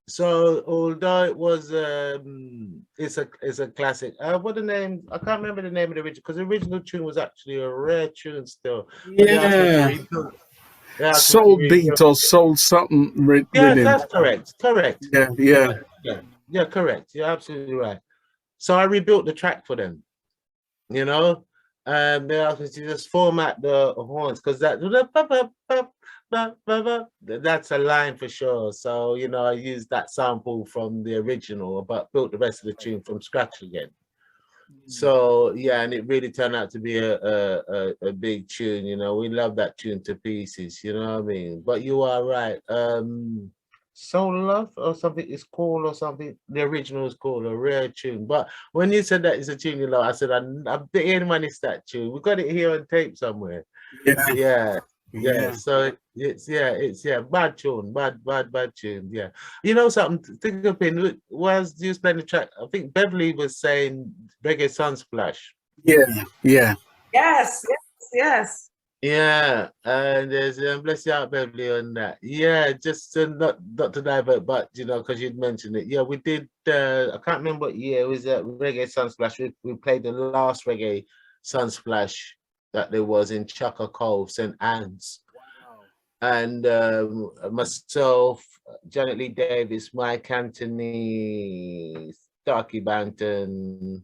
F: So although it was it's a classic. What the name? I can't remember the name of the original, because the original tune was actually a rare tune still.
D: Yeah. Soul beat or soul something rhythm.
F: Yeah, that's correct.
D: Yeah.
F: Correct. You're absolutely right. So I rebuilt the track for them, you know. They asked me to just format the horns, because that's a line for sure. So, you know, I used that sample from the original, but built the rest of the tune from scratch again. So yeah, and it really turned out to be a big tune. You know, we love that tune to pieces. You know what I mean? But you are right. Soul Love or something is called, or something. The original is called a rare tune. But when you said that it's a tune you love, I said I bet anyone it's that tune. We got it here on tape somewhere. Yeah. So it's bad tune, bad tune. Yeah. You know something? Think of it. Was you playing the track? I think Beverly was saying Reggae Sunsplash.
D: Yeah.
E: Yes.
F: Yeah, and there's bless you out, Beverly, on that. Yeah, just not to divert, but you know, because you'd mentioned it. Yeah, we did. I can't remember what year it was. Reggae Sunsplash. We played the last Reggae Sunsplash that there was in Chaka Cove, St. Anne's. And myself, Janet Lee Davis, Mike Anthony, Starkey Banton.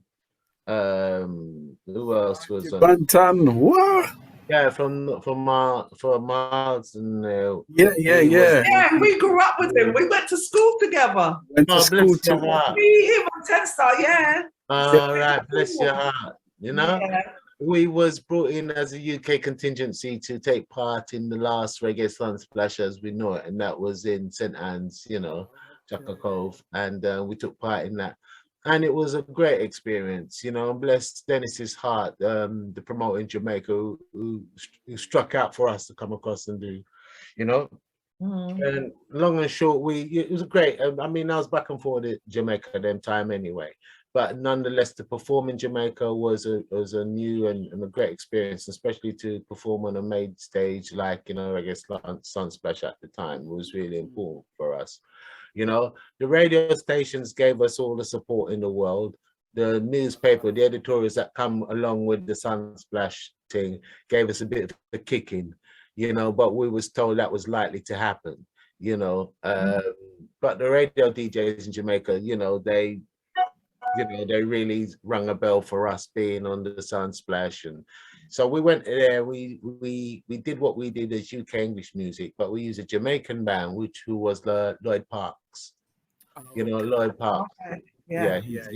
F: Who else was on?
D: Bantan, what?
F: Yeah, from Mars and
E: Yeah, we grew up with him. We went to school together.
D: Went to school together.
E: Me, him, and 10 Star, yeah.
F: All right, bless your heart. You know, we was brought in as a UK contingency to take part in the last Reggae Sunsplash as we know it, and that was in St. Anne's, you know, Chaka Cove, and we took part in that. And it was a great experience, you know, and bless Dennis's heart, the promoter in Jamaica who struck out for us to come across and do, you know. And long and short, it was great. I mean, I was back and forth at Jamaica at them time anyway, but nonetheless, to perform in Jamaica was a new and a great experience, especially to perform on a main stage like, you know, I guess Sunsplash at the time was really important for us. You know, the radio stations gave us all the support in the world. The newspaper, the editorials that come along with the Sunsplash thing gave us a bit of a kicking, you know, but we was told that was likely to happen, you know. But the radio DJs in Jamaica, you know, they really rung a bell for us being on the Sunsplash. And so we went there, we did what we did as UK English music, but we used a Jamaican band, who was Lloyd Parks. You know, Lloyd Parks. His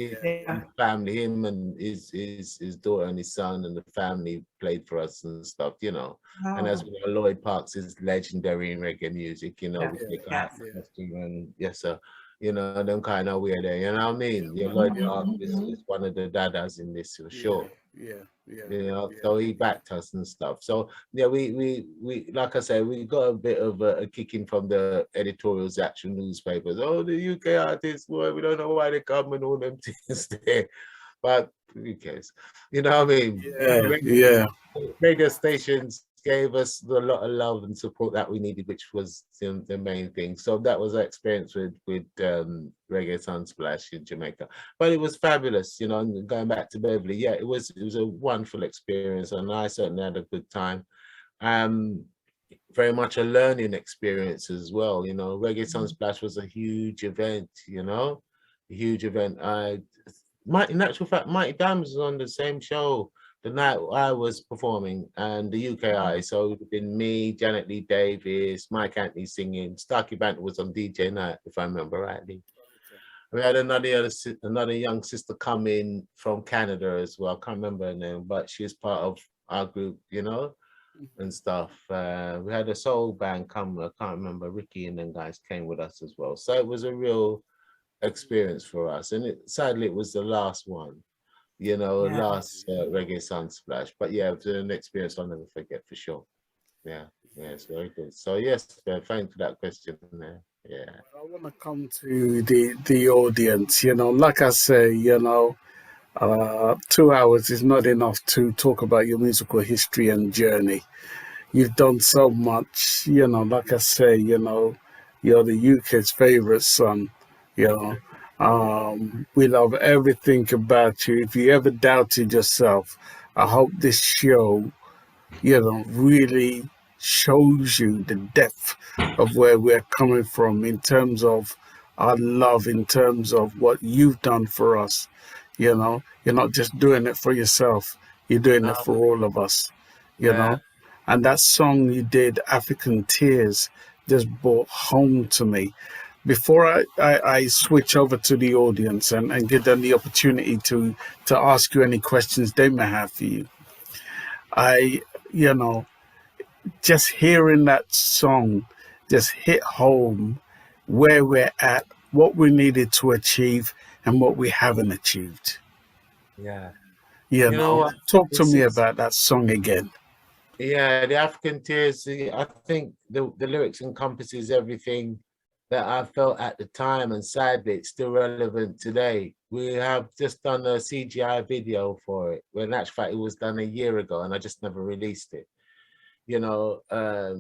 F: family, him and his daughter and his son and the family played for us and stuff, you know. And as we know, Lloyd Parks is legendary in reggae music, you know. And yes, sir. You know, them kind of weird there, you know what I mean? Yeah, Lloyd Parks is one of the dadas in this for sure. You know, so he backed us and stuff. So yeah, we like I said, we got a bit of a kicking from the editorials, actual newspapers. Oh, the UK artists, boy, we don't know why they come and all them things there. But who cares? You know what I mean? Radio stations gave us a lot of love and support that we needed, which was the main thing. So that was our experience with Reggae Sunsplash in Jamaica. But it was fabulous, you know. And going back to Beverly, yeah, it was a wonderful experience, and I certainly had a good time. Very much a learning experience as well. You know, Reggae Sunsplash was a huge event. You know, a huge event. In actual fact, Mighty Diamonds was on the same show the night I was performing, and the UKI. So it would have been me, Janet Lee Davis, Mike Anthony singing. Starkey Banter was on DJ night, if I remember rightly. We had another young sister come in from Canada as well. I can't remember her name, but she's part of our group, you know, and stuff. We had a soul band come. I can't remember. Ricky and them guys came with us as well. So it was a real experience for us, and sadly it was the last one, you know, last Reggae Sunsplash. But yeah, it was an experience I'll never forget for sure. Yeah, it's very good. So yes, thanks for that question there. Yeah,
D: I want to come to the audience. You know, like I say, you know, 2 hours is not enough to talk about your musical history and journey. You've done so much, you know, like I say, you know, you're the UK's favorite son, you know. We love everything about you. If you ever doubted yourself, I hope this show, you know, really shows you the depth of where we're coming from in terms of our love, in terms of what you've done for us. You know, you're not just doing it for yourself, you're doing it for all of us, you know. And that song you did, African Tears, just brought home to me. Before I switch over to the audience and give them the opportunity to ask you any questions they may have for you, you know, just hearing that song just hit home where we're at, what we needed to achieve, and what we haven't achieved.
F: Yeah.
D: You know, talk to me about that song again.
F: Yeah, the African Tears, I think the lyrics encompasses everything that I felt at the time, and sadly it's still relevant today. We have just done a CGI video for it, when in actual fact it was done a year ago and I just never released it. You know, I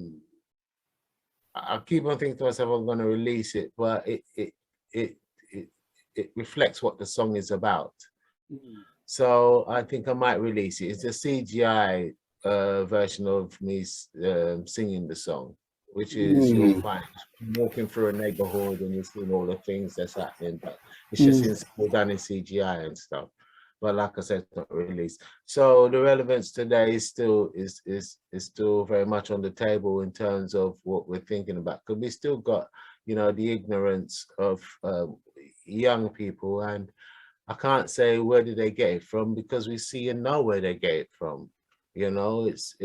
F: keep on thinking to myself I'm going to release it, but it reflects what the song is about. So I think I might release it. It's a CGI version of me singing the song, which is you'll find walking through a neighborhood and you're seeing all the things that's happening, but it's just done in CGI and stuff. But like I said, it's not released. So the relevance today is still very much on the table in terms of what we're thinking about, because we still got, you know, the ignorance of young people, and I can't say where did they get it from, because we see and know where they get it from. You know, it's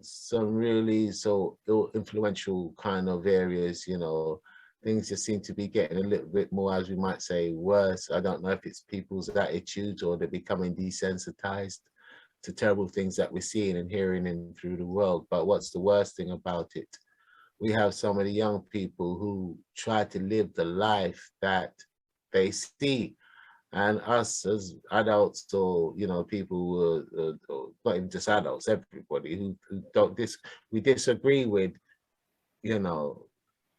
F: some really so influential kind of areas, you know. Things just seem to be getting a little bit more, as we might say, worse. I don't know if it's people's attitudes or they're becoming desensitized to terrible things that we're seeing and hearing in through the world. But what's the worst thing about it? We have some of the young people who try to live the life that they see. And us as adults, or, you know, people who not even just adults, everybody who don't we disagree with, you know,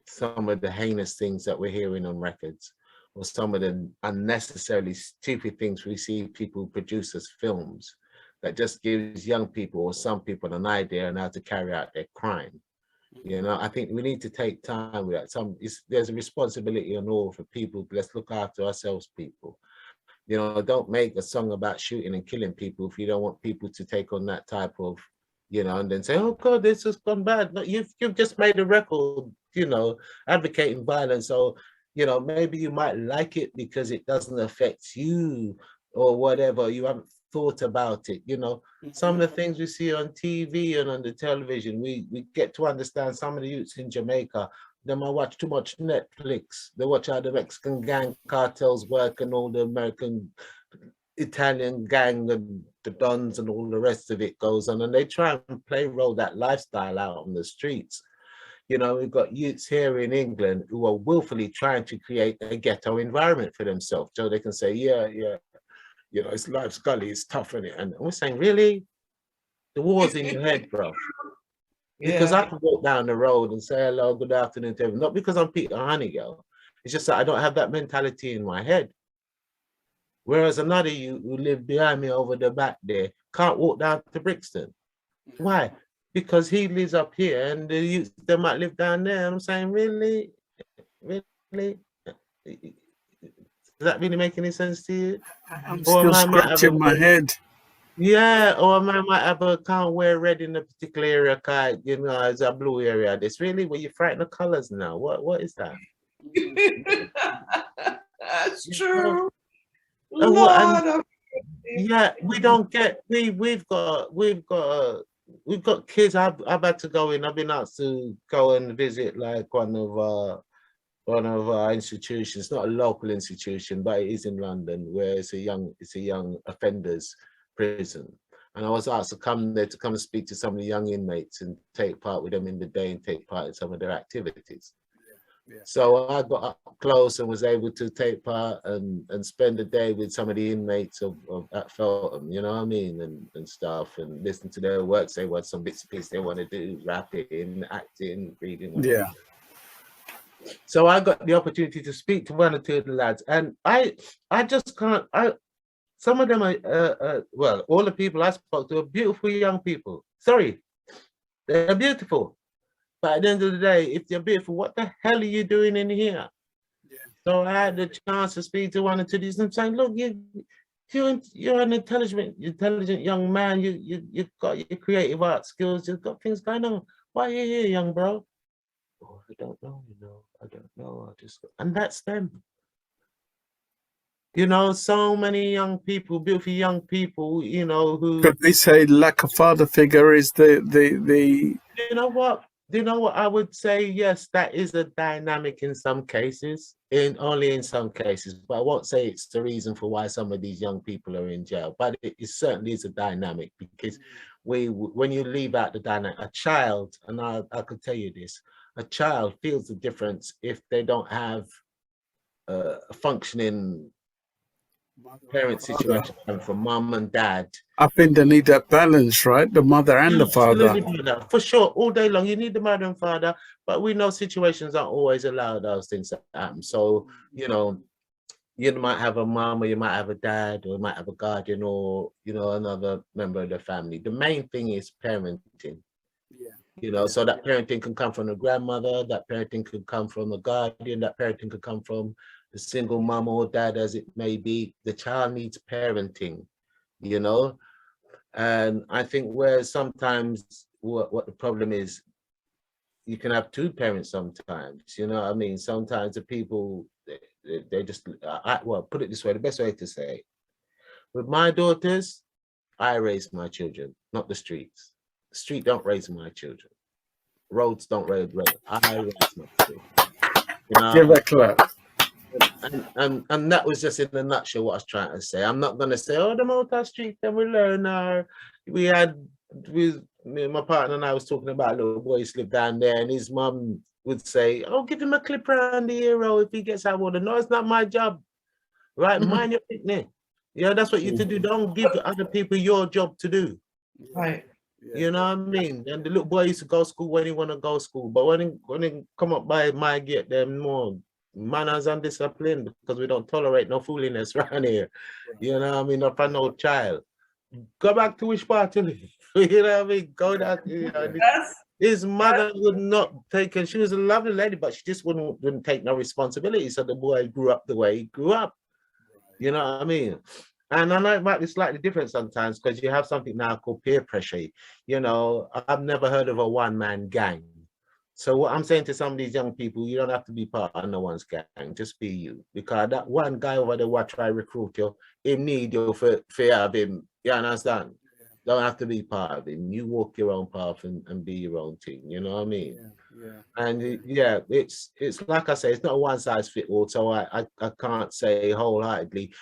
F: some of the heinous things that we're hearing on records, or some of the unnecessarily stupid things we see people produce as films that just gives young people or some people an idea on how to carry out their crime. You know, I think we need to take time with that. There's a responsibility on all for people. Let's look after ourselves, people. You know, don't make a song about shooting and killing people if you don't want people to take on that type of, you know, and then say, oh God, this has gone bad. No, you've just made a record, you know, advocating violence. So, you know, maybe you might like it because it doesn't affect you or whatever. You haven't thought about it. You know, some of the things we see on TV and on the television, we get to understand some of the youths in Jamaica. They might watch too much Netflix. They watch how the Mexican gang cartels work and all the American Italian gang and the Dons and all the rest of it goes on, and they try and roll that lifestyle out on the streets. You know, we've got youths here in England who are willfully trying to create a ghetto environment for themselves, so they can say, yeah, you know, it's life's gully, it's tough, isn't it? And we're saying, really? The war's in your head, bro. Because I can walk down the road and say hello, good afternoon to everyone, not because I'm Peter Hunnigale. It's just that I don't have that mentality in my head. Whereas another you who live behind me over the back there can't walk down to Brixton. Why? Because he lives up here and the youth, they might live down there. And I'm saying, really? Really? Does that really make any sense to you?
D: I'm still scratching my head.
F: Yeah, or a man might have a can't wear red in a particular area, you know, it's a blue area. This really where you frighten the colors now. What is that?
E: That's true.
F: Yeah, we don't get we've got kids. I've had to go in. I've been asked to go and visit like one of our institutions, not a local institution, but it is in London, where it's a young offenders prison. And I was asked to come there to come and speak to some of the young inmates and take part with them in the day and take part in some of their activities. Yeah. So I got up close and was able to take part and spend the day with some of the inmates of at Feltham, you know what I mean, and stuff, and listen to their work, say what some bits and pieces they want to do, rapping, acting, reading, whatever. Yeah. So I got the opportunity to speak to one or two of the lads, and I just can't. Some of them are well, all the people I spoke to are beautiful young people. Sorry, they're beautiful, but at the end of the day, if they're beautiful, what the hell are you doing in here? Yeah. So I had the chance to speak to one or two of these and saying, look, you're an intelligent young man. You've got your creative art skills. You've got things going on. Why are you here, young bro? Oh, I don't know, I don't know. And that's them. You know, so many young people, beautiful young people, you know, who...
D: Could they say lack of father figure is the...
F: You know what? I would say, yes, that is a dynamic in some cases, only in some cases, but I won't say it's the reason for why some of these young people are in jail, but it certainly is a dynamic, because when you leave out the dynamic, a child, and I could tell you this, a child feels the difference if they don't have a functioning parent situation from mom and dad.
D: I think they need that balance, right? The mother and the father.
F: For sure, all day long, you need the mother and father, but we know situations aren't always allowed those things to happen. So, you know, you might have a mom, or you might have a dad, or you might have a guardian, or, you know, another member of the family. The main thing is parenting. Yeah. You know, so that parenting can come from a grandmother, that parenting could come from a guardian, that parenting could come from a single mom or dad, as it may be. The child needs parenting, you know. And I think where sometimes what the problem is, you can have two parents sometimes, you know what I mean? Sometimes the people, they just, well, put it this way, the best way to say it, with my daughters, I raise my children, not the streets. The street don't raise my children. Roads don't raise, I raise my children. You know?
D: Give a clap.
F: And that was just in a nutshell what I was trying to say. I'm not going to say, oh, the motor street, then we learn. My partner and I was talking about a little boy who lived down there, and his mum would say, oh, give him a clip around the hero if he gets out water. No, it's not my job. Right? Mind your picnic. Yeah, that's what you to do. Don't give other people your job to do.
E: Right.
F: You know what I mean? And the little boy used to go to school when he want to go to school, but when he come up by my gate, them more manners and discipline, because we don't tolerate no foolishness around here. You know what I mean? Not for no child. Go back to which part you live. You know what I mean? Go down. You know, his mother would not take her. She was a lovely lady, but she just wouldn't take no responsibility. So the boy grew up the way he grew up. You know what I mean? And I know it might be slightly different sometimes, because you have something now called peer pressure. You know, I've never heard of a one-man gang. So what I'm saying to some of these young people, you don't have to be part of no one's gang, just be you. Because that one guy over there what try recruit you, he need you for have him. You understand? Don't have to be part of him. You walk your own path and be your own thing. You know what I mean? And it's like I say, it's not a one size fit all. So I can't say wholeheartedly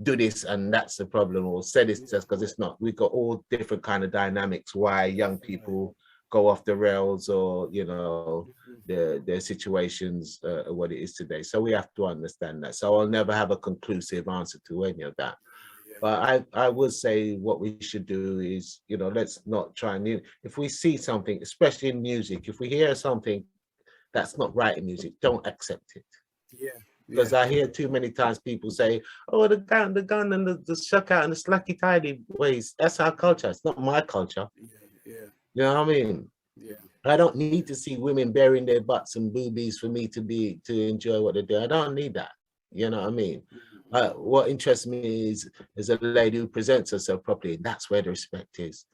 F: do this and that's the problem, or say this just because it's not. We've got all different kind of dynamics why young people go off the rails, or you know, their situations are what it is today. So we have to understand that. So I'll never have a conclusive answer to any of that. But I would say what we should do is, you know, let's not try and, if we see something, especially in music, if we hear something that's not right in music, don't accept it.
D: Yeah.
F: Because I hear too many times people say, oh, the gun and the shuck out and the slacky tidy ways. That's our culture. It's not my culture.
D: Yeah.
F: You know what I mean?
D: Yeah.
F: I don't need to see women burying their butts and boobies for me to enjoy what they do. I don't need that. You know what I mean? What interests me is a lady who presents herself properly. That's where the respect is.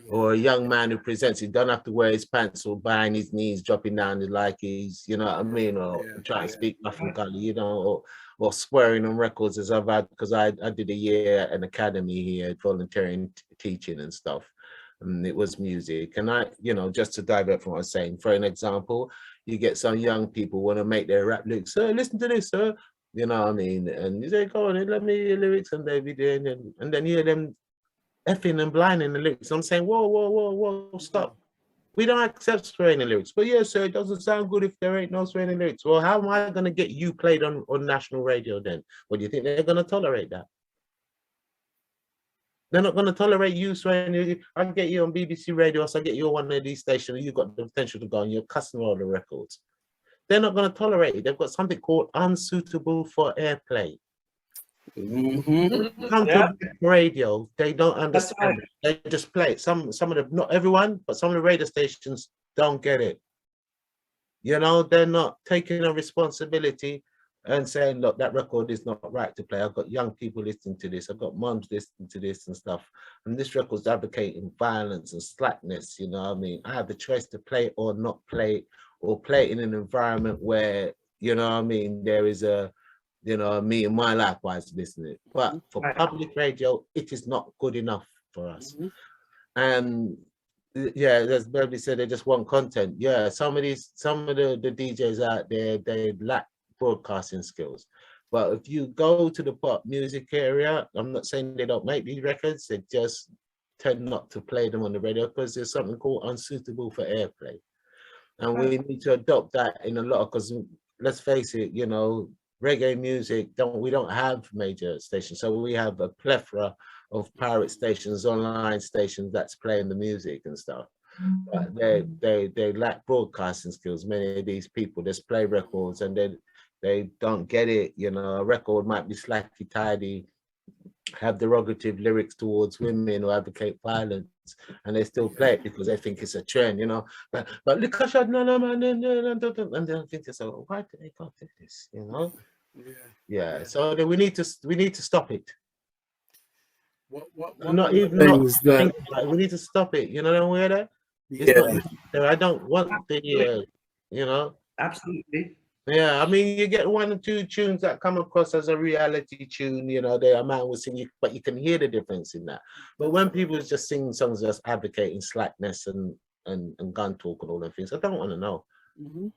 F: Or a young man who presents, he don't have to wear his pants or behind his knees, dropping down like he's, you know what I mean, or trying to speak nothing color, you know, or swearing on records as I've had, because I did a year at an academy here, volunteering teaching and stuff. And it was music. And I, you know, just to divert from what I was saying, for an example, you get some young people want to make their rap lyrics, sir, listen to this, sir. You know what I mean? And you say, go on, let me hear your lyrics, and they be doing, and then you hear them effing and blinding the lyrics. I'm saying, whoa, stop. We don't accept swearing in lyrics. But yeah, sir, it doesn't sound good if there ain't no swearing in lyrics. Well, how am I going to get you played on national radio then? What do you think they're going to tolerate that? They're not going to tolerate you swearing. I can get you on BBC Radio, so I get you on one of these stations, you've got the potential to go on, you're cussing all the records. They're not going to tolerate it. They've got something called unsuitable for airplay. Come to radio, they don't understand it. They just play it. Some of the, not everyone, but some of the radio stations don't get it. You know, they're not taking a responsibility and saying, look, that record is not right to play. I've got young people listening to this. I've got moms listening to this and stuff. And this record's advocating violence and slackness, you know what I mean? I have the choice to play or not play, or play it in an environment where, you know what I mean, there is a, you know, me and my likewise listening. But for public radio, it is not good enough for us. And yeah, as Beverly said, they just want content. Yeah, some of the DJs out there, they lack broadcasting skills. But if you go to the pop music area, I'm not saying they don't make these records, they just tend not to play them on the radio because there's something called unsuitable for airplay. And we need to adopt that in a lot, because let's face it, you know, reggae music, we don't have major stations. So we have a plethora of pirate stations, online stations that's playing the music and stuff. But they lack broadcasting skills. Many of these people just play records and they don't get it. You know, a record might be slacky tidy, have derogative lyrics towards women who advocate violence, and they still play it because they think it's a trend, you know. But look at that, no, man, and then I think to so why do they go to this, you know? Yeah. So then we need to stop it. We need to stop it. You know what I mean? I don't want the you know.
E: Absolutely.
F: Yeah, I mean, you get one or two tunes that come across as a reality tune, you know, a man will sing, but you can hear the difference in that. But when people just sing songs just advocating slackness and gun talk and all those things, I don't want to know. You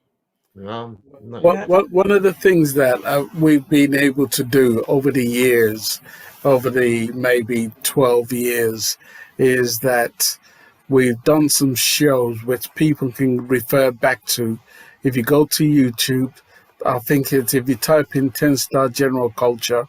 F: know,
D: one of the things that we've been able to do over the years, over the maybe 12 years, is that we've done some shows which people can refer back to. If you go to YouTube, I think it's, if you type in 10-Star General Culture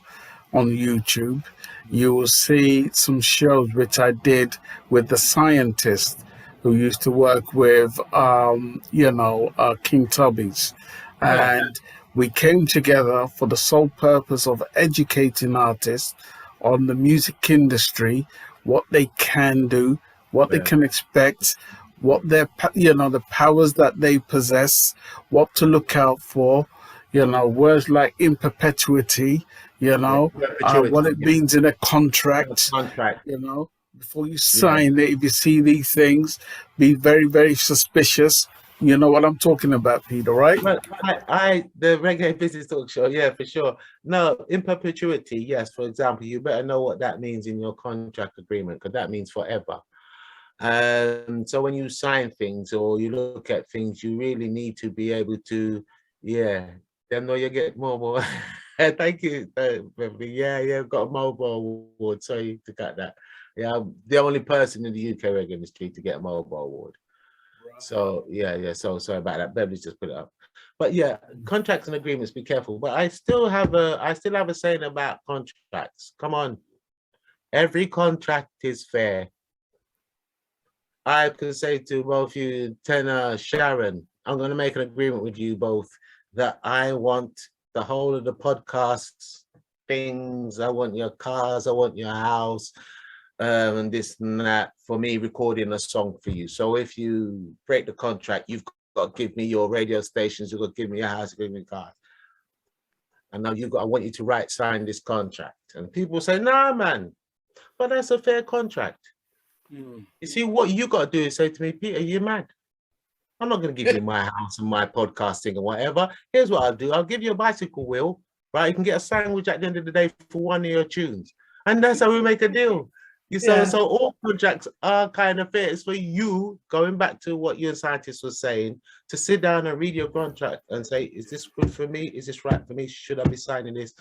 D: on YouTube, you will see some shows which I did with the scientist who used to work with, King Tubby's. And we came together for the sole purpose of educating artists on the music industry, what they can do, what they can expect, what their, the powers that they possess, what to look out for, words like in perpetuity, what it means in a contract, before you sign it, if you see these things, be very, very suspicious. You know what I'm talking about, Peter, right?
F: Well, the Reggae Business Talk Show, yeah, for sure. No, in perpetuity, yes. For example, you better know what that means in your contract agreement, because that means forever. So when you sign things or you look at things, you really need to be able to, then know you get more. Thank you, Beverly. Yeah, got a mobile award. Sorry to cut that. Yeah, I'm the only person in the UK reggae industry to get a mobile award. So yeah. So sorry about that. Beverly's just put it up. But yeah, contracts and agreements, be careful. But I still have a saying about contracts. Come on. Every contract is fair. I could say to both you, Tenor, Sharon, I'm going to make an agreement with you both that I want the whole of the podcasts, things, I want your cars, I want your house, and this and that, for me recording a song for you. So if you break the contract, you've got to give me your radio stations, you've got to give me your house, give me cars. And now I want you to sign this contract. And people say, nah, man, but that's a fair contract. You see, what you got to do is say to me, Peter, you're mad. I'm not going to give you my house and my podcasting and whatever. Here's what I'll do. I'll give you a bicycle wheel, right? You can get a sandwich at the end of the day for one of your tunes. And that's how we make a deal. So all contracts are kind of fair. It's for you, going back to what you and scientists were saying, to sit down and read your contract and say, is this good for me? Is this right for me? Should I be signing this?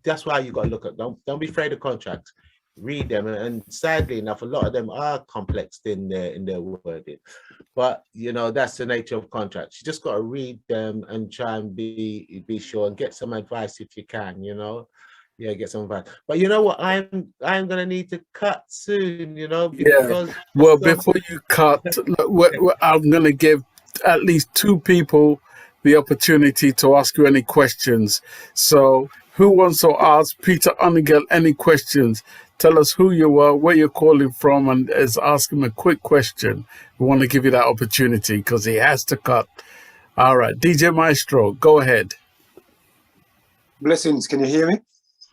F: That's why you got to look at them. Don't be afraid of contracts. Read them, and sadly enough, a lot of them are complex in their wording. But that's the nature of contracts. You just got to read them and try and be sure and get some advice if you can. Get some advice. But you know what? I'm gonna need to cut soon. Because
D: Well, before you cut, I'm gonna give at least 2 people the opportunity to ask you any questions. So, who wants to ask Peter Hunnigale any questions? Tell us who you are, where you're calling from, and ask him a quick question. We want to give you that opportunity because he has to cut. All right, DJ Maestro, go ahead.
H: Blessings, can you hear me?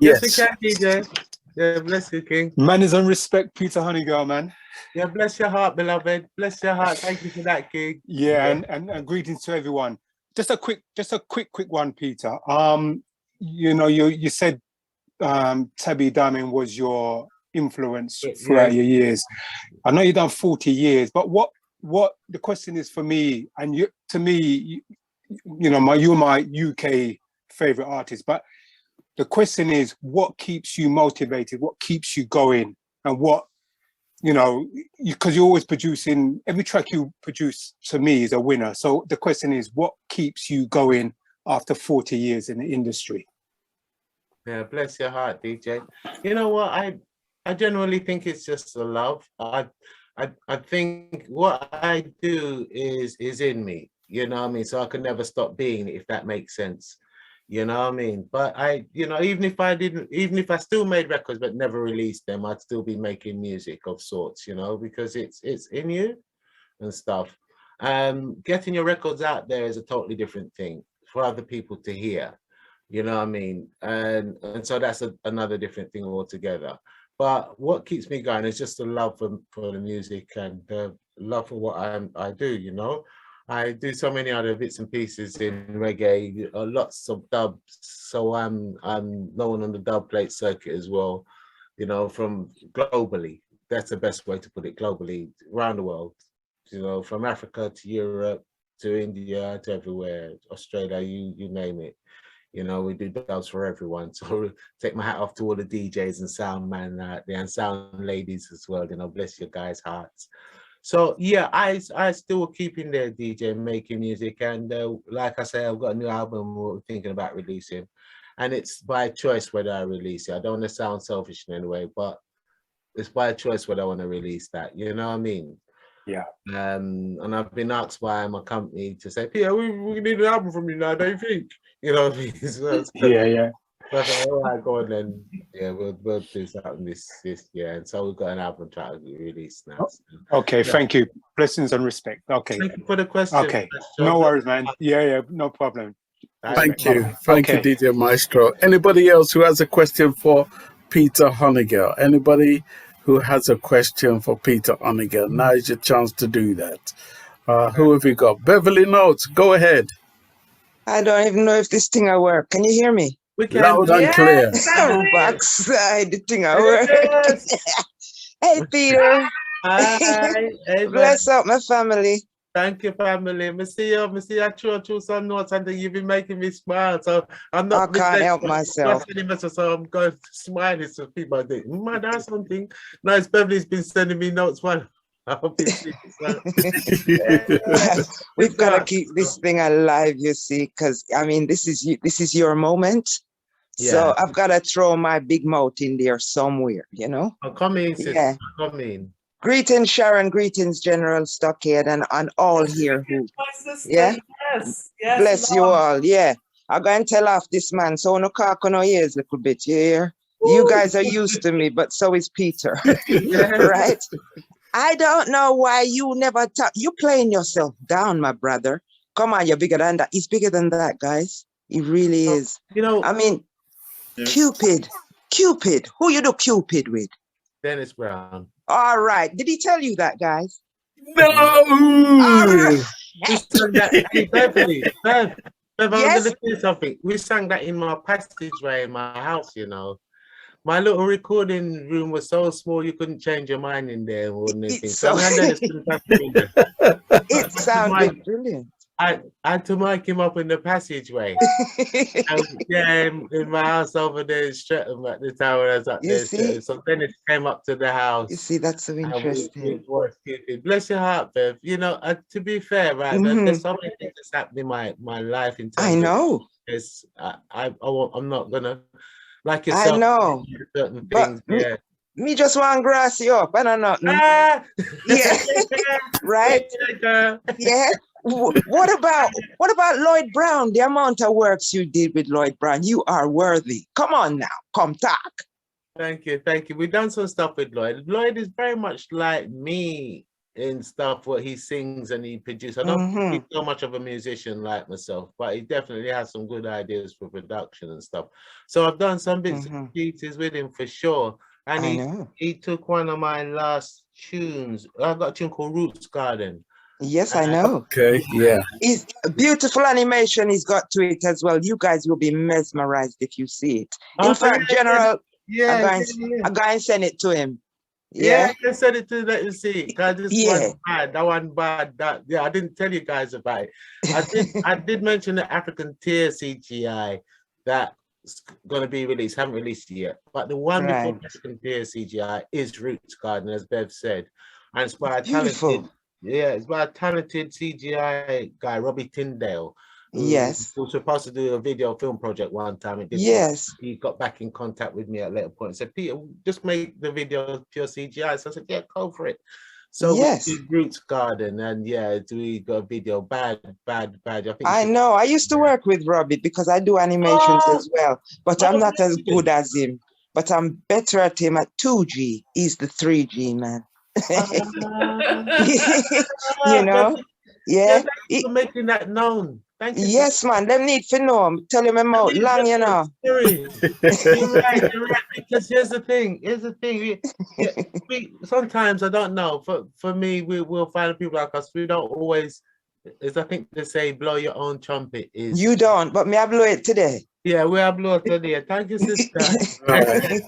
F: Yes, we can, DJ. Yeah, bless you, King.
H: Manners and respect, Peter Hunnigale, man.
F: Yeah, bless your heart, beloved. Bless your heart. Thank you for that, King.
H: Yeah. And greetings to everyone. Just a quick one, Peter. You said Tabby Diamond was your influence throughout your years. I know you've done 40 years, but what the question is for me, and you're my UK favorite artist, but the question is, what keeps you motivated? What keeps you going? And what, because you're always producing, every track you produce to me is a winner. So the question is, what keeps you going after 40 years in the industry?
F: Yeah, bless your heart, DJ. You know what? I generally think it's just the love. I think what I do is in me. You know what I mean? So I can never stop being it, if that makes sense. You know what I mean? But even if I still made records but never released them, I'd still be making music of sorts, because it's in you and stuff. Getting your records out there is a totally different thing for other people to hear. You know what I mean? And so that's another different thing altogether. But what keeps me going is just the love for the music and the love for what I do, I do so many other bits and pieces in reggae, lots of dubs. So I'm known on the dub plate circuit as well, from globally. That's the best way to put it, globally, around the world. From Africa to Europe, to India, to everywhere, Australia, you name it. We do dubs for everyone. So take my hat off to all the DJs and sound man out there and sound ladies as well. Bless your guys' hearts. So yeah, I still keep in there, DJ, making music. And like I say, I've got a new album we're thinking about releasing. And it's by choice whether I release it. I don't want to sound selfish in any way, but it's by choice whether I want to release that. You know what I mean?
H: Yeah.
F: And I've been asked by my company to say, Peter, we need an album from you now, don't you think? You know what I mean?
H: Yeah.
F: So I thought, all right, go on then. Yeah, we'll do something this year. And so we've got an album trying to be released now. So,
H: okay, thank you. Blessings and respect. Okay.
F: Thank you for the question.
H: Okay. No worries, man. Yeah, no problem.
D: Thank you, DJ Maestro. Anybody else who has a question for Peter Hunnigale? Anybody who has a question for Peter Hunnigale? Now is your chance to do that. Who have we got? Beverly Notes, go ahead.
I: I don't even know if this thing will work. Can you hear me?
F: We can.
D: Loud and clear.
I: Oh, backside, the thing will work. Hey, Peter.
F: Hi. Hey,
I: bless up my family.
F: Thank you, family. Me see you through some notes and you've been making me smile. So I'm
I: I
F: not
I: can't help myself.
F: so I'm going to smile so people are thinking, man, that's something. Nice. Beverly's been sending me notes while I've been sleeping. So.
I: We've got to keep this thing alive, you see, because I mean, this is your moment. So I've got to throw my big mouth in there somewhere, you know?
F: Oh, come in, sis.
I: Yeah.
F: Come in.
I: Greetings, Sharon. Greetings, General Stockhead, and all here who.
E: My sister,
I: Yeah.
E: yes,
I: Bless you
E: Lord.
I: all. Yeah. I'm going to tell off this man. So no cock on our ears a little bit. You hear? You guys are used to me, but so is Peter. Right? I don't know why you never talk. You playing yourself down, my brother. Come on, you're bigger than that. He's bigger than that, guys. He really is.
F: You know,
I: I mean, Cupid. Who you do Cupid with?
F: Dennis Brown.
I: All right. Did he tell you that, guys?
D: No.
I: All right.
F: We sang that. Hey, Beverly, Bev, I'm
I: Yes?
F: gonna say something. We sang that in my passageway in my house, you know. My little recording room was so small you couldn't change your mind in there or anything. So
I: it sounded brilliant.
F: I had to mic him up in the passageway. Yeah, in my house over there in Streatham at the time when I was up
I: You
F: there.
I: see?
F: So Dennis came up to the house.
I: You see, that's so interesting.
F: Bless your heart, Bev. You know, to be fair, right, there's so many things that's happened in my life in terms
I: I know.
F: of I'm not gonna like yourself.
I: I know.
F: Certain
I: But
F: things,
I: me just want to grass you up. I don't know.
F: Ah!
I: Yeah. Right? Yeah. What about Lloyd Brown? The amount of works you did with Lloyd Brown, you are worthy. Come on now, come talk.
F: Thank you. We've done some stuff with Lloyd. Lloyd is very much like me in stuff what he sings and he produces. I don't think he's so much of a musician like myself, but he definitely has some good ideas for production and stuff. So I've done some bits and pieces with him for sure. And he took one of my last tunes. I got a tune called Roots Garden.
I: Yes, I know.
D: Okay, yeah.
I: It's beautiful animation he's got to it as well. You guys will be mesmerized if you see it. In fact, General, I'm going to send it to him.
F: Yeah, I send it to let you see. Because this one bad, that one bad. I didn't tell you guys about it. I did mention the African Tier CGI that's gonna be released. Haven't released it yet. But the one before African Tier CGI is Roots Garden, as Bev said. And it's by a talented, it's by a talented CGI guy, Robbie Tyndale.
I: Yes.
F: Who was supposed to do a video film project one time. It didn't work. He got back in contact with me at a later point and said, Peter, just make the video pure CGI. So I said, yeah, go for it. So we did Roots Garden and we got a video. Bad. I
I: know. I used to work with Robbie because I do animations as well, but I'm not as good as him. But I'm better at him at 2G. He's the 3G man. You know? Yeah.
F: Thank you for making that known. Thank you.
I: Yes, man. Them need to know him. Tell him about long, you know.
F: You're right. Because here's the thing. Sometimes I don't know. For me, we'll find people like us. We don't always. Is I think they say blow your own trumpet is.
I: You don't, but me I blow it today.
F: Yeah, we are blow it today. Thank you, sister.
I: Anyway.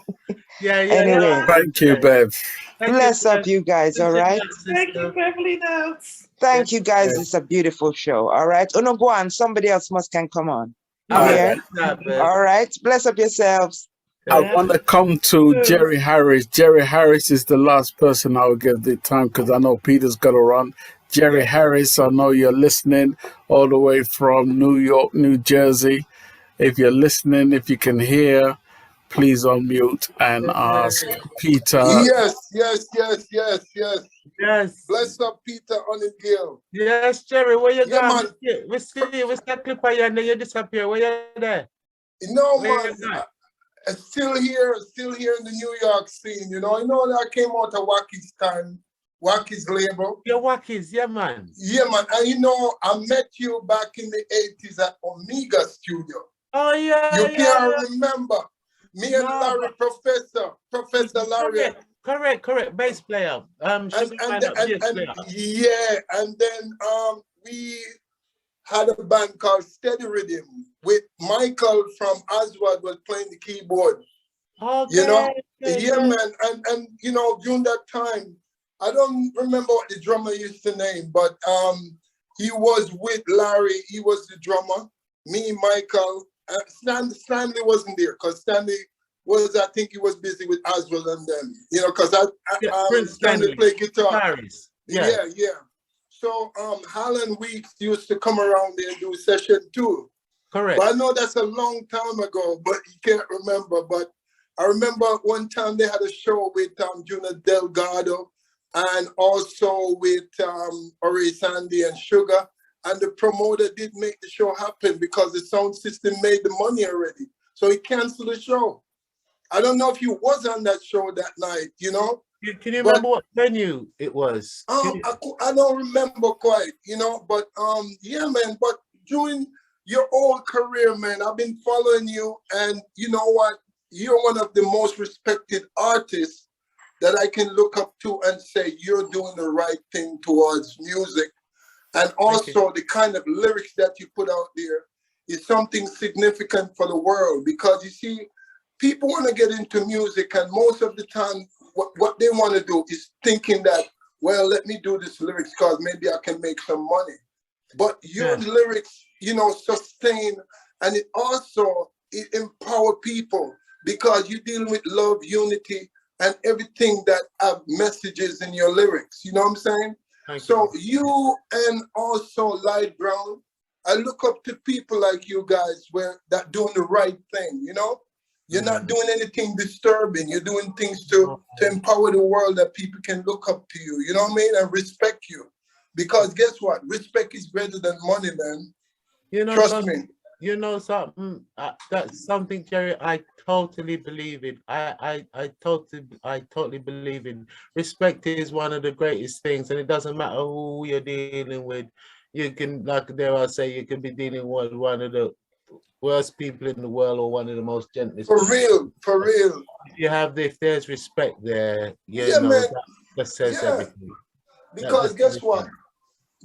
D: Thank you, Bev.
I: Bless up you guys, all right?
E: Thank you, Beverly Notes.
I: Thank you guys. It's a beautiful show. All right. Uno go on. Somebody else can come on. All right. Bless up yourselves.
D: I want to come to Jerry Harris. Jerry Harris is the last person I will give the time because I know Peter's got to run. Jerry Harris, I know you're listening all the way from New York, New Jersey. If you're listening, if you can hear, please unmute and ask Peter.
J: Yes. Bless up, Peter Hunnigale.
F: Yes, Jerry, where you going? We see that clip of you and then you disappear. Where you there?
J: No, man. Still here in the New York scene. You know that I came out of Wacky's time, Wacky's label.
F: You're Wacky's, yeah, man.
J: Yeah, man. And I met you back in the 80s at Omega Studio.
F: Oh, yeah.
J: You can't remember. Me and Larry, Professor Larry.
F: Correct. Bass player.
J: And then we had a band called Steady Rhythm with Michael from Oswald was playing the keyboard.
F: Okay.
J: Man. And during that time, I don't remember what the drummer used to name, but he was with Larry. He was the drummer. Me, Michael, Stanley wasn't there because Stanley was, I think he was busy with Oswald and them, you know, because Stanley played guitar.
F: Paris.
J: Yeah. So Harlan Weeks used to come around there and do a session too.
F: Correct.
J: But I know that's a long time ago, but you can't remember. But I remember one time they had a show with Juna Delgado and also with Ori Sandy and Sugar. And the promoter did make the show happen because the sound system made the money already. So he canceled the show. I don't know if he was on that show that night, you know.
F: Can you remember what venue it was?
J: I don't remember quite, you know, but yeah, man. But during your whole career, man, I've been following you, and you know what? You're one of the most respected artists that I can look up to and say you're doing the right thing towards music. And also the kind of lyrics that you put out there is something significant for the world, because you see, people want to get into music, and most of the time what they want to do is thinking that, well, let me do this lyrics because maybe I can make some money. But your lyrics, you know, sustain, and it empower people because you're dealing with love, unity, and everything that have messages in your lyrics. You know what I'm saying? So you and also Light Brown, I look up to people like you guys that doing the right thing, you know? You're not doing anything disturbing. You're doing things to empower the world that people can look up to you, you know what I mean? And respect you. Because guess what? Respect is better than money, man.
F: You know,
J: trust me.
F: You know something, that's something, Jerry, I totally believe in. I totally believe in. Respect is one of the greatest things, and it doesn't matter who you're dealing with. You can, like dare I say, you can be dealing with one of the worst people in the world or one of the most gentlest.
J: For real.
F: If there's respect there,
J: yeah, man.
F: That says everything.
J: Because guess what?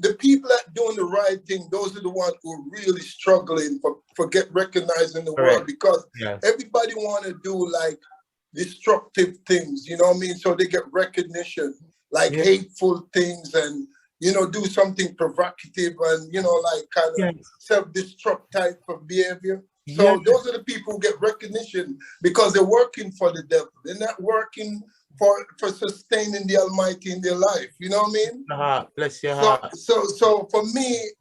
J: The people that doing the right thing, those are the ones who are really struggling for get recognized in the world, because everybody want to do like destructive things, you know what I mean? So they get recognition, like hateful things, and, you know, do something provocative and, you know, like kind of self-destruct type of behavior. So those are the people who get recognition because they're working for the devil. They're not working for sustaining the Almighty in their life. You know what I mean?
F: Bless your heart.
J: So for me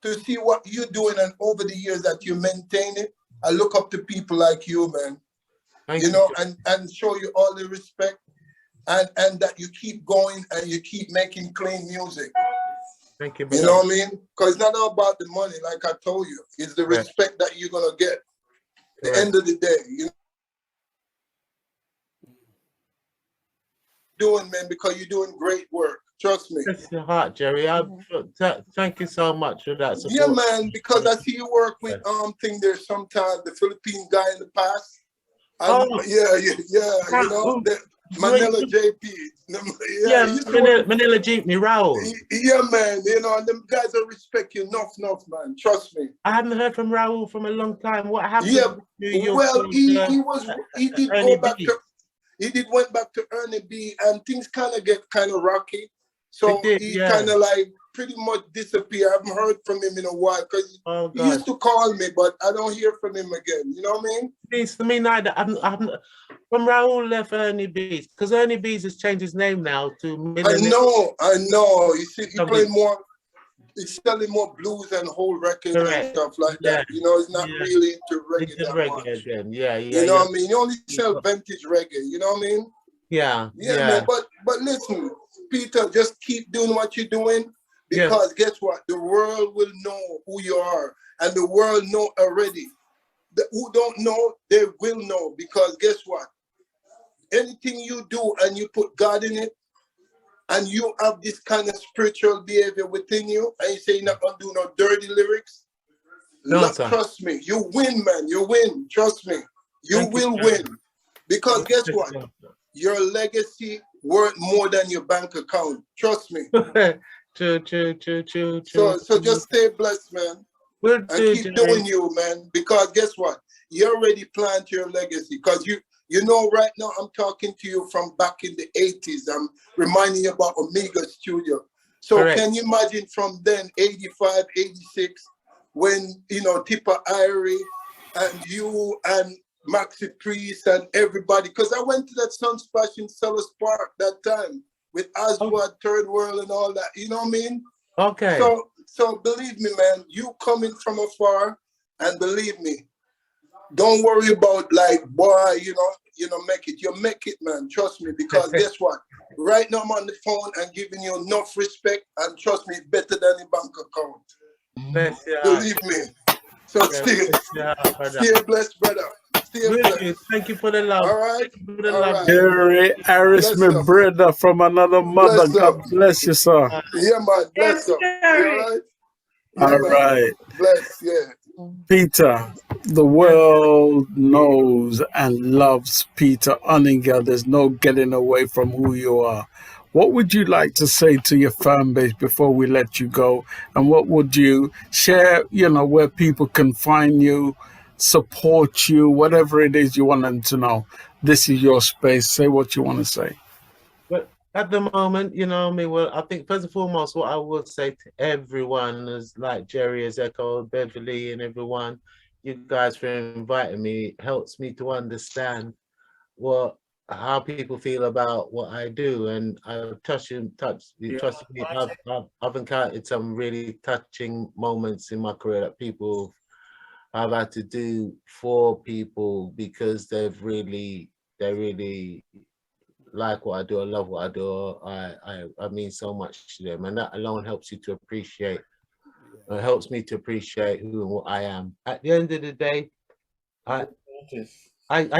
J: to see what you're doing, and over the years that you maintain it, I look up to people like you, man. You know, and show you all the respect, and that you keep going and you keep making clean music.
F: Thank you.
J: You know what I mean? Because it's not all about the money, like I told you. It's the respect that you're gonna get at the end of the day. You know? Doing, man, because you're doing great work. Trust me.
F: Bless your heart, Jerry. Thank you so much for that support.
J: Yeah, man, because I see you work with there's sometimes the Philippine guy in the past. You know, Manila JP.
F: Manila Jeepney Raoul.
J: Yeah, man, you know, and them guys don't respect you enough, man. Trust me.
F: I haven't heard from Raoul from a long time. What happened?
J: Yeah, well, he went back to Ernie B, and things kind of rocky. So he kind of like pretty much disappeared. I haven't heard from him in a while because he used to call me, but I don't hear from him again. You know what I mean?
F: It's to me neither. When Raoul left Ernie B's, because Ernie B's has changed his name now to Miller.
J: I know. You see, he played more. He's selling more blues and whole records and stuff like that. You know, he's not really into reggae that much.
F: Again.
J: You know what I mean? You only sell vintage reggae. You know what I mean?
F: Yeah.
J: Man, but listen, Peter, just keep doing what you're doing, because guess what? The world will know who you are, and the world know already. Who don't know, they will know, because guess what? Anything you do and you put God in it, and you have this kind of spiritual behavior within you, and you say you're not gonna do no dirty lyrics, trust me, you win, man. You win. Trust me, you will win, because guess what? Your legacy worth more than your bank account. Trust me.
F: True.
J: So just stay blessed, man. And keep doing you, man. Because guess what? You already planned your legacy. Because you You know, right now I'm talking to you from back in the 80s. I'm reminding you about Omega Studio. So
F: Correct.
J: can you imagine from then, 85, 86, when, you know, Tipper Irie and you and Maxi Priest and everybody, because I went to that Sunsplash in Sellers Park that time with Oswald, Third World and all that, you know what I mean?
F: Okay.
J: So believe me, man, you coming from afar, and believe me, don't worry about like, boy, you know, make it. You make it, man. Trust me, because guess what? Right now I'm on the phone and giving you enough respect, and trust me, better than the bank account.
F: Bless your heart.
J: Believe me. So stay blessed, brother. Stay blessed.
F: Really, thank you for the love.
J: All right.
F: Thank you for the
J: All
F: love.
J: right.
D: Harry Harris,
J: Bless
D: my
J: up.
D: brother from another mother.
J: Bless
D: God
J: up.
D: bless you, sir.
J: Yeah, man. Bless up. You all right? Yeah,
D: All
J: man.
D: right.
J: Bless, yeah.
D: Peter, the world knows and loves Peter Hunnigale. There's no getting away from who you are. What would you like to say to your fan base before we let you go? And what would you share, you know, where people can find you, support you, whatever it is you want them to know? This is your space. Say what you want to say.
F: But at the moment, you know, well, I think first and foremost, what I would say to everyone is like Jerry has echoed, Beverly and everyone, you guys for inviting me helps me to understand how people feel about what I do, and I've trust me. I've encountered some really touching moments in my career that people I've had to do for people because they really like what I do. I love what I do. I mean so much to them, and that alone helps you to appreciate. It helps me to appreciate who and what I am. At the end of the day, I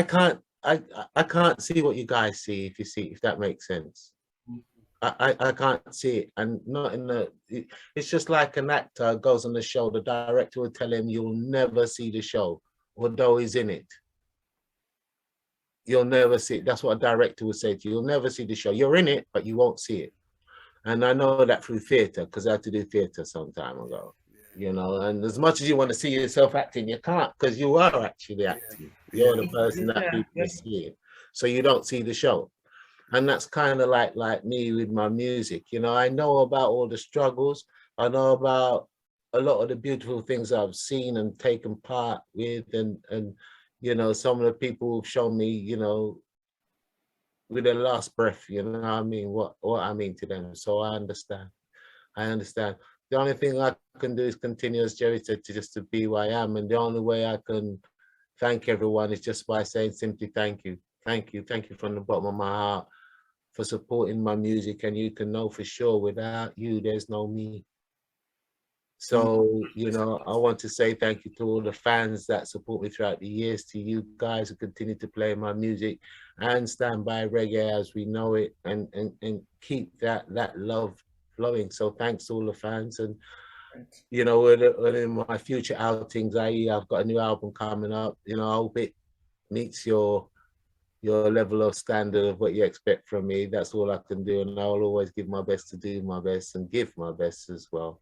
F: can't see what you guys see if that makes sense. I can't see it, and not in the. It's just like an actor goes on the show. The director will tell him you'll never see the show, although he's in it. You'll never see it. That's what a director would say to you. You'll never see the show. You're in it, but you won't see it. And I know that through theatre, because I had to do theatre some time ago. You know, and as much as you want to see yourself acting, you can't, because you are actually acting. You're the person that people are seeing. So you don't see the show. And that's kind of like me with my music. You know, I know about all the struggles. I know about a lot of the beautiful things I've seen and taken part with, and you know, some of the people who've shown me, you know, with their last breath, you know what I mean, what I mean to them. So I understand. The only thing I can do is continue, as Jerry said, to be who I am. And the only way I can thank everyone is just by saying simply thank you. Thank you from the bottom of my heart for supporting my music. And you can know for sure, without you, there's no me. So, you know, I want to say thank you to all the fans that support me throughout the years, to you guys who continue to play my music and stand by reggae as we know it, and keep that love flowing. So thanks to all the fans. And, you know, in my future outings, I've got a new album coming up. You know, I hope it meets your level of standard of what you expect from me. That's all I can do. And I'll always give my best to do my best and give my best as well.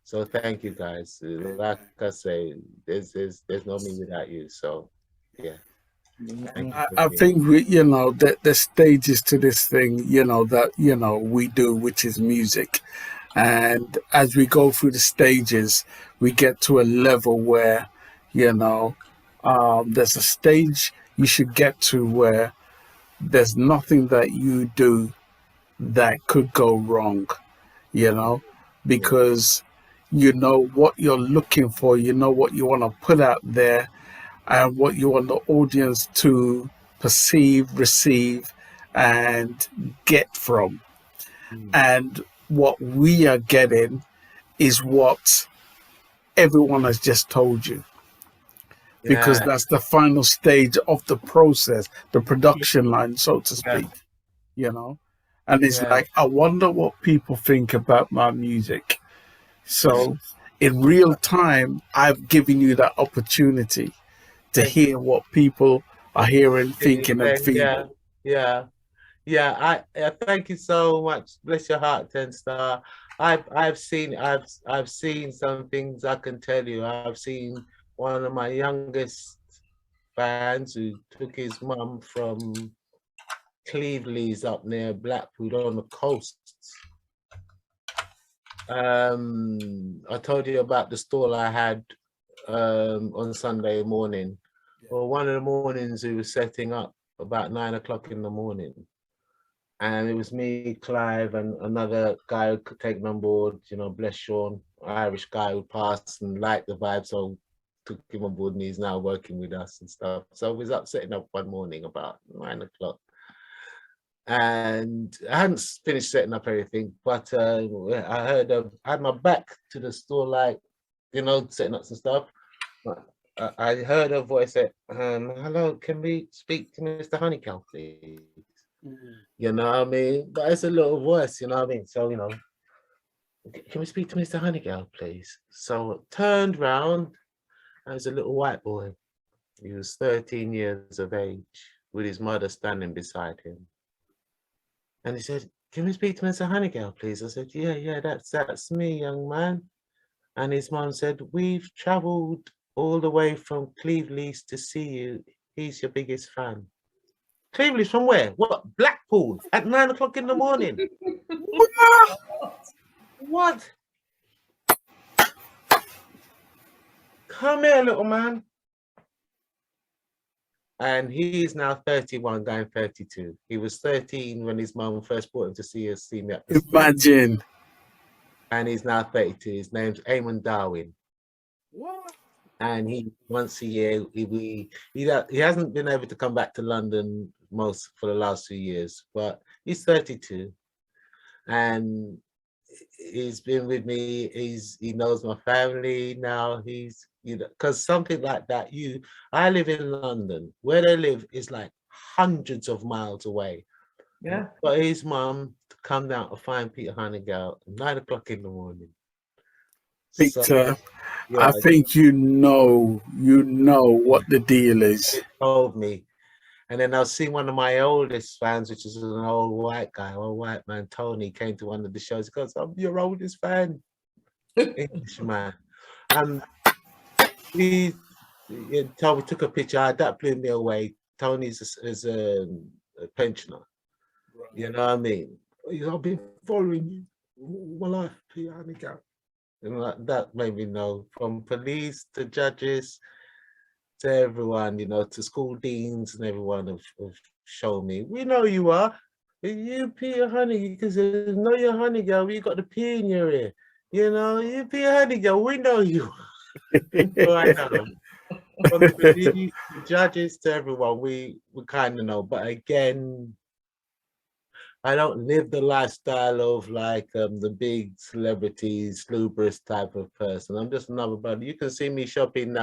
F: So thank you guys. Like I say, there's no me without you. So yeah.
D: I think you know, there's stages to this thing, you know, that, you know, we do, which is music. And as we go through the stages, we get to a level where, you know, there's a stage you should get to where there's nothing that you do that could go wrong, you know, because you know what you're looking for, you know what you want to put out there, and what you want the audience to perceive, receive, and get from. And what we are getting is what everyone has just told you. Because that's the final stage of the process, the production line, so to speak, you know? And it's like, I wonder what people think about my music. So in real time, I've given you that opportunity to hear what people are hearing, thinking, and feeling.
F: I thank you so much. Bless your heart, 10 Star. I've seen some things I can tell you. I've seen one of my youngest fans who took his mum from Cleveley's up near Blackpool on the coast. I told you about the stall I had on Sunday morning. Well, one of the mornings we were setting up about 9 o'clock in the morning. And it was me, Clive, and another guy who could take me on board, you know, bless Sean, Irish guy who passed and liked the vibe, so took him on board and he's now working with us and stuff. So we was up setting up one morning about 9 o'clock. And I hadn't finished setting up everything, but I heard I had my back to the store, like, you know, setting up some stuff. I heard a voice say, hello, can we speak to Mr. Hunnigale, please? You know what I mean? But it's a little voice, you know what I mean? So, you know, can we speak to Mr. Hunnigale, please? So I turned round, and there's a little white boy. He was 13 years of age with his mother standing beside him. And he said, can we speak to Mr. Hunnigale, please? I said, yeah, that's me, young man. And his mom said, we've traveled all the way from Cleveley's to see you. He's your biggest fan. Cleveley's from where? What? Blackpool at 9 o'clock in the morning. What? Come here, little man. And he is now 31, going 32. He was 13 when his mum first brought him to see me at the
D: Imagine.
F: school. And he's now 32. His name's Eamon Darwin.
D: What?
F: And he once a year, he hasn't been able to come back to London most for the last 2 years, but he's 32. And he's been with me. He knows my family now. He's, you know, because something like that, I live in London. Where they live is like hundreds of miles away.
E: Yeah.
F: But his mum to come down to find Peter Hunnigale at 9 o'clock in the morning.
D: Victor,
F: So, yeah,
D: I think you know what the deal is.
F: He told me. And then I'll see one of my oldest fans, which is an old white man, Tony, came to one of the shows. He goes, I'm your oldest fan. Englishman. We took a picture. That blew me away. Tony's is a pensioner. You know what I mean? I've been following you all my life, Peter Hunnigale. And that made me know, from police to judges to everyone, you know, to school deans and everyone have shown me, we know you are. You Peter Hunnigale, because you know you're Hunnigale, you got the P in your ear. You know, you Peter Hunnigale, we know you. So I know. From the police, the judges to everyone, we kind of know. But again, I don't live the lifestyle of like the big celebrities, slubrous type of person. I'm just another brother. You can see me shopping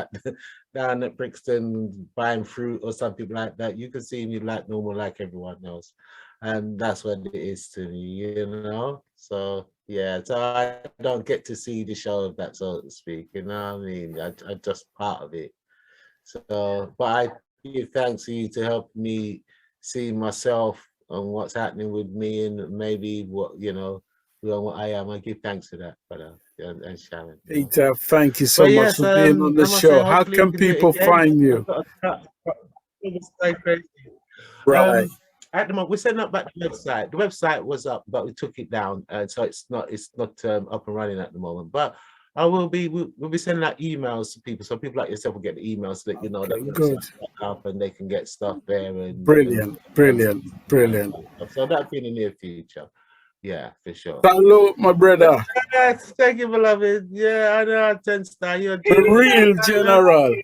F: down at Brixton, buying fruit or something like that. You can see me like normal, like everyone else. And that's what it is to me, you know? So, yeah, so I don't get to see the show of that, so to speak, you know what I mean? I'm just part of it. So, but I give thanks to you to help me see myself on what's happening with me and maybe what, you know, what I am. I give thanks to that, brother and Sharon.
D: Peter, thank you so much for being on the show. How can people find you? Right.
F: At the moment, we're setting up back the website. The website was up, but we took it down, and so it's not up and running at the moment. But we'll be sending out emails to people, so people like yourself will get the emails so that you know that
D: good
F: up and they can get stuff there. And
D: brilliant.
F: So that'll be in the near future. Yeah, for sure.
D: Salute, my brother.
F: Yes, thank you, beloved. Yeah, I know, 10 star. You're
D: the real general.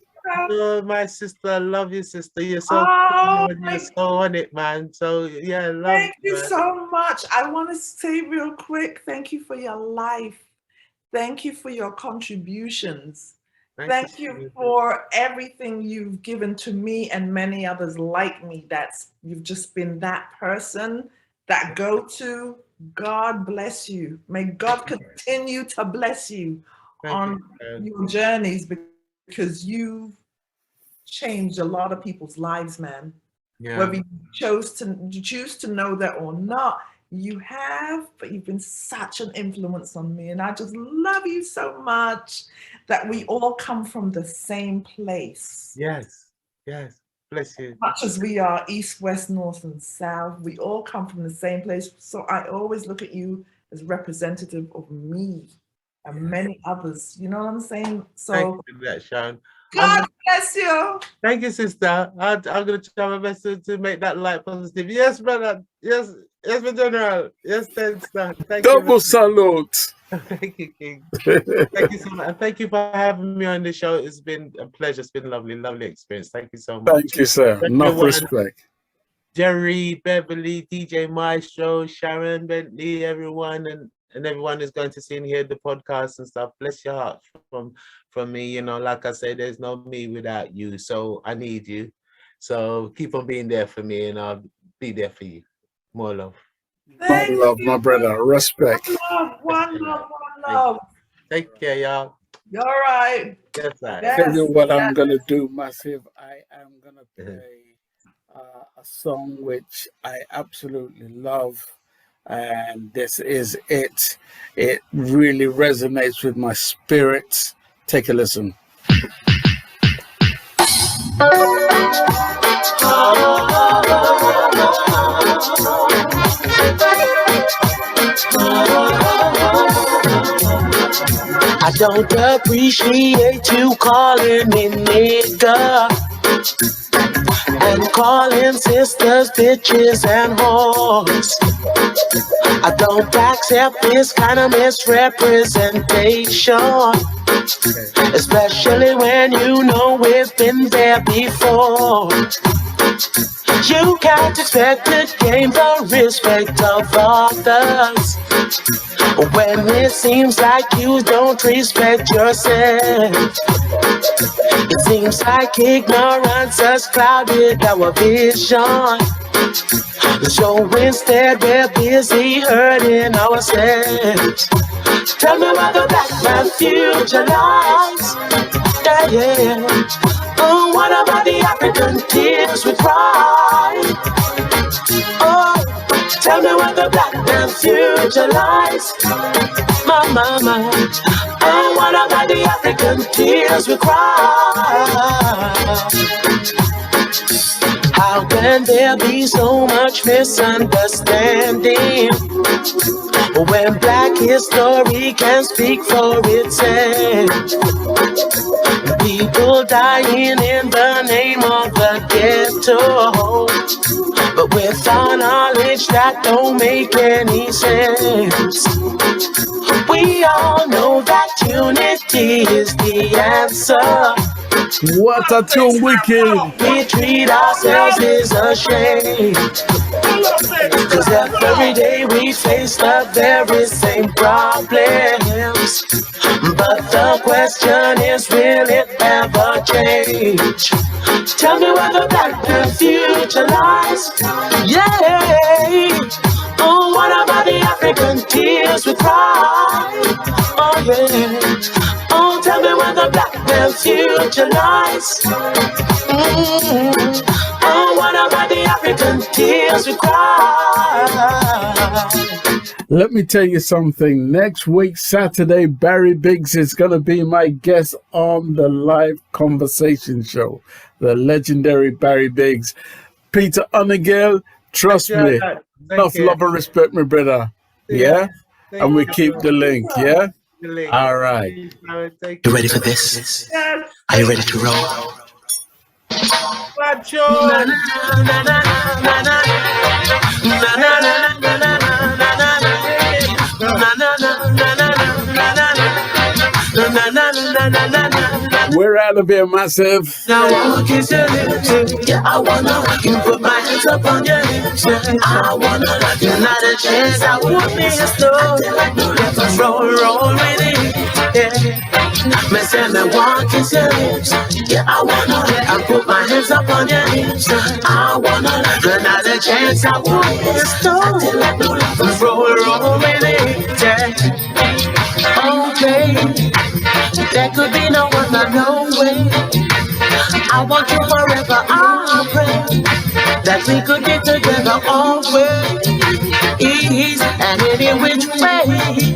F: Oh, my sister, I love you, sister. You're so cool and you're so on it, man. So yeah,
E: thank you so much. I want to say real quick, thank you for your life. Thank you for your contributions. Thank you for everything you've given to me and many others like me. You've just been that person, that go-to. God bless you. May God continue to bless you on your journeys, because you've changed a lot of people's lives, man. Yeah. Whether you choose to know that or not, you have, but you've been such an influence on me. And I just love you so much that we all come from the same place.
F: Yes. Yes. Bless you.
E: Much as we are east, west, north, and south, we all come from the same place. So I always look at you as representative of me and many others. You know what I'm saying? So
F: Thank you for that, Sharon.
E: God bless you.
F: Thank you, sister. I'm going to try my best to make that light positive. Yes, brother. Yes, my general. Yes, thanks, sir. Thank
D: Double
F: you.
D: salute.
F: Thank you, King. Thank you so much. And thank you for having me on the show. It's been a pleasure. It's been a lovely experience. Thank you so much.
D: Thank you, sir. Enough respect.
F: Jerry, Beverly, DJ Maestro, Sharon, Bentley, everyone, and everyone is going to see and hear the podcast and stuff. Bless your heart from me. You know, like I said, there's no me without you. So I need you. So keep on being there for me, and I'll be there for you. More love.
D: One love, my brother. Respect.
E: One love.
F: Take care, y'all.
E: You're right.
F: Yes, sir.
D: Tell you what I'm gonna do, Massive. I am gonna play a song which I absolutely love, and this is it. It really resonates with my spirit. Take a listen.
C: I don't appreciate you calling me nigga and calling sisters bitches and whores. I don't accept this kind of misrepresentation, especially when you know we've been there before. You can't expect to gain the respect of others when it seems like you don't respect yourself. It seems like ignorance has clouded our vision, so instead we're busy hurting ourselves. Tell me where the black man future lies. Yeah. Oh, what about the African tears we cry? Oh, tell me where the black man future lies. Mama. Oh, what about the African tears we cry? How can there be so much misunderstanding when black history can speak for itself? People dying in the name of the ghetto, but with our knowledge that don't make any sense. We all know that unity is the answer.
D: What a tune, wicked.
C: We treat ourselves is a shame, 'cause every day we face the very same problems. But the question is, will it ever change? Tell me where the black man future lies. Yeah. Oh, what about the African tears we cry? Oh yeah. Oh, tell me where the black man future lies. Oh, what about the African tears we cry?
D: Let me tell you something. Next week, Saturday, Barry Biggs is going to be my guest on the live conversation show. The legendary Barry Biggs. Peter Hunnigale, trust me. Enough love and respect, my brother. Yeah? And we keep the link, yeah? All right.
C: You ready for this? Are you ready to roll?
D: We're out of here, Massive.
C: Now I wanna kiss your lips, yeah, I wanna put my hands up on your hips, I wanna love you, not a chance, I won't be a slow, roll with it, yeah. Me say me want kiss your lips, yeah, I wanna put my hands up on your hips, I wanna love you, not a chance, I won't be a slow, roll with it, yeah. Okay, there could be no other, no way. I want you forever, I pray that we could be together always, and any which way.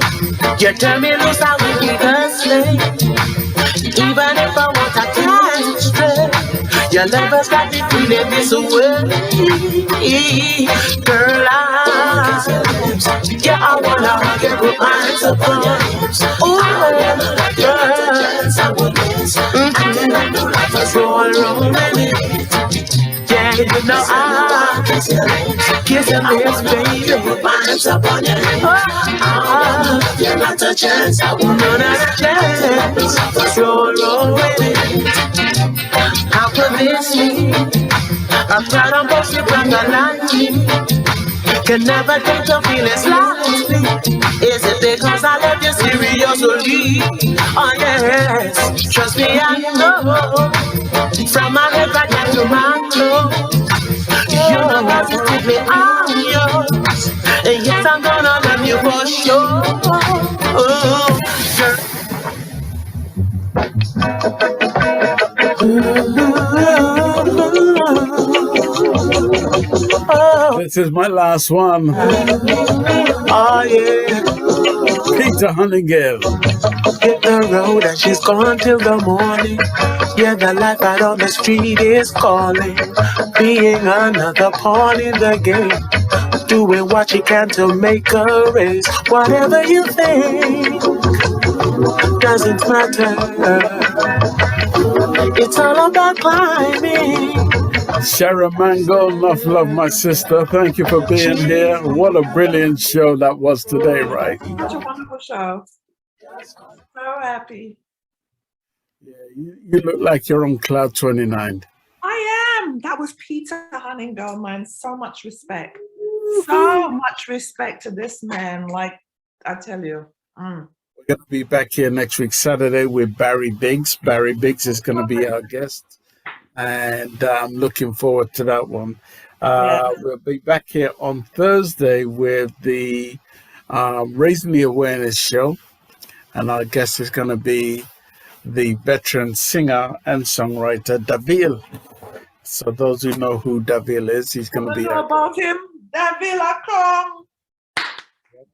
C: You turn me loose, I will be the slave. Even if I want, I can't stray. You never stop me feeling this way. Girl, I wanna get my hands up on you. Ooh, roll with it. Yeah, you know I kiss your lips, baby. My hands up on you. You're not a chance. I won't not a chance. Roll with it. How could this be? I'm proud of most you bring a light. Can never take your feelings lightly. Is it because I love you seriously? Oh yes, trust me, I know. From my head right down to my clothes, you know positively I'm yours. And yes, I'm gonna love you for sure. Oh,
D: This is my last one.
C: oh yeah.
D: Peter Hunnigale.
C: Hit the road and she's gone till the morning. Yeah, the life out on the street is calling. Being another pawn in the game. Doing what she can to make a raise. Whatever you think doesn't matter. It's all about climbing.
D: Sharon Mango, enough love, my sister. Thank you for being here. What a brilliant show that was today, right?
E: Such a wonderful show. So happy.
D: Yeah, you look like you're on cloud 29.
E: I am. That was Peter Hunnigale, man. So much respect. So much respect to this man. Like, I tell you.
D: We're going to be back here next week, Saturday, with Barry Biggs. Barry Biggs is going to be our guest. And I'm looking forward to that one. We'll be back here on Thursday with the Raising the Awareness show. And our guest is going to be the veteran singer and songwriter, Davil. So those who know who Davil is, he's going to be...
E: about him, Davil, I come.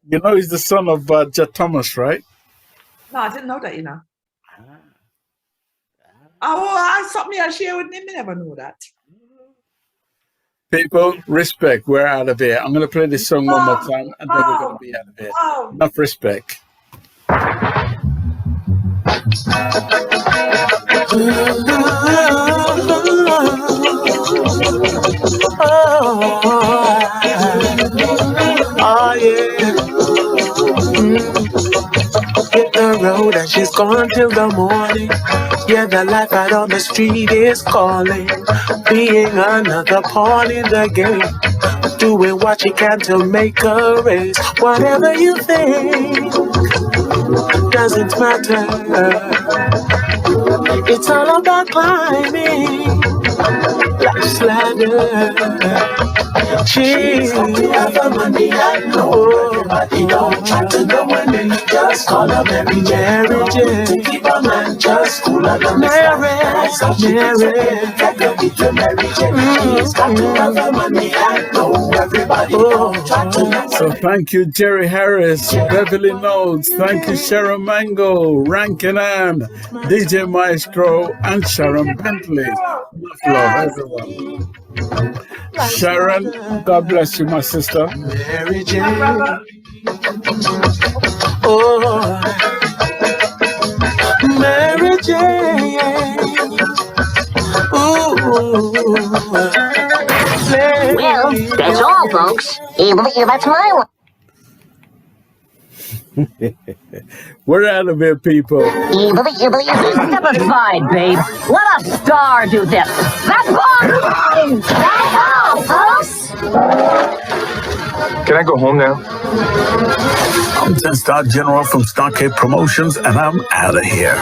D: You know he's the son of Jet Thomas, right?
E: No, I didn't know that, you know. Oh, something I share with him, I never know that.
D: People, respect. We're out of here. I'm going to play this song one more time, and then we're going to be out of here. Enough respect.
C: Oh yeah. Hit the road and she's gone till the morning. Yeah, the life out on the street is calling. Being another pawn in the game. Doing what she can to make a raise. Whatever you think doesn't matter. It's all about climbing. Life's ladder. She's got to have the money and know everybody don't try to go and then just call her Mary Jane. To keep a man just cool and understand. Mary Jane. She's got to have the money and know everybody don't try to go.
D: So thank you, Jerry Harris, Beverly Notes, thank you, Sharon Mango, Rankin Ann, DJ Maestro, and Sharon Bentley. Love everyone. Sharon, God bless you, my sister.
C: Mary Jane. Oh, Mary Jane. Ooh.
K: Well, that's all, folks. That's my one.
D: We're out of here, people.
K: Step aside, babe. Let a star do this. That's fine. That's all, folks.
L: Can I go home now?
A: I'm 10-Star General from Stockade Promotions, and I'm out of here.